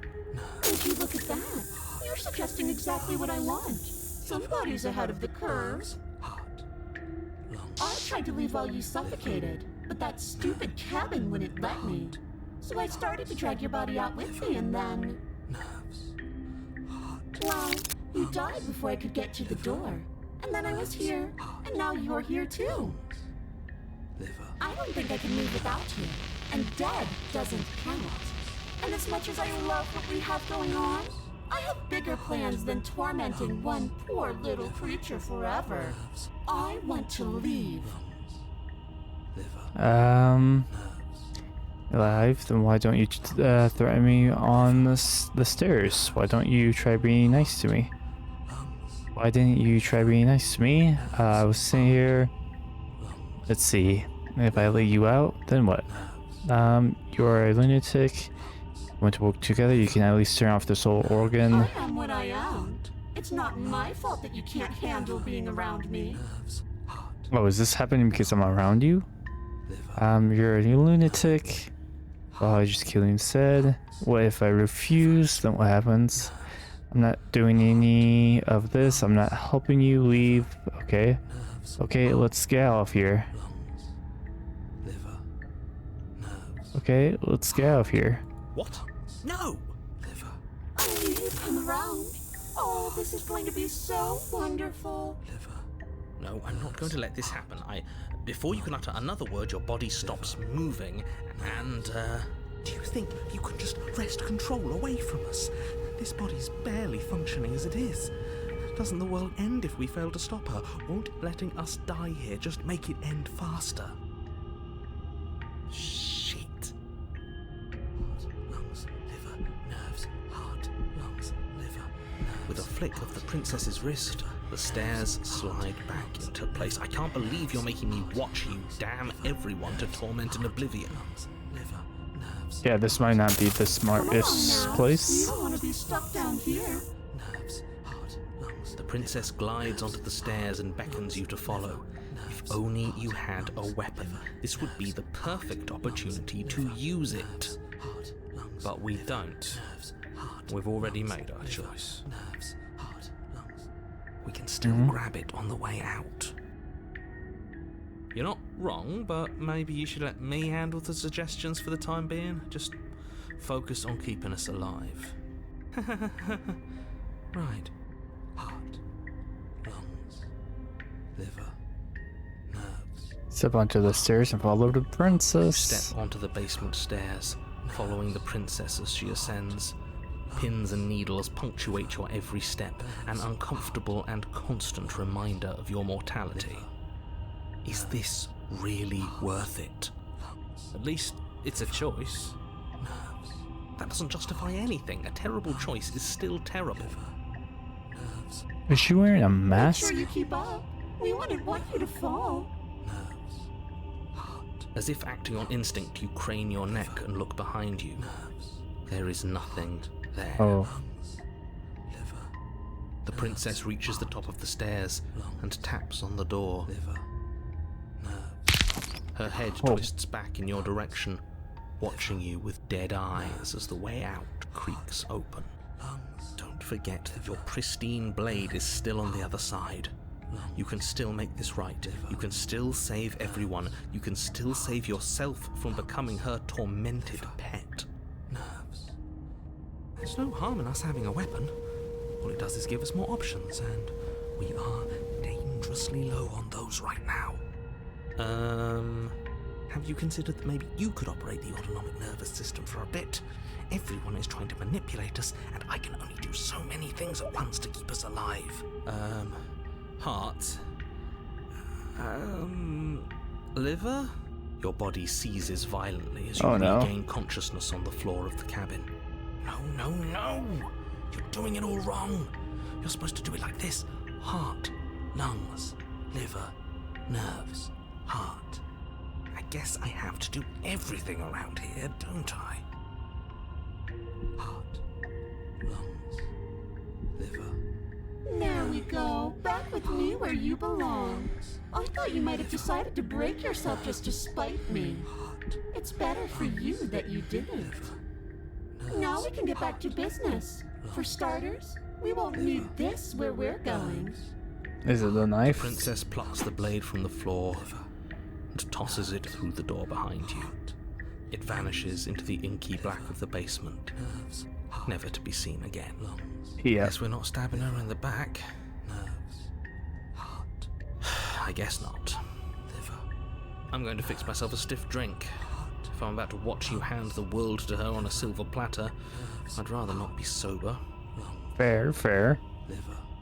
Would you look at that? You're suggesting exactly what I want. Somebody's ahead of the curve. I tried to leave while you suffocated, but that stupid cabin wouldn't let me. So I started to drag your body out with me and then... Well, you died before I could get to the door. And then I was here, and now you're here too. I don't think I can live without you. And dead doesn't count. And as much as I love what we have going on, I have bigger plans than tormenting one poor little creature forever. I want to leave. Alive? Then why don't you threaten me on the stairs? Why don't you try being nice to me? Why didn't you try being nice to me? I was sitting here. Let's see. If I let you out, then what? You're a lunatic. Want to work together? You can at least turn off this whole organ. I am what I am. It's not my fault that you can't handle being around me. Oh, is this happening because I'm around you? You're a lunatic. Oh, I just killed him said. What if I refuse? Then what happens? I'm not doing any of this. I'm not helping you leave. Okay. Okay, let's get out of here. Okay, let's get out of here. What? No! I knew you'd come around. Oh, this is going to be so wonderful. No, I'm not going to let this happen. Before you can utter another word, your body stops moving, and, do you think you can just wrest control away from us? This body's barely functioning as it is. Doesn't the world end if we fail to stop her? Won't letting us die here just make it end faster? Shit. Lungs, liver, nerves, heart, lungs, liver, nerves. With a flick of the princess's wrist, the stairs slide back into place. I can't believe you're making me watch you damn everyone to torment and oblivion. Liver, nerves, Yeah, this might not be the Come on smartest now. place. You don't want to be stuck down here. nerves, heart, lungs. The princess glides onto the stairs and beckons you to follow. If only you had a weapon, this would be the perfect opportunity to use it. But we don't. We've already made our choice. We can still grab it on the way out. You're not wrong, but maybe you should let me handle the suggestions for the time being. Just focus on keeping us alive. Right. Heart, lungs, liver, nerves. Step onto the stairs and follow the princess. Step onto the basement stairs, following the princess as she ascends. Pins and needles punctuate your every step, an uncomfortable and constant reminder of your mortality. Is this really worth it? At least it's a choice. That doesn't justify anything. A terrible choice is still terrible. Is she wearing a Make mask? sure you keep up. We wouldn't want you to fall. As if acting on instinct, you crane your neck and look behind you. There is nothing there. Oh. The princess reaches the top of the stairs and taps on the door. Her head twists back in your direction, watching you with dead eyes as the way out creaks open. Don't forget that your pristine blade is still on the other side. You can still make this right. You can still save everyone. You can still save yourself from becoming her tormented pet. There's no harm in us having a weapon. All it does is give us more options, and we are dangerously low on those right now. Have you considered that maybe you could operate the autonomic nervous system for a bit? Everyone is trying to manipulate us, and I can only do so many things at once to keep us alive. Heart? Liver? Your body seizes violently as you regain consciousness on the floor of the cabin. No! You're doing it all wrong. You're supposed to do it like this. Heart, lungs, liver, nerves, heart. I guess I have to do everything around here, don't I? Heart, lungs, liver. There we go. Back with me where you belong. I thought you might have decided to break yourself just to spite me. It's better for you that you didn't. Now we can get back to business. For starters, we won't need this where we're going. Is it the knife? Princess plucks the blade from the floor and tosses it through the door behind you. It vanishes into the inky black of the basement, never to be seen again. Yeah. Guess we're not stabbing her in the back. I guess not. I'm going to fix myself a stiff drink. If I'm about to watch you hand the world to her on a silver platter, I'd rather not be sober. Fair.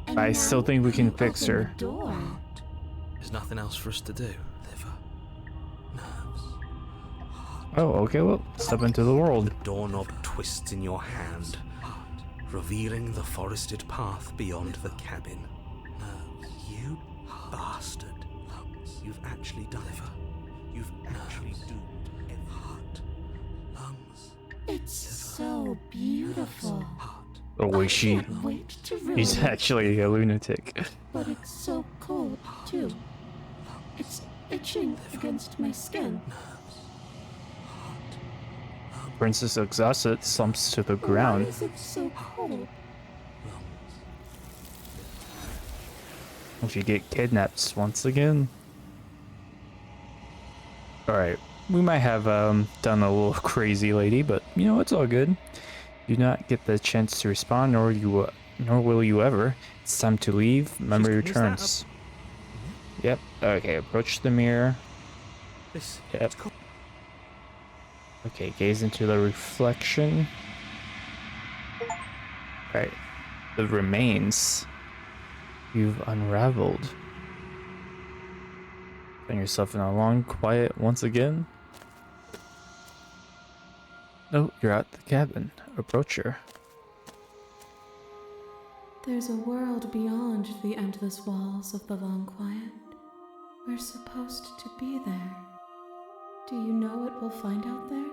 And I now still think we can you fix open her. the door. There's nothing else for us to do. Oh, okay, well, step into the world. Doorknob twists in your hand, revealing the forested path beyond the cabin. You bastard. You've actually done it. You've actually doomed every heart. Lungs. It's so beautiful. Oh, is she? Can't wait to ruin He's it. actually a lunatic. But it's so cold too. itching against my skin. Princess exhausted slumps to the Why ground. is it so cold? Will she get kidnapped once again? Alright, we might have done a little crazy lady, but you know, it's all good. You do not get the chance to respond, nor will you ever. It's time to leave. Memory Is that returns. Yep. Okay, approach the mirror. This. Yep. It's cool. Okay, gaze into the reflection. Right. The remains you've unraveled. Find yourself in a long quiet once again. Oh, you're at the cabin. Approach her. There's a world beyond the endless walls of the long quiet. We're supposed to be there. Do you know what we'll find out there?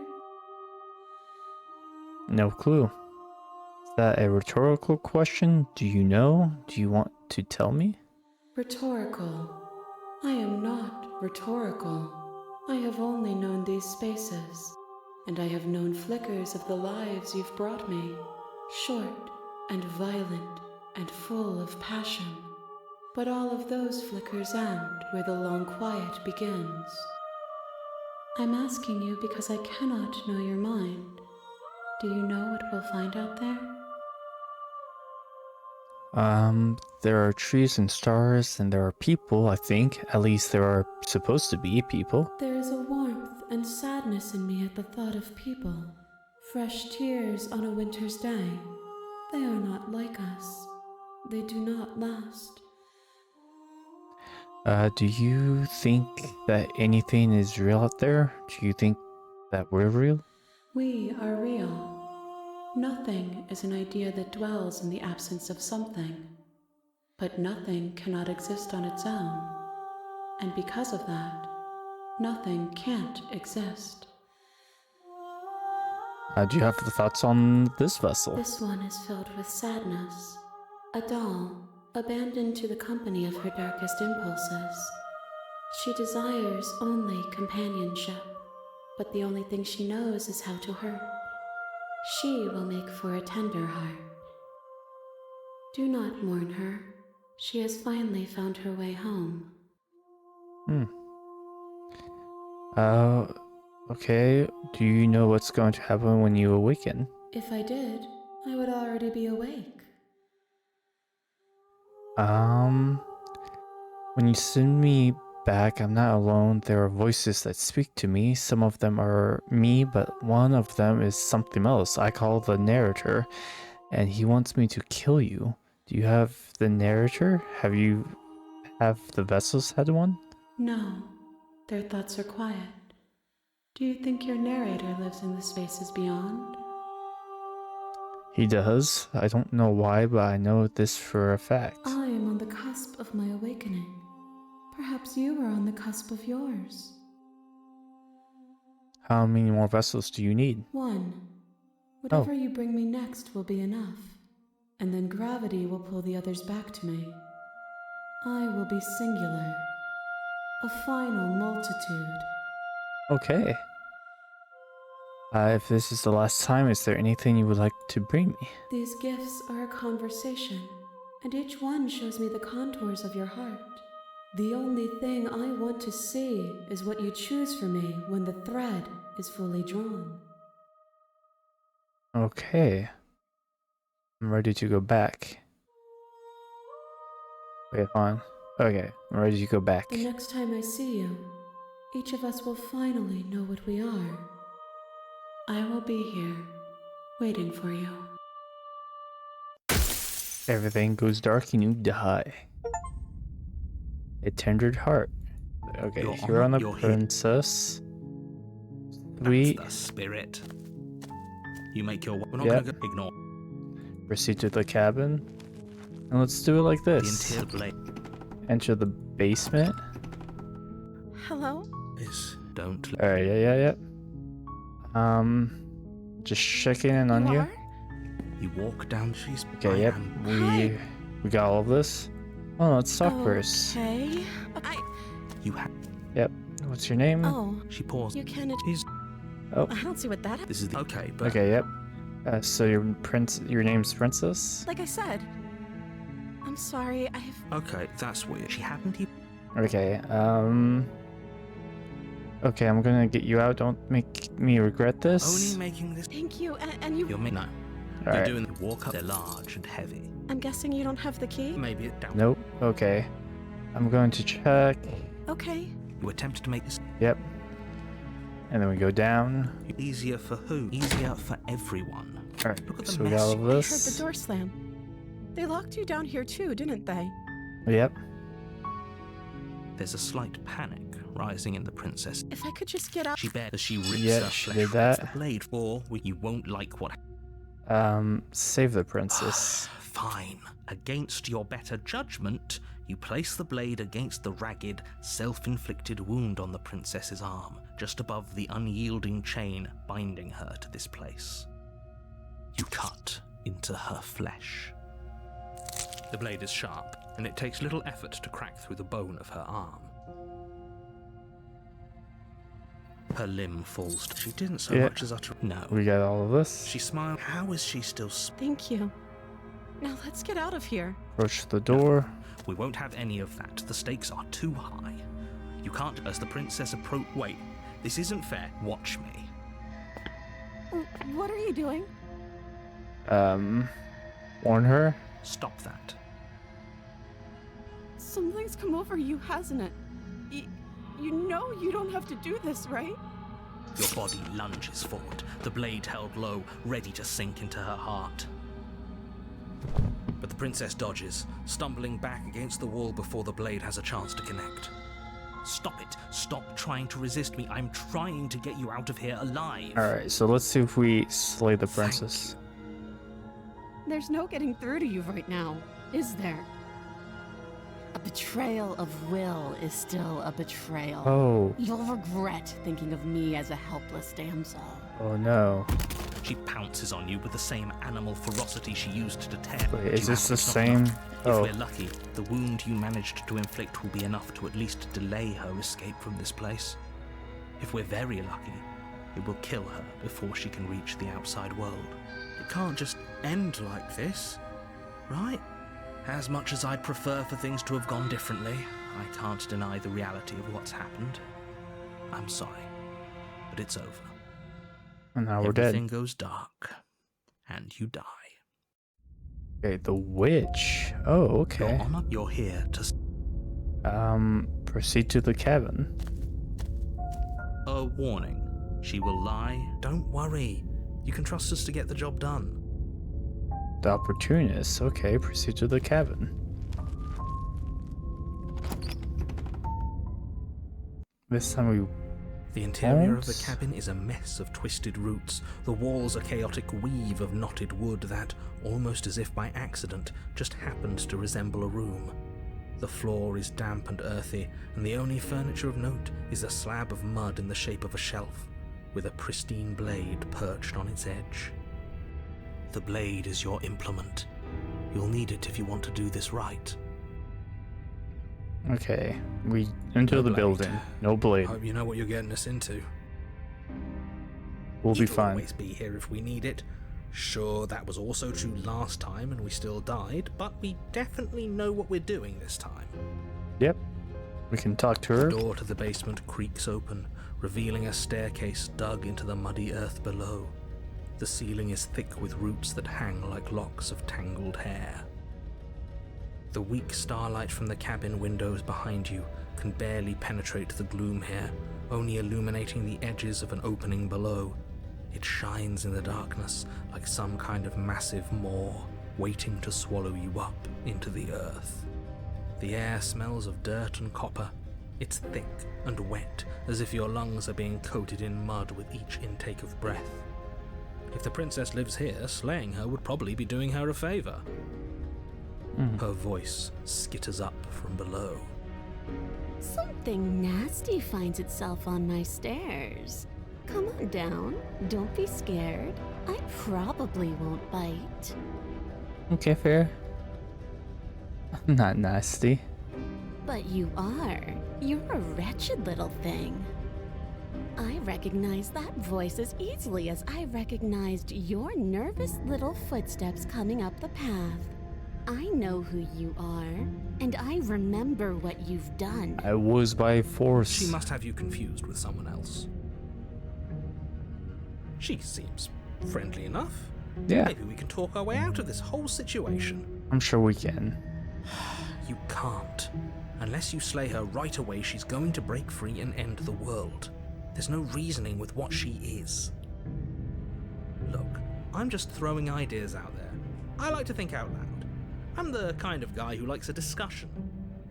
No clue. Is that a rhetorical question? Do you know? Do you want to tell me? Rhetorical. I am not rhetorical. I have only known these spaces, and I have known flickers of the lives you've brought me. Short and violent and full of passion. But all of those flickers end where the long quiet begins. I'm asking you because I cannot know your mind. Do you know what we'll find out there? There are trees and stars, and there are people, I think. At least there are supposed to be people. There is a warmth and sadness in me at the thought of people. Fresh tears on a winter's day. They are not like us. They do not last. Do you think that anything is real out there? Do you think that we're real? We are real. Nothing is an idea that dwells in the absence of something. But nothing cannot exist on its own. And because of that, nothing can't exist. Do you have the thoughts on this vessel? This one is filled with sadness. A doll, abandoned to the company of her darkest impulses. She desires only companionship, but the only thing she knows is how to hurt. She will make for a tender heart. Do not mourn her. She has finally found her way home. Okay. Do you know what's going to happen when you awaken? If I did, I would already be awake. When you send me back, I'm not alone. There are voices that speak to me. Some of them are me, but one of them is something else. I call the narrator, and he wants me to kill you. Do you have the narrator? Have the vessels had one? No, their thoughts are quiet. Do you think your narrator lives in the spaces beyond? He does. I don't know why, but I know this for a fact. I am on the cusp of my awakening. Perhaps you are on the cusp of yours. How many more vessels do you need? One. Whatever you bring me next will be enough. And then gravity will pull the others back to me. I will be singular. A final multitude. Okay. If this is the last time, is there anything you would like to bring me? These gifts are a conversation, and each one shows me the contours of your heart. The only thing I want to see is what you choose for me when the thread is fully drawn. Okay. I'm ready to go back. Wait, hold on. Okay, I'm ready to go back. The next time I see you, each of us will finally know what we are. I will be here, waiting for you. Everything goes dark and you die. A tender heart. Okay, you're on a princess. That's the spirit. You make your. We're not gonna ignore Proceed to the cabin. And let's do it like the this. interior blade. Enter the basement. Hello? Is don't. Alright, yeah. Just checking in on you. are? You walk down. She's. Okay, yep. We got all of this. Oh, let's talk first. Okay. You have. Yep. What's your name? Oh, She paused. you can. She's I don't see what that. this is the, okay, but Okay, yep. So your name's Princess? Like I said, I'm sorry. okay, that's weird. She happened to. Okay, okay, I'm gonna get you out. Don't make me regret this. Only making this. Thank you, and you. No. You're Alright. doing the walk up. They're large and heavy. I'm guessing you don't have the key. Maybe it down. Nope. Okay. I'm going to check. Okay. You attempted to make this Yep. And then we go down. easier for who? Easier for everyone. Alright, Look at the so we got all of I heard the this. door slam. They locked you down here too, didn't they? Yep. There's a slight panic rising in the princess. If I could just get out. She bears as she rips Yeah, her she flesh did with that. the blade, or you won't like what. Save the princess. Fine. Against your better judgment, you place the blade against the ragged, self-inflicted wound on the princess's arm, just above the unyielding chain binding her to this place. You cut into her flesh. The blade is sharp, and it takes little effort to crack through the bone of her arm. Her limb falls. She didn't so Yeah. much as utter. No. We got all of this. She smiled. How is she still? Thank you. Now let's get out of here. Approach the door. We won't have any of that. The stakes are too high. You can't. As the princess approach. Wait. This isn't fair. Watch me. What are you doing? Warn her. Stop that. Something's come over you, hasn't it? You know you don't have to do this, right? Your body lunges forward, the blade held low, ready to sink into her heart. But the princess dodges, stumbling back against the wall before the blade has a chance to connect. Stop it. Stop trying to resist me. I'm trying to get you out of here alive. Alright, so let's see if we slay the princess. There's no getting through to you right now, is there? A betrayal of will is still a betrayal. Oh. You'll regret thinking of me as a helpless damsel. Oh no. She pounces on you with the same animal ferocity she used to tear. Wait, but is you this have the to same? stop her. If Oh. we're lucky, the wound you managed to inflict will be enough to at least delay her escape from this place. If we're very lucky, it will kill her before she can reach the outside world. It can't just end like this, right? As much as I'd prefer for things to have gone differently, I can't deny the reality of what's happened. I'm sorry, but it's over. And now we're Everything dead. goes dark, and you die. Okay, the witch. Oh, Your okay. Honor, you're here to. Proceed to the cabin. A warning. She will lie. Don't worry. You can trust us to get the job done. The opportunist. Okay, proceed to the cabin. This time we. The interior of the What? cabin is a mess of twisted roots. The walls a chaotic weave of knotted wood that, almost as if by accident, just happened to resemble a room. The floor is damp and earthy, and the only furniture of note is a slab of mud in the shape of a shelf, with a pristine blade perched on its edge. The blade is your implement. You'll need it if you want to do this right. Okay, we enter No the blade. building. No blade. Hope you know what you're getting us into. We'll be It'll fine. always be here if we need it. Sure, that was also true last time and we still died, but we definitely know what we're doing this time. Yep. We can talk to her. The door to the basement creaks open, revealing a staircase dug into the muddy earth below. The ceiling is thick with roots that hang like locks of tangled hair. The weak starlight from the cabin windows behind you can barely penetrate the gloom here, only illuminating the edges of an opening below. It shines in the darkness like some kind of massive maw waiting to swallow you up into the earth. The air smells of dirt and copper. It's thick and wet, as if your lungs are being coated in mud with each intake of breath. If the princess lives here, slaying her would probably be doing her a favor. Her voice skitters up from below. Something nasty finds itself on my stairs. Come on down. Don't be scared. I probably won't bite. Okay, fair. I'm not nasty. But you are. You're a wretched little thing. I recognize that voice as easily as I recognized your nervous little footsteps coming up the path. I know who you are, and I remember what you've done. I was by force. She must have you confused with someone else. She seems friendly enough. Yeah, Maybe we can talk our way out of this whole situation. I'm sure we can. You can't. Unless you slay her right away, she's going to break free and end the world. There's no reasoning with what she is. Look, I'm just throwing ideas out there. I like to think out loud. I'm the kind of guy who likes a discussion.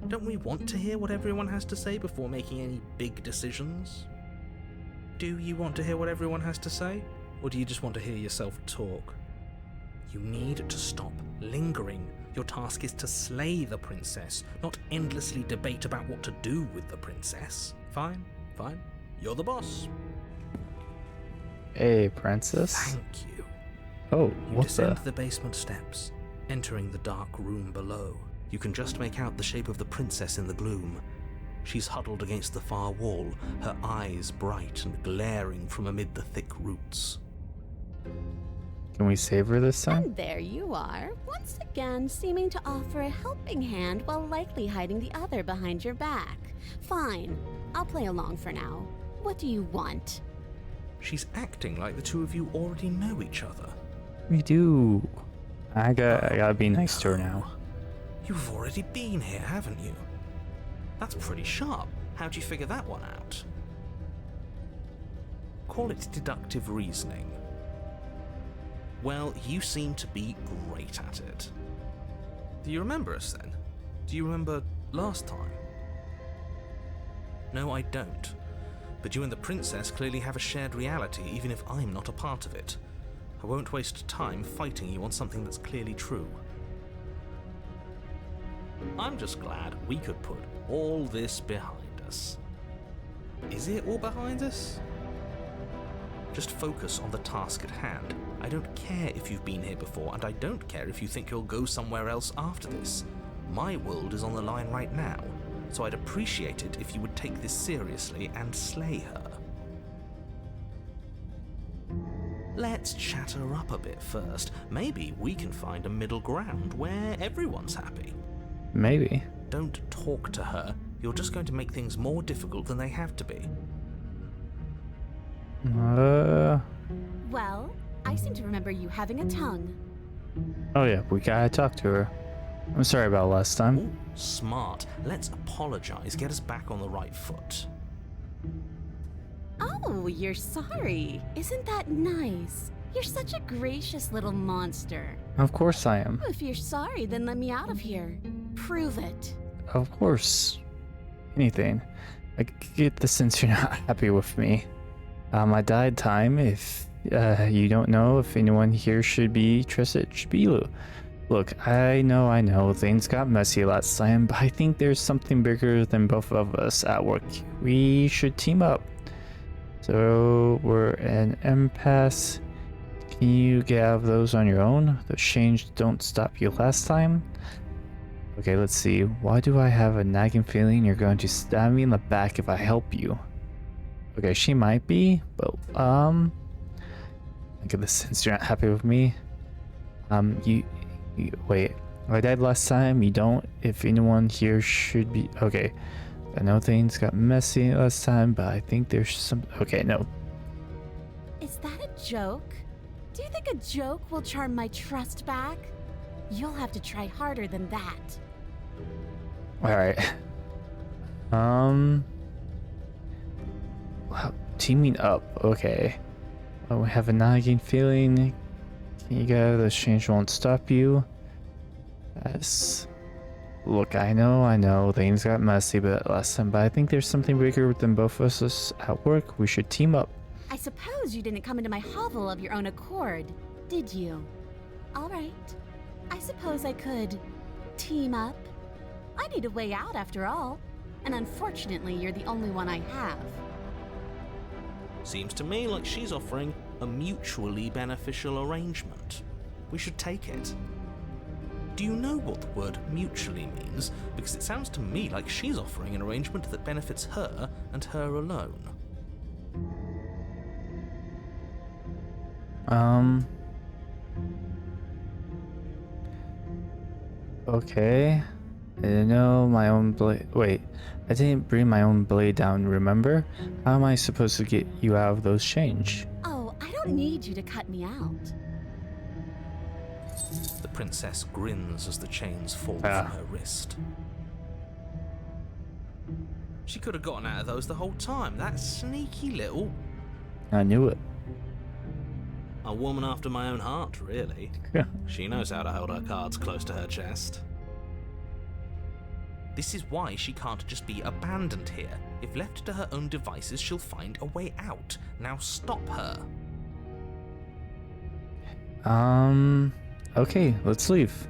Don't we want to hear what everyone has to say before making any big decisions? Do you want to hear what everyone has to say? Or do you just want to hear yourself talk? You need to stop lingering. Your task is to slay the princess, not endlessly debate about what to do with the princess. Fine, fine. You're the boss. Hey, princess. Thank you. Oh, You what descend the? the basement steps, entering the dark room below. You can just make out the shape of the princess in the gloom. She's huddled against the far wall, her eyes bright and glaring from amid the thick roots. Can we save her this time? And there you are, once again seeming to offer a helping hand while likely hiding the other behind your back. Fine, I'll play along for now. What do you want? She's acting like the two of you already know each other. We do. I gotta be nice to her now. You've already been here, haven't you? That's pretty sharp. How'd you figure that one out? Call it deductive reasoning. Well, you seem to be great at it. Do you remember us then? Do you remember last time? No, I don't. But you and the princess clearly have a shared reality, even if I'm not a part of it. I won't waste time fighting you on something that's clearly true. I'm just glad we could put all this behind us. Is it all behind us? Just focus on the task at hand. I don't care if you've been here before, and I don't care if you think you'll go somewhere else after this. My world is on the line right now, so I'd appreciate it if you would take this seriously and slay her. Let's chat her up a bit first. Maybe we can find a middle ground where everyone's happy. Maybe. Don't talk to her. You're just going to make things more difficult than they have to be. Well, I seem to remember you having a tongue. Oh yeah, we gotta talk to her. I'm sorry about last time. Ooh, smart. Let's apologize. Get us back on the right foot. Oh, you're sorry. Isn't that nice? You're such a gracious little monster. Of course I am. If you're sorry, then let me out of here. Prove it. Of course. Anything. I get the sense you're not happy with me. I died time. If you don't know if anyone here should be trusted, it should be you. Look, I know, things got messy last time, but I think there's something bigger than both of us at work. We should team up. So, we're an impasse. Can you get out of those on your own? Those changes don't stop you last time. Okay, let's see. Why do I have a nagging feeling you're going to stab me in the back if I help you? Okay, she might be, but, I get the sense you're not happy with me. Wait, I died last time, you don't, if anyone here should be, okay. I know things got messy last time, but I think there's some, okay, no. Is that a joke? Do you think a joke will charm my trust back? You'll have to try harder than that. Alright. Wow, teaming up, okay. Well, we have a nagging feeling. Can you get out of this change won't stop you? Yes. Look, I know, things got messy last time, but I think there's something bigger than both of us at work. We should team up. I suppose you didn't come into my hovel of your own accord, did you? Alright. I suppose I could team up. I need a way out after all, and unfortunately you're the only one I have. Seems to me like she's offering a mutually beneficial arrangement. We should take it. Do you know what the word mutually means? Because it sounds to me like she's offering an arrangement that benefits her and her alone. Okay. I didn't know my own blade. Wait, I didn't bring my own blade down, remember? How am I supposed to get you out of those chains? Oh, I don't need you to cut me out. The princess grins as the chains fall from her wrist. She could have gotten out of those the whole time. That sneaky little... I knew it. A woman after my own heart, really. She knows how to hold her cards close to her chest. This is why she can't just be abandoned here. If left to her own devices, she'll find a way out. Now stop her. Okay, let's leave.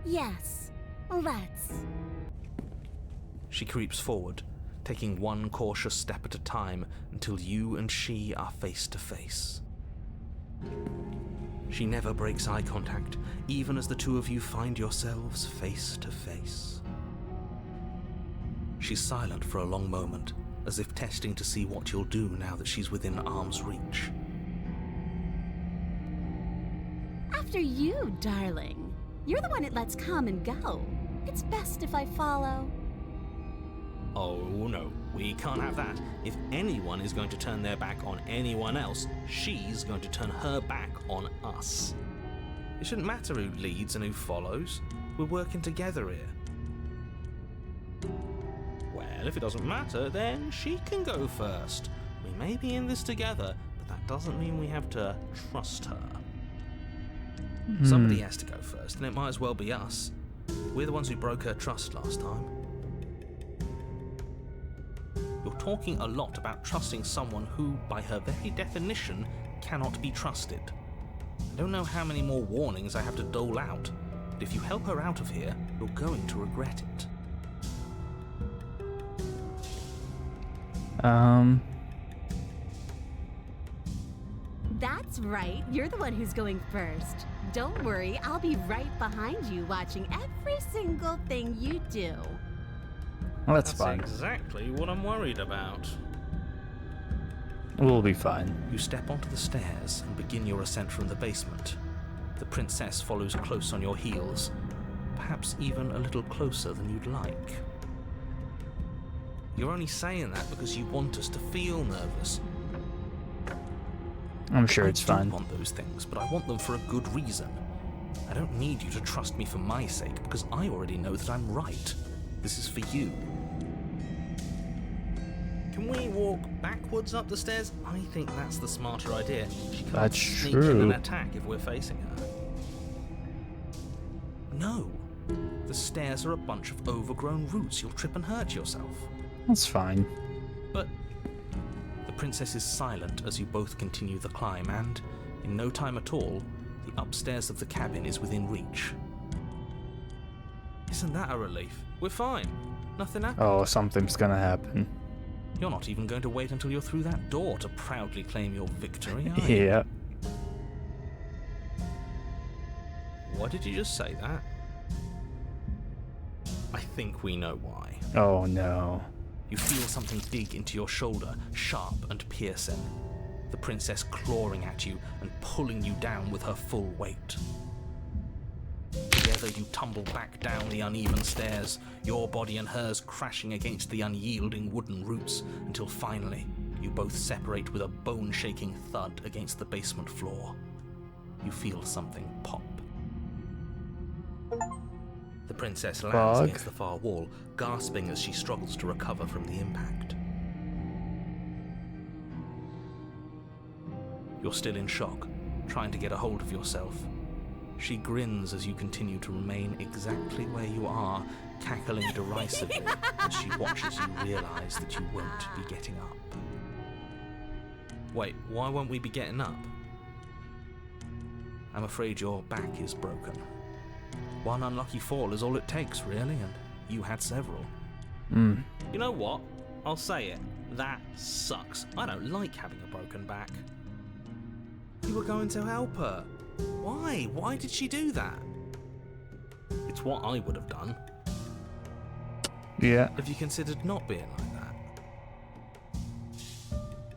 Yes, let's. She creeps forward, taking one cautious step at a time until you and she are face to face. She never breaks eye contact, even as the two of you find yourselves face to face. She's silent for a long moment, as if testing to see what you'll do now that she's within arm's reach. After you, darling. You're the one it lets come and go. It's best if I follow. Oh no, we can't have that. If anyone is going to turn their back on anyone else, she's going to turn her back on us. It shouldn't matter who leads and who follows. We're working together here. Well, if it doesn't matter, then she can go first. We may be in this together, but that doesn't mean we have to trust her. Somebody has to go first, and it might as well be us. We're the ones who broke her trust last time. You're talking a lot about trusting someone who, by her very definition, cannot be trusted. I don't know how many more warnings I have to dole out, but if you help her out of here, you're going to regret it. That's right. You're the one who's going first. Don't worry, I'll be right behind you watching every single thing you do. Well, that's fine. Exactly what I'm worried about. We'll be fine. You step onto the stairs and begin your ascent from the basement. The princess follows close on your heels, perhaps even a little closer than you'd like. You're only saying that because you want us to feel nervous. I'm sure it's fine. I do want those things, but I want them for a good reason. I don't need you to trust me for my sake, because I already know that I'm right. This is for you. Can we walk backwards up the stairs? I think that's the smarter idea. She can't That's sneak in true. and attack if we're facing her. No. The stairs are a bunch of overgrown roots. You'll trip and hurt yourself. That's fine. But the princess is silent as you both continue the climb, and in no time at all, the upstairs of the cabin is within reach. Isn't that a relief? We're fine. Nothing happened. Oh, something's gonna happen. You're not even going to wait until you're through that door to proudly claim your victory, are you? Yeah. Why did you just say that? I think we know why. Oh no. You feel something dig into your shoulder, sharp and piercing. The princess clawing at you and pulling you down with her full weight. Together you tumble back down the uneven stairs, your body and hers crashing against the unyielding wooden roots, until finally you both separate with a bone-shaking thud against the basement floor. You feel something pop. The princess lands Bug. against the far wall, gasping as she struggles to recover from the impact. You're still in shock, trying to get a hold of yourself. She grins as you continue to remain exactly where you are, cackling derisively as she watches you realize that you won't be getting up. Wait, why won't we be getting up? I'm afraid your back is broken. One unlucky fall is all it takes, really, and you had several. You know what? I'll say it. That sucks. I don't like having a broken back. You were going to help her. Why? Why did she do that? It's what I would have done. Yeah. Have you considered not being like that?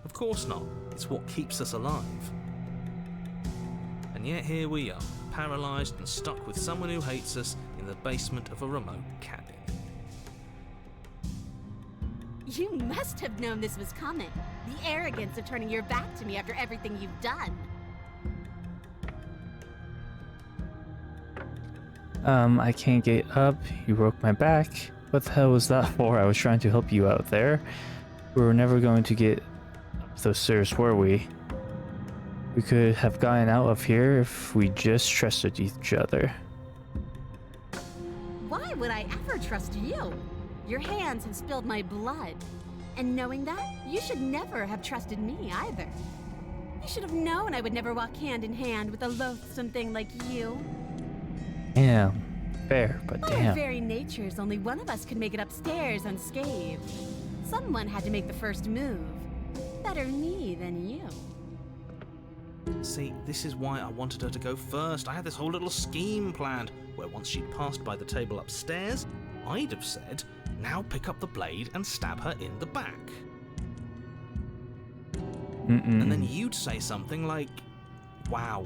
Of course not. It's what keeps us alive. And yet here we are, paralysed and stuck with someone who hates us in the basement of a remote cabin. You must have known this was coming. The arrogance of turning your back to me after everything you've done. I can't get up. You broke my back. What the hell was that for? I was trying to help you out there. We were never going to get up those stairs, were we? We could have gotten out of here if we just trusted each other. Why would I ever trust you? Your hands have spilled my blood. And knowing that, you should never have trusted me either. You should have known I would never walk hand in hand with a loathsome thing like you. Yeah, fair, but By our damn. very natures, only one of us could make it upstairs unscathed. Someone had to make the first move. Better me than you. See, this is why I wanted her to go first. I had this whole little scheme planned, where once she'd passed by the table upstairs, I'd have said, now pick up the blade and stab her in the back. And then you'd say something like, wow,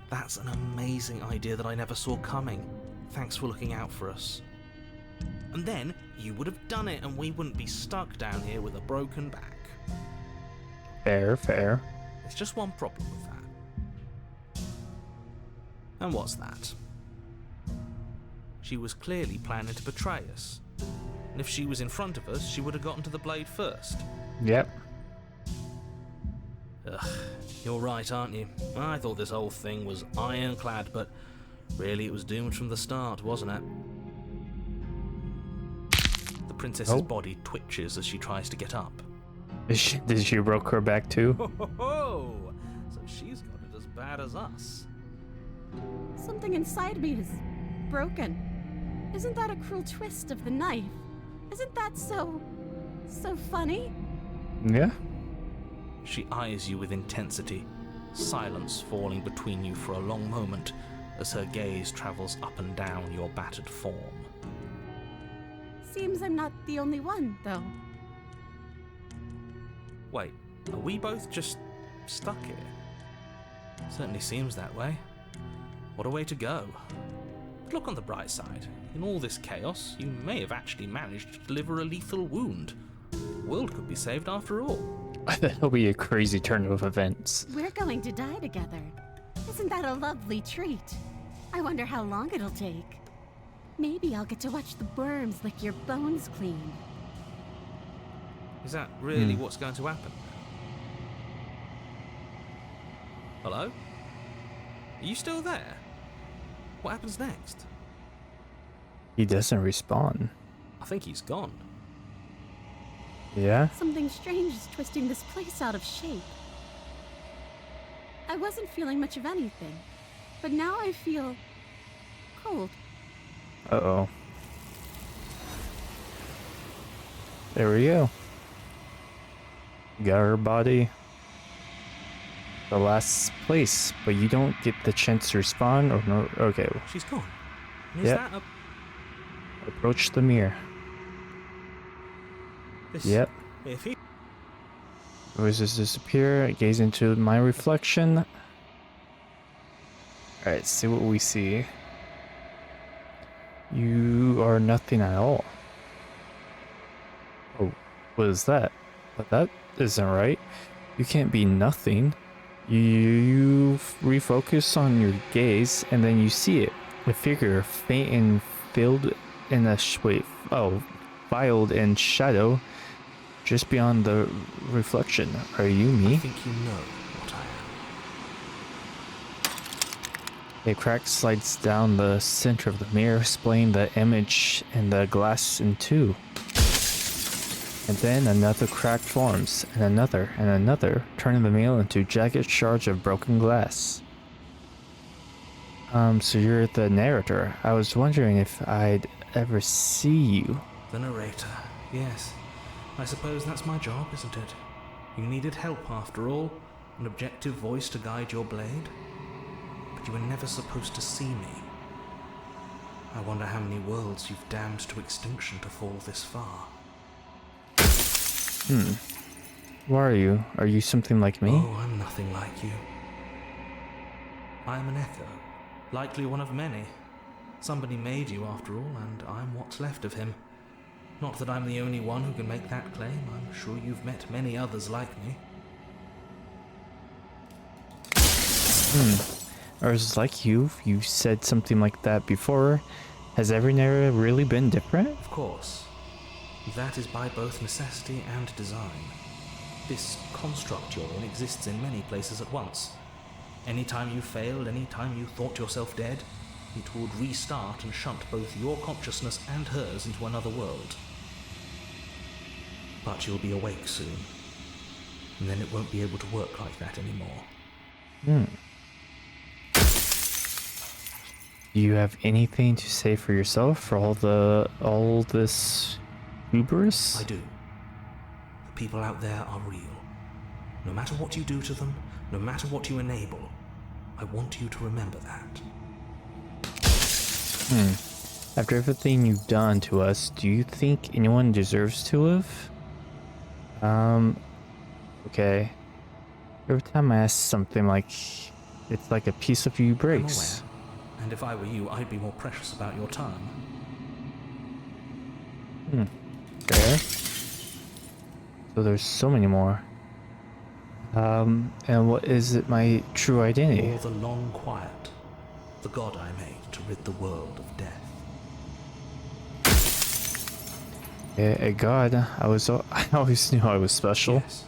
that's an amazing idea that I never saw coming. Thanks for looking out for us. And then you would have done it and we wouldn't be stuck down here with a broken back. Fair, fair. There's just one problem with that. And what's that? She was clearly planning to betray us. And if she was in front of us, she would have gotten to the blade first. Yep. Ugh, you're right, aren't you? I thought this whole thing was ironclad, but really it was doomed from the start, wasn't it? The princess's body twitches as she tries to get up. Did she broke her back too? Ho ho ho! So she's got it as bad as us. Something inside me is broken. Isn't that a cruel twist of the knife? Isn't that so funny? Yeah. She eyes you with intensity, silence falling between you for a long moment as her gaze travels up and down your battered form. Seems I'm not the only one, though. Wait, are we both just stuck here? Certainly seems that way. What a way to go. But look on the bright side. In all this chaos, you may have actually managed to deliver a lethal wound. The world could be saved after all. That'll be a crazy turn of events. We're going to die together. Isn't that a lovely treat? I wonder how long it'll take. Maybe I'll get to watch the worms lick your bones clean. Is that really what's going to happen? Hello? Are you still there? What happens next? He doesn't respond. I think he's gone. Yeah? Something strange is twisting this place out of shape. I wasn't feeling much of anything, but now I feel cold. Uh-oh. There we go. Got her body. The last place, but you don't get the chance to respond or no. Okay. She's gone. Is Yep. that a... Approach the mirror. This... Yep. If he... Voices disappear. Gaze into my reflection. Alright, see what we see. You are nothing at all. Oh, what is that? But that isn't right. You can't be nothing. You refocus on your gaze, and then you see it. A figure, faint and filled in a veiled in shadow, just beyond the reflection. Are you I me? think you know what I am. A crack slides down the center of the mirror, splitting the image and the glass in two. And then another crack forms, and another, turning the mirror into jagged shards of broken glass. So you're the narrator. I was wondering if I'd ever see you. The narrator. Yes. I suppose that's my job, isn't it? You needed help after all. An objective voice to guide your blade. But you were never supposed to see me. I wonder how many worlds you've damned to extinction to fall this far. Who are you? Are you something like me? Oh, I'm nothing like you. I am an echo, likely one of many. Somebody made you after all, and I'm what's left of him. Not that I'm the only one who can make that claim. I'm sure you've met many others like me. Or is it like you said something like that before. Has every era really been different? Of course. That is by both necessity and design. This construct you're in exists in many places at once. Anytime you failed, anytime you thought yourself dead, it would restart and shunt both your consciousness and hers into another world. But you'll be awake soon, and then it won't be able to work like that anymore. Do you have anything to say for yourself for all this hubris? I do. The people out there are real. No matter what you do to them, no matter what you enable, I want you to remember that. After everything you've done to us, do you think anyone deserves to live? Okay. Every time I ask something it's like a piece of you breaks. I'm aware, and if I were you, I'd be more precious about your time. Fair. So there's so many more. And what is it, my true identity? Or the long quiet, the god I made to rid the world of death. A god. I always knew I was special. Yes,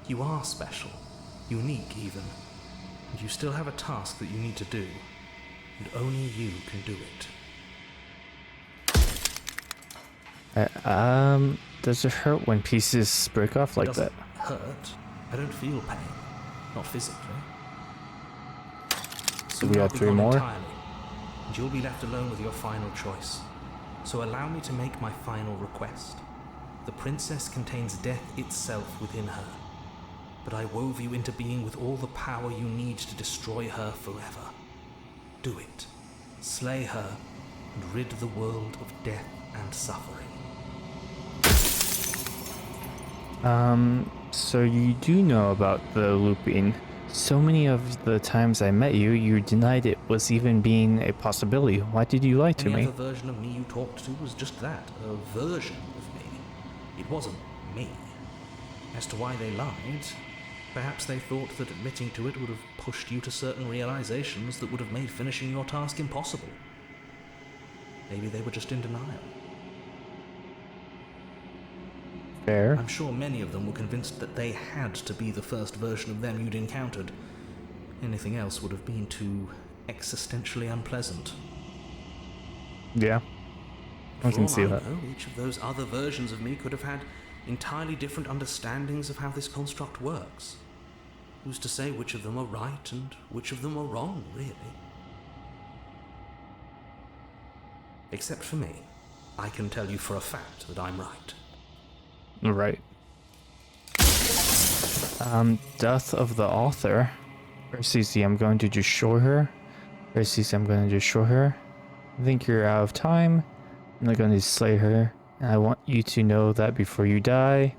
you are special, unique even, and you still have a task that you need to do, and only you can do it. Does it hurt when pieces break off like It that? doesn't hurt. I don't feel pain, not physically. So we have 3 more? Entirely, and you'll be left alone with your final choice. So allow me to make my final request. The princess contains death itself within her, but I wove you into being with all the power you need to destroy her forever. Do it. Slay her, and rid the world of death and suffering. So you do know about the looping. So many of the times I met you, you denied it was even being a possibility. Why did you lie to Any me? other version of me you talked to was just that, a version of me. It wasn't me. As to why they lied, perhaps they thought that admitting to it would have pushed you to certain realizations that would have made finishing your task impossible. Maybe they were just in denial. Fair. I'm sure many of them were convinced that they had to be the first version of them you'd encountered. Anything else would have been too existentially unpleasant. Yeah. I For can all see I that. know, each of those other versions of me could have had entirely different understandings of how this construct works. Who's to say which of them are right and which of them are wrong, really? Except for me. I can tell you for a fact that I'm right. Right. Death of the author. Cersei, I'm going to just show her. Cersei, I'm going to just show her. I think you're out of time. I'm not going to slay her. And I want you to know that before you die.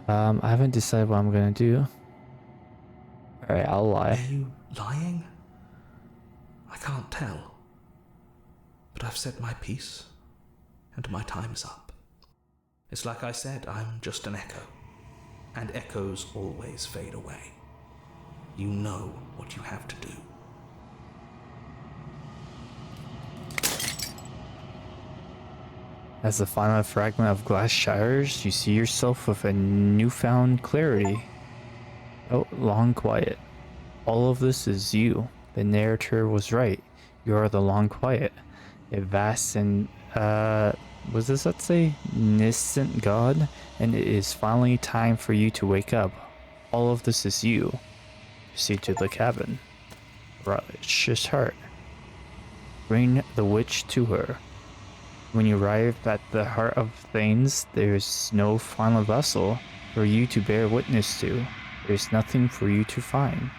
I haven't decided what I'm going to do. Alright, I'll lie. Are you lying? I can't tell. But I've said my piece, and my time's up. It's like I said, I'm just an echo, and echoes always fade away. You know what you have to do. As the final fragment of glass shatters, you see yourself with a newfound clarity. Oh, long quiet. All of this is you. The narrator was right. You are the long quiet. A vast and, was this, let's say, nascent god? And it is finally time for you to wake up. All of this is you. Proceed to the cabin. Righteous heart. Bring the witch to her. When you arrive at the heart of things, there is no final vessel for you to bear witness to. There is nothing for you to find.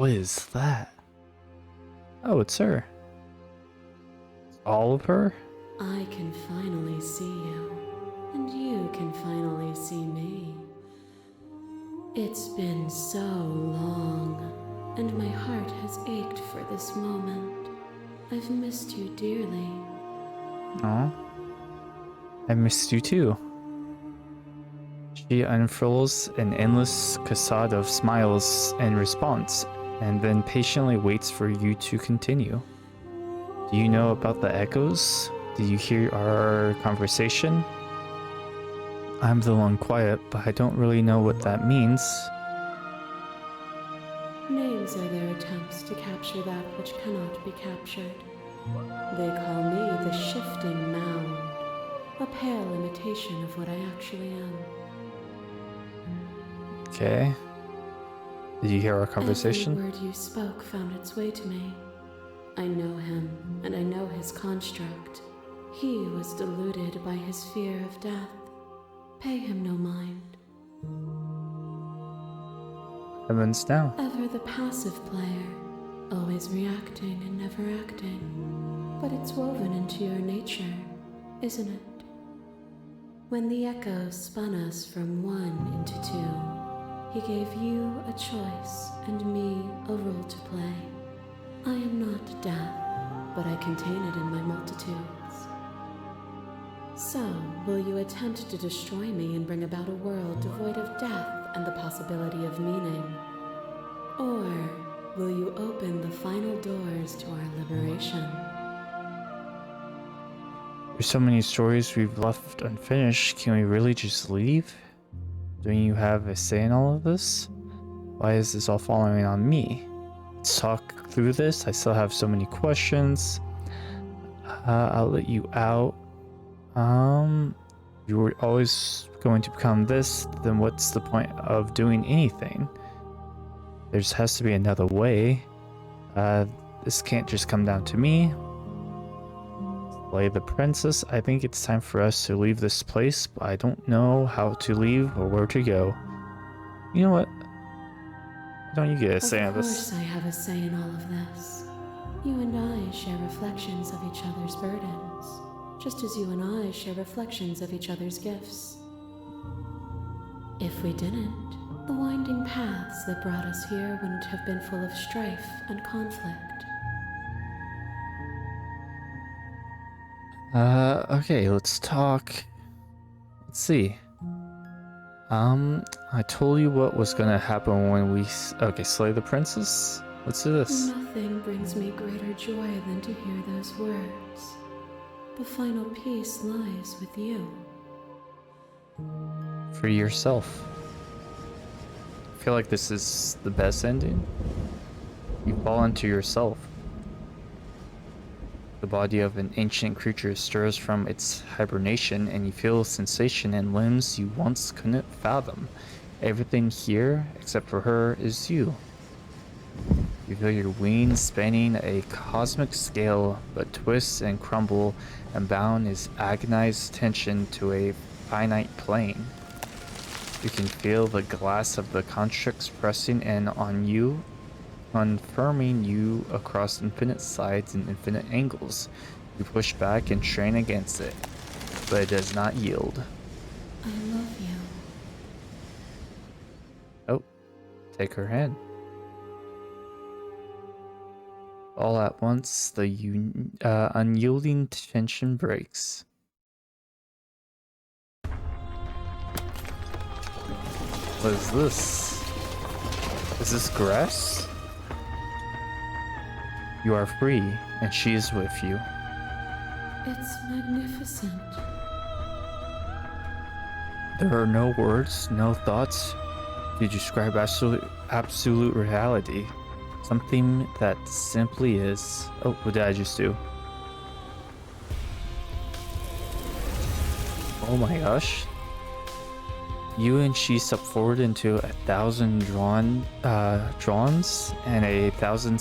What is that? Oh, it's her. All of her? I can finally see you, and you can finally see me. It's been so long, and my heart has ached for this moment. I've missed you dearly. Aw. I missed you too. She unfurls an endless cascade of smiles in response, and then patiently waits for you to continue. Do you know about the echoes? Did you hear our conversation? I'm the one quiet, but I don't really know what that means. Names are their attempts to capture that which cannot be captured. They call me the Shifting Mound, a pale imitation of what I actually am. Okay. Did you hear our conversation? Every word you spoke found its way to me. I know him, and I know his construct. He was deluded by his fear of death. Pay him no mind. Heavens now. Ever the passive player, always reacting and never acting. But it's woven into your nature, isn't it? When the echo spun us from one into two, he gave you a choice and me a role to play. I am not death, but I contain it in my multitudes. So, will you attempt to destroy me and bring about a world devoid of death and the possibility of meaning? Or will you open the final doors to our liberation? There's so many stories we've left unfinished. Can we really just leave? Don't you have a say in all of this? Why is this all falling on me? Let's talk through this. I still have so many questions. I'll let you out. You were always going to become this, then what's the point of doing anything? There has to be another way. This can't just come down to me. Slay the princess. I think it's time for us to leave this place, but I don't know how to leave or where to go. You know what? Why don't you get a say on Of this? course I have a say in all of this. You and I share reflections of each other's burdens, just as you and I share reflections of each other's gifts. If we didn't, the winding paths that brought us here wouldn't have been full of strife and conflict. Okay, let's talk. Let's see. I told you what was gonna happen when we okay, slay the princess? Let's do this. Nothing brings me greater joy than to hear those words. The final piece lies with you. For yourself. I feel like this is the best ending. You fall into yourself. The body of an ancient creature stirs from its hibernation, and you feel a sensation in limbs you once couldn't fathom. Everything here, except for her, is you. You feel your wings spanning a cosmic scale, but twist and crumble, and bound is agonized tension to a finite plane. You can feel the glass of the constructs pressing in on you, confirming you across infinite sides and infinite angles. You push back and strain against it, but it does not yield. I love you. Oh, take her hand. All at once, the unyielding tension breaks. What is this? Is this grass? You are free, and she is with you. It's magnificent. There are no words, no thoughts to describe absolute reality. Something that simply is. Oh, what did I just do? Oh my gosh. You and she step forward into 1,000 dawns and 1,000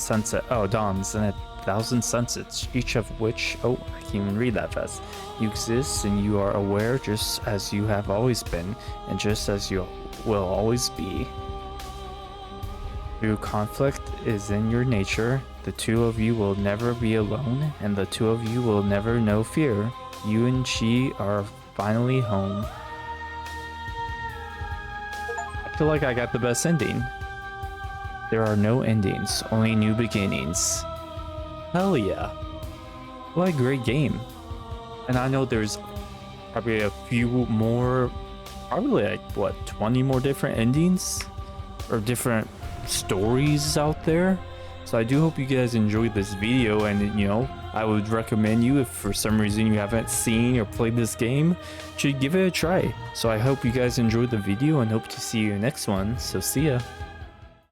dawns and 1,000 sunsets, each of which, oh, I can't even read that fast. You exist and you are aware just as you have always been, and just as you will always be. Through conflict is in your nature. The two of you will never be alone, and the two of you will never know fear. You and she are finally home. I feel like I got the best ending. There are no endings, only new beginnings. Hell yeah. What a great game. And I know there's probably a few more, probably like, what, 20 more different endings? Or different stories out there. So I do hope you guys enjoyed this video, and you know, I would recommend you, if for some reason you haven't seen or played this game, to give it a try. So I hope you guys enjoyed the video and hope to see you next one. So see ya.